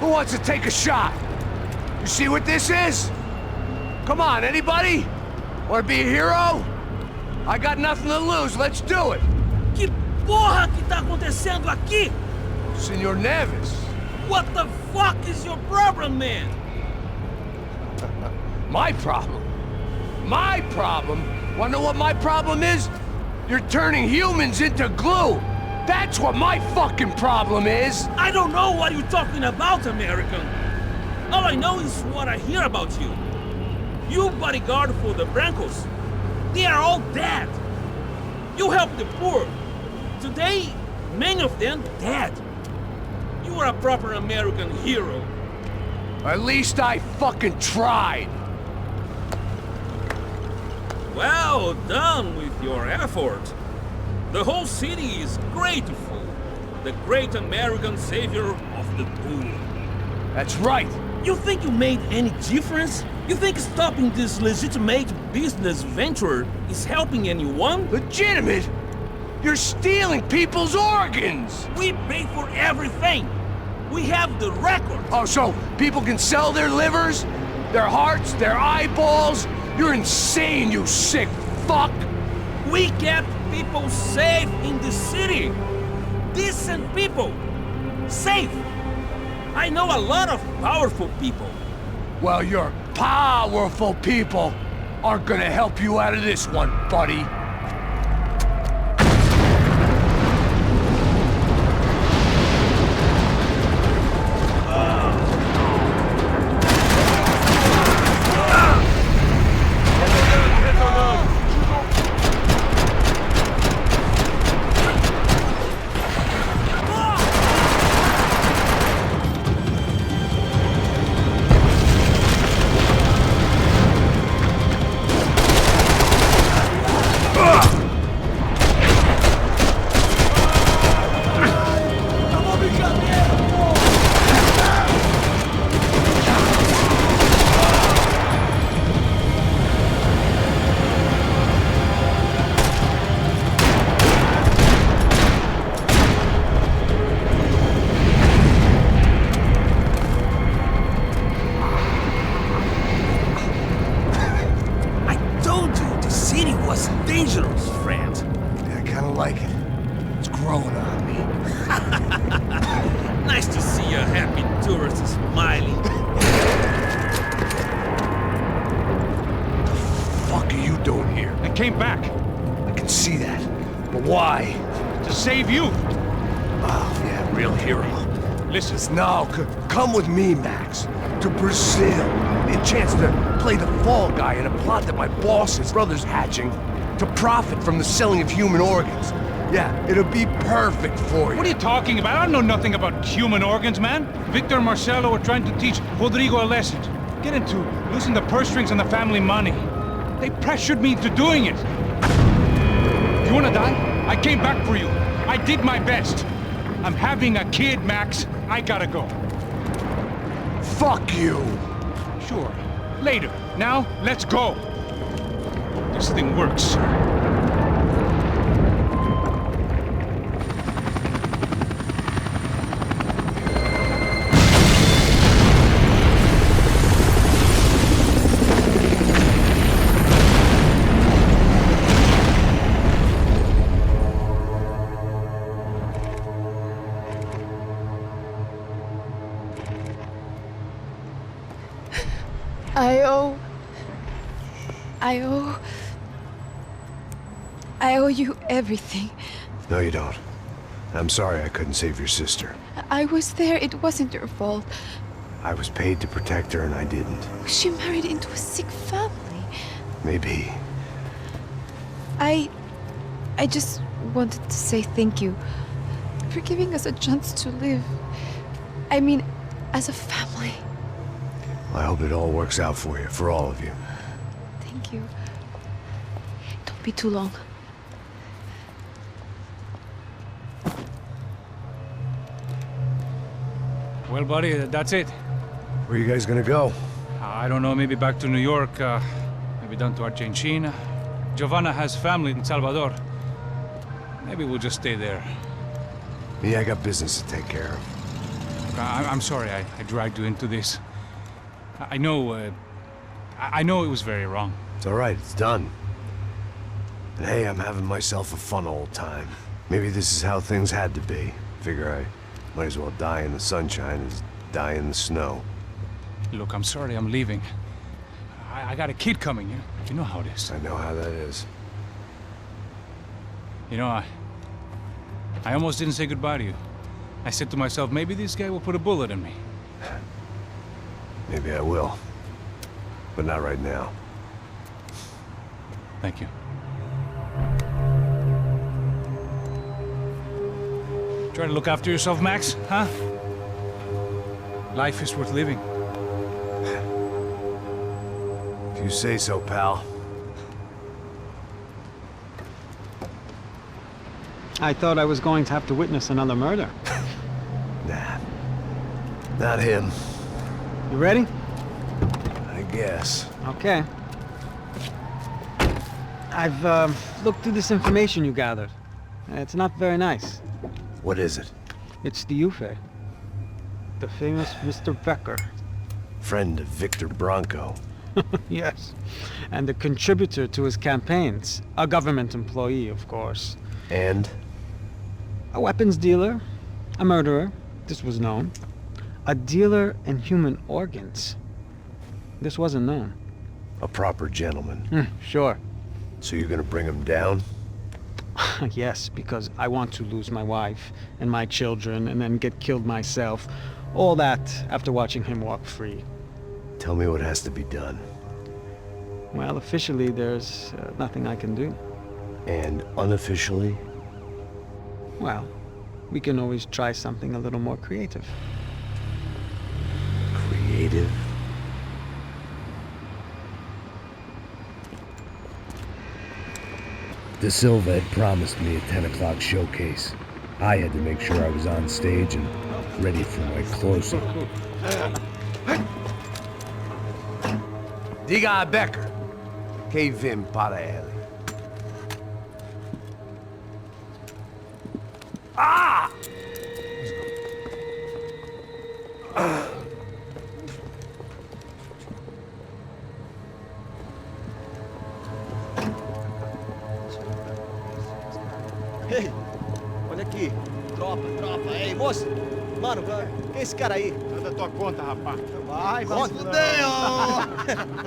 Who wants to take a shot? You see what this is? Come on, anybody? Want to be a hero? I got nothing to lose, let's do it! Que porra que tá acontecendo aqui? Senor Neves. What the fuck is your problem, man? My problem? My problem? Wanna know what my problem is? You're turning humans into glue! That's what my fucking problem is! I don't know what you're talking about, American. All I know is what I hear about you. You bodyguard for the Brancos. They are all dead. You help the poor. Today, many of them dead. You are a proper American hero. At least I fucking tried. Well done with your effort. The whole city is grateful. The great American savior of the poor. That's right. You think you made any difference? You think stopping this legitimate business venture is helping anyone? Legitimate? You're stealing people's organs! We pay for everything! We have the record! Oh, so people can sell their livers? Their hearts? Their eyeballs? You're insane, you sick fuck! We kept people safe in the city! Decent people! Safe! I know a lot of powerful people. Well, your powerful people aren't gonna help you out of this one, buddy. No, come with me, Max. To Brazil. A chance to play the fall guy in a plot that my boss's brother's hatching to profit from the selling of human organs. Yeah, it'll be perfect for you. What are you talking about? I don't know nothing about human organs, man. Victor and Marcelo are trying to teach Rodrigo a lesson. Get him to loosen the purse strings on the family money. They pressured me into doing it. You wanna die? I came back for you. I did my best. I'm having a kid, Max. I gotta go. Fuck you! Sure. Later. Now, let's go. This thing works. I owe you everything. No, you don't. I'm sorry I couldn't save your sister. I was there. It wasn't your fault. I was paid to protect her and I didn't. She married into a sick family. Maybe. I just wanted to say thank you for giving us a chance to live. I mean, as a family. I hope it all works out for you, for all of you. Thank you. Don't be too long. Well, buddy, that's it. Where are you guys gonna go? I don't know, maybe back to New York, maybe down to Argentina. Giovanna has family in Salvador. Maybe we'll just stay there. Me, I got business to take care of. I'm sorry I dragged you into this. I know it was very wrong. It's all right, it's done. And hey, I'm having myself a fun old time. Maybe this is how things had to be. Figure I might as well die in the sunshine as die in the snow. Look, I'm sorry I'm leaving. I got a kid coming, you know how it is. I know how that is. You know, I almost didn't say goodbye to you. I said to myself, maybe this guy will put a bullet in me. Maybe I will. But not right now. Thank you. Try to look after yourself, Max, huh? Life is worth living. If you say so, pal. I thought I was going to have to witness another murder. Nah. Not him. You ready? I guess. Okay. I've looked through this information you gathered. It's not very nice. What is it? It's the UFE. The famous Mr. Becker. Friend of Victor Bronco. Yes. And a contributor to his campaigns. A government employee, of course. And? A weapons dealer. A murderer. This was known. A dealer in human organs. This wasn't known. A proper gentleman. Sure. So you're gonna bring him down? Yes, because I want to lose my wife and my children and then get killed myself. All that after watching him walk free. Tell me what has to be done. Well, officially, there's nothing I can do. And unofficially? Well, we can always try something a little more creative. Creative? De Silva had promised me a 10 o'clock showcase. I had to make sure I was on stage and ready for my close-up. Diga a Becker. Que vim para ele. Ah! Ei, olha aqui. Tropa. Ei, moço. Mano, quem é esse cara aí? É da tua conta, rapaz. Vai, fudeu!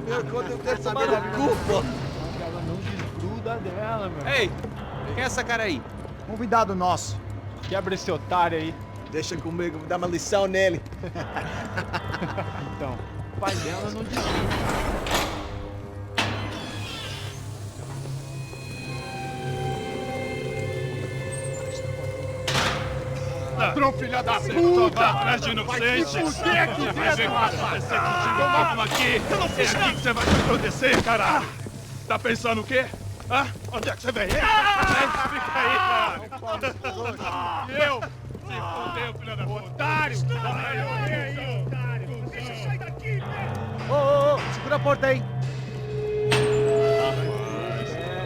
Meu conta, eu quero saber da culpa. Ela não desgruda dela, meu. Ei, quem é essa cara aí? Convidado nosso. Quebra esse otário aí. Deixa comigo, vou dar uma lição nele. Então, o pai dela não desgruda. Ladrão, filha da puta! Atrás de inocentes! Vai ver o que vai acontecer contigo mesmo aqui! É aqui que você vai se acontecer, caralho! Tá pensando o quê? Hã? Onde é que você vem? Fica aí, caralho! E eu? Se fodeu, filha da puta! Otário! Aí, otário! Deixa eu sair daqui, velho! Ô, segura a porta aí!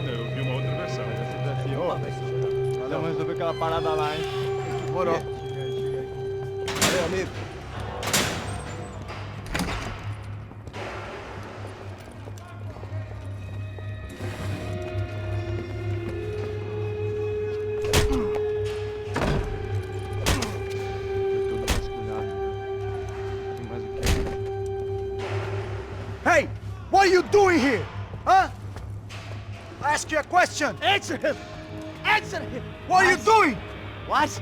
Eu vi uma outra versão. Essa desafiou. Valeu, vamos resolver aquela parada lá, hein? Demorou. Valeu, amigo. Hey! What are you doing here? Huh? I ask you a question. Answer him! Answer him! What are you doing? What?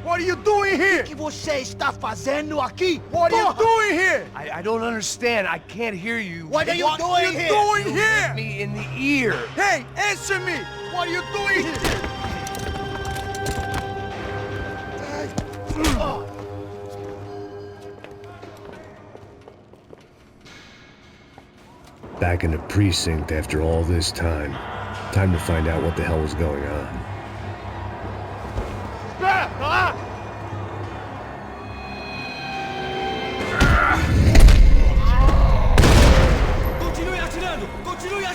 What are you doing here? O que você está fazendo aqui? What are you doing here? I don't understand. I can't hear you. What are you doing here? What are you doing here? Hit me in the ear. Hey, answer me! What are you doing here? Back in the precinct after all this time. Time to find out what the hell was going on.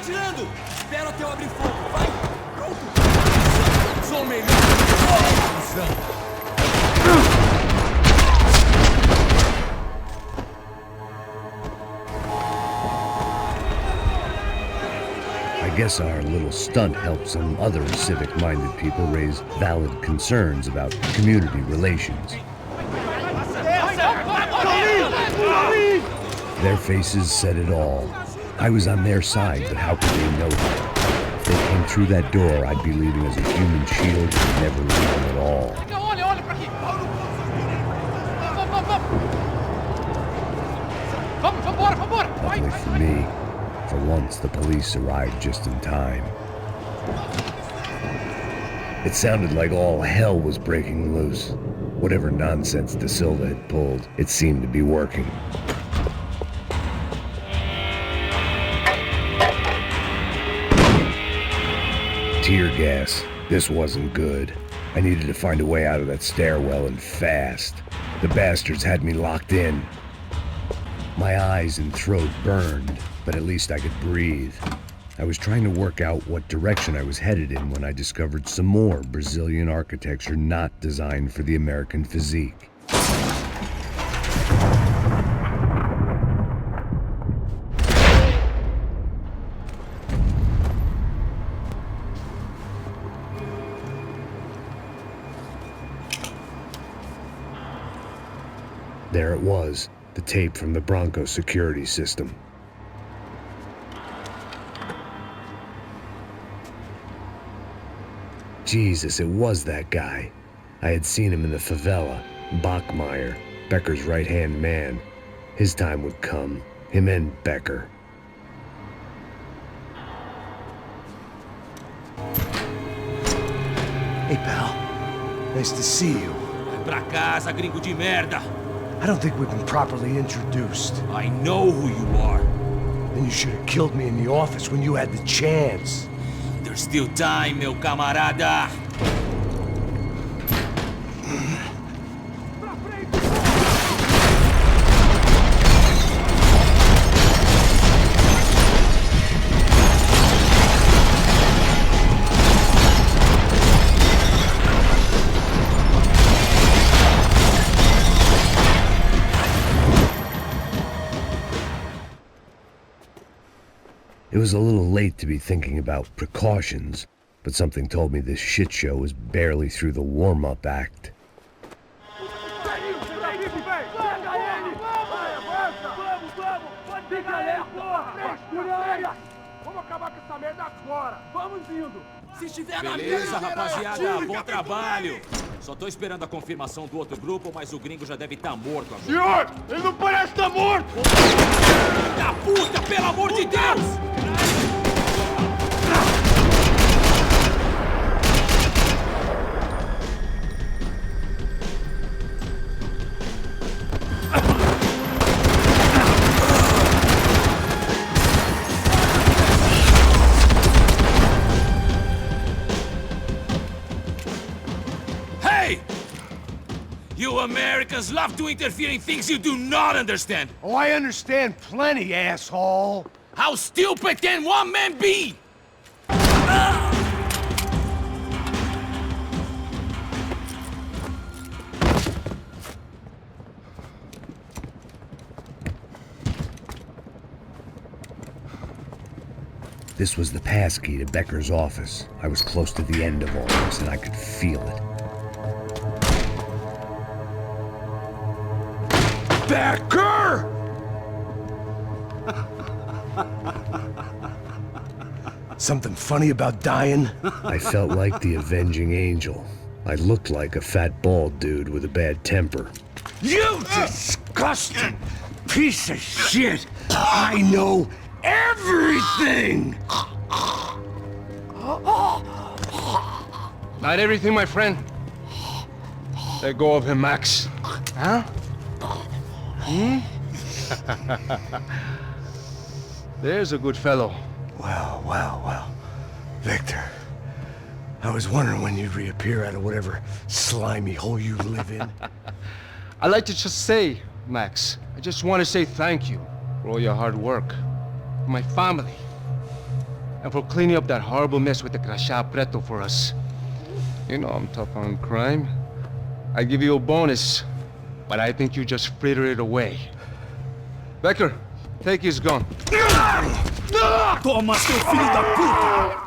atirando! Espera até eu abrir fogo, vai! Pronto! Sou o melhor! I guess our little stunt helped some other civic-minded people raise valid concerns about community relations. Their faces said it all. I was on their side, but how could they know that? If they came through that door, I'd be leaving as a human shield and never leaving at all. Luckily for me, for once the police arrived just in time. It sounded like all hell was breaking loose. Whatever nonsense De Silva had pulled, it seemed to be working. Tear gas. This wasn't good. I needed to find a way out of that stairwell and fast. The bastards had me locked in. My eyes and throat burned, but at least I could breathe. I was trying to work out what direction I was headed in when I discovered some more Brazilian architecture not designed for the American physique. There it was, the tape from the Bronco security system. Jesus, it was that guy. I had seen him in the favela, Mhyre, Becker's right-hand man. His time would come, him and Becker. Hey, pal. Nice to see you. Vai pra casa, gringo de merda! I don't think we've been properly introduced. I know who you are. Then you should have killed me in the office when you had the chance. There's still time, meu camarada! It was a little late to be thinking about precautions, but something told me this shit show was barely through the warm-up act. Beleza, rapaziada, bom trabalho! Só tô esperando a confirmação do outro grupo, mas o gringo já deve estar morto agora. Senhor, ele não parece estar morto! Da puta, pelo amor de Deus! You Americans love to interfere in things you do not understand. Oh, I understand plenty, asshole. How stupid can one man be? This was the passkey to Becker's office. I was close to the end of all this, and I could feel it. Becker! Something funny about dying? I felt like the avenging angel. I looked like a fat bald dude with a bad temper. You disgusting piece of shit! I know everything! Not everything, my friend. Let go of him, Max. Huh? There's a good fellow. Well. Victor, I was wondering when you'd reappear out of whatever slimy hole you live in. I'd like to just say, Max, I just want to say thank you for all your hard work. My family. And for cleaning up that horrible mess with the crachá preto for us. You know I'm tough on crime. I give you a bonus, but I think you just fritter it away. Becker, take his gun. Toma, seu filho da puta!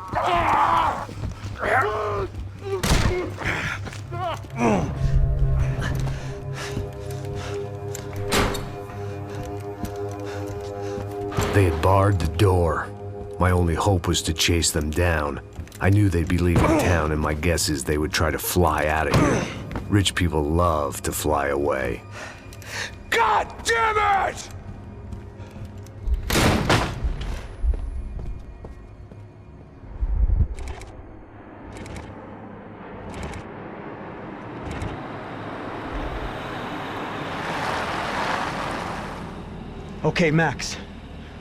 They had barred the door. My only hope was to chase them down. I knew they'd be leaving town, and my guess is they would try to fly out of here. Rich people love to fly away. God damn it! Okay, Max.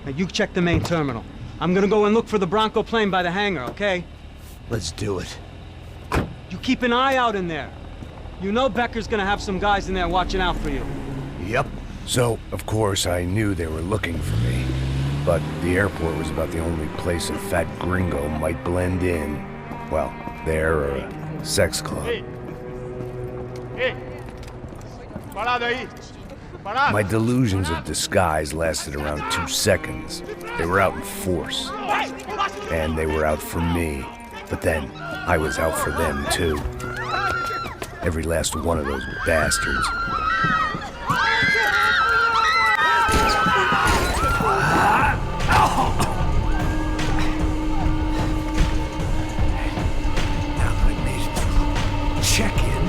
Now you check the main terminal. I'm gonna go and look for the Bronco plane by the hangar, okay? Let's do it. You keep an eye out in there. You know Becker's gonna have some guys in there watching out for you. Yep. So, of course, I knew they were looking for me. But the airport was about the only place a fat gringo might blend in. Well, there or a sex club. Hey! Parado aí! Parado! My delusions of disguise lasted around 2 seconds. They were out in force. And they were out for me. But then, I was out for them, too. Every last one of those bastards. Now that I made it through check-in.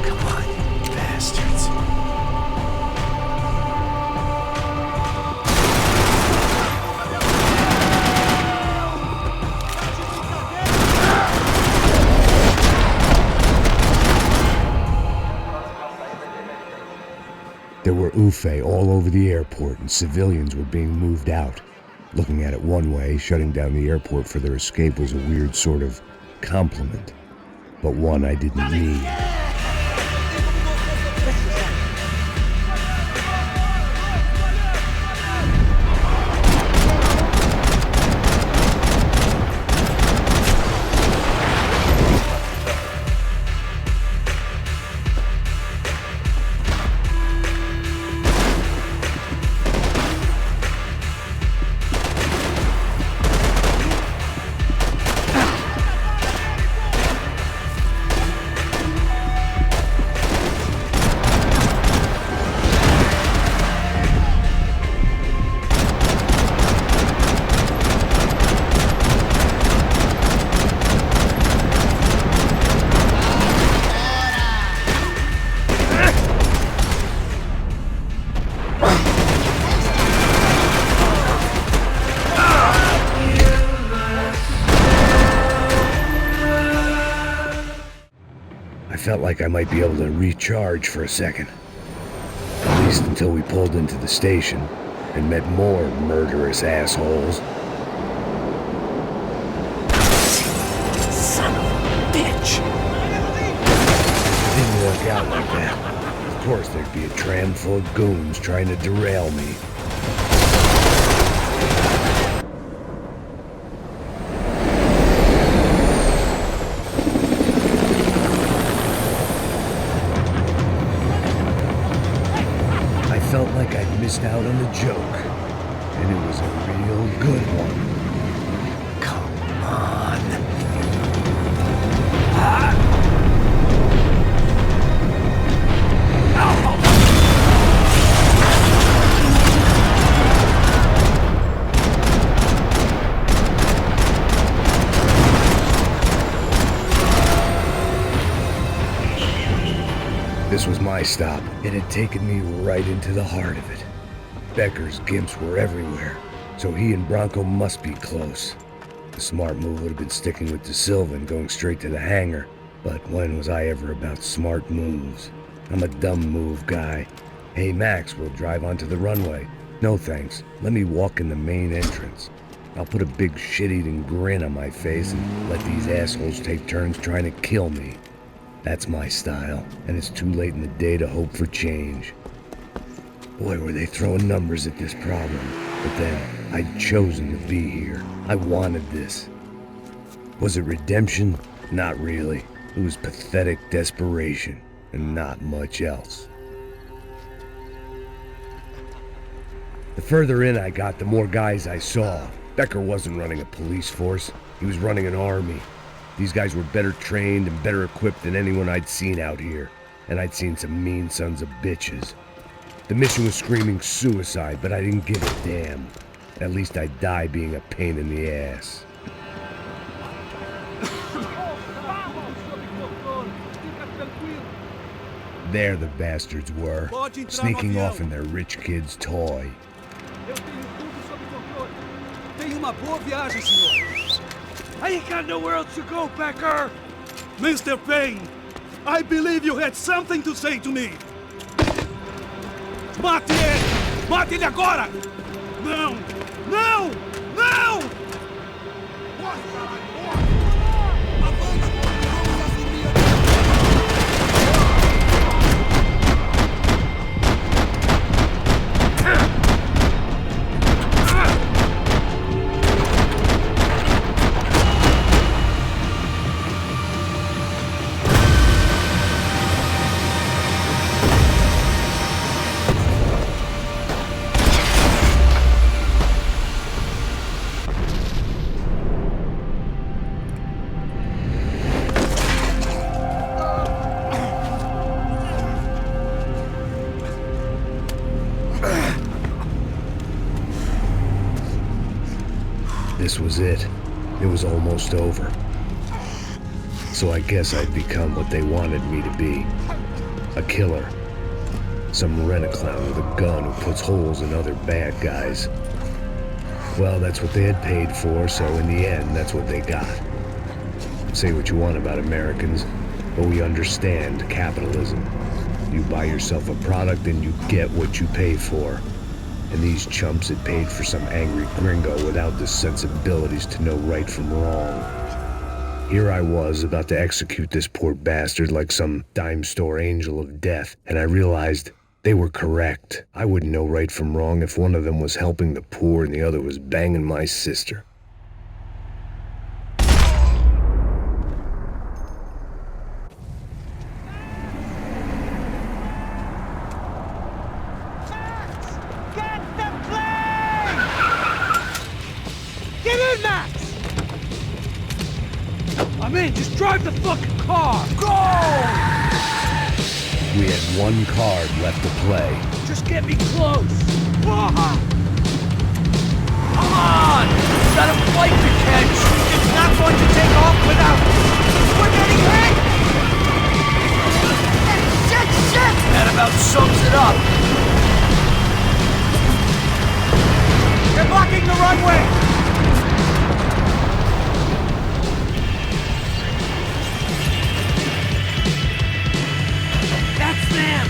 Come on, you bastards. There were Ufe all over the airport, and civilians were being moved out. Looking at it one way, shutting down the airport for their escape was a weird sort of compliment, but one I didn't need. I felt like I might be able to recharge for a second. At least until we pulled into the station and met more murderous assholes. Son of a bitch! Didn't work out like that. Of course there'd be a tram full of goons trying to derail me. I felt like I'd missed out on the joke, and it was a real good one. Come on. This was my stop. It had taken me right into the heart of it. Becker's gimps were everywhere, so he and Bronco must be close. The smart move would have been sticking with De Silva and going straight to the hangar, but when was I ever about smart moves? I'm a dumb move guy. Hey Max, we'll drive onto the runway. No thanks, let me walk in the main entrance. I'll put a big shit-eating grin on my face and let these assholes take turns trying to kill me. That's my style, and it's too late in the day to hope for change. Boy, were they throwing numbers at this problem. But then, I'd chosen to be here. I wanted this. Was it redemption? Not really. It was pathetic desperation, and not much else. The further in I got, the more guys I saw. Becker wasn't running a police force. He was running an army. These guys were better trained and better equipped than anyone I'd seen out here. And I'd seen some mean sons of bitches. The mission was screaming suicide, but I didn't give a damn. At least I'd die being a pain in the ass. There the bastards were, sneaking off in their rich kid's toy. Tenha uma boa viagem, senhor. I ain't got nowhere else to go, Becker. Mr. Payne, I believe you had something to say to me. Mate ele! Mate ele agora! Não! Não! Não! This was it. It was almost over. So I guess I'd become what they wanted me to be. A killer. Some rent-a-clown with a gun who puts holes in other bad guys. Well, that's what they had paid for, so in the end, that's what they got. Say what you want about Americans, but we understand capitalism. You buy yourself a product and you get what you pay for. And these chumps had paid for some angry gringo without the sensibilities to know right from wrong. Here I was, about to execute this poor bastard like some dime store angel of death, and I realized they were correct. I wouldn't know right from wrong if one of them was helping the poor and the other was banging my sister. Just drive the fucking car! Go! We had one card left to play. Just get me close! Come on! We've got a flight to catch! It's not going to take off without... We're getting hit! Shit! That about sums it up. They're blocking the runway! Them.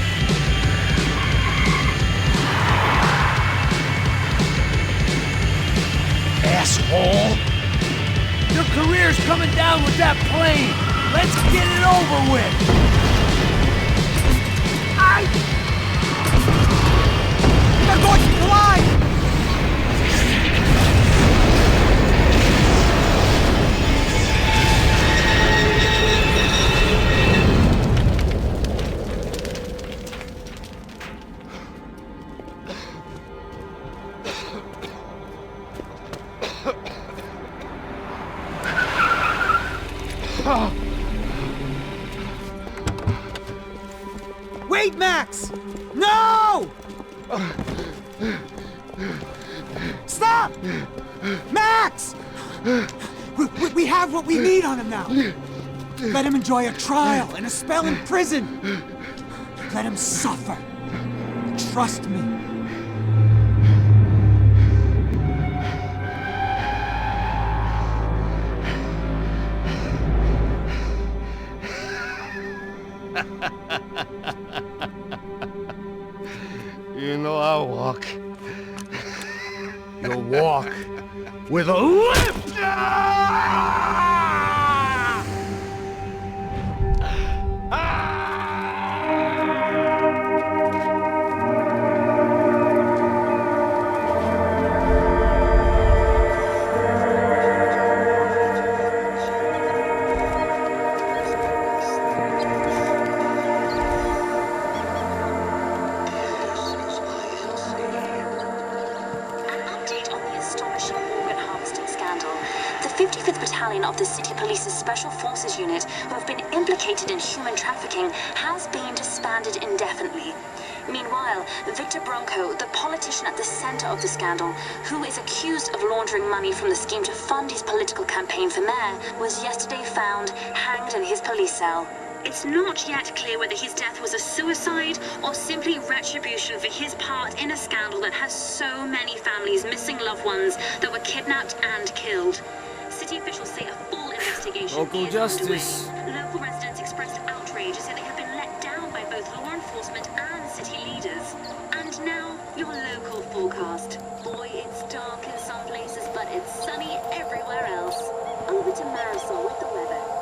Asshole! Your career's coming down with that plane! Let's get it over with! They're going to collide! Wait, Max! No! Stop! Max! We have what we need on him now. Let him enjoy a trial and a spell in prison. Let him suffer. Trust me. You know I'll walk. You'll walk with a lift! 55th Battalion of the City Police's Special Forces Unit, who have been implicated in human trafficking, has been disbanded indefinitely. Meanwhile, Victor Bronco, the politician at the center of the scandal, who is accused of laundering money from the scheme to fund his political campaign for mayor, was yesterday found hanged in his police cell. It's not yet clear whether his death was a suicide or simply retribution for his part in a scandal that has so many families missing loved ones that were kidnapped and killed. City officials say a full investigation Local is justice. underway. Local residents expressed outrage as they have been let down by both law enforcement and city leaders. And now, your local forecast. Boy, it's dark in some places, but it's sunny everywhere else. Over to Marisol with the weather.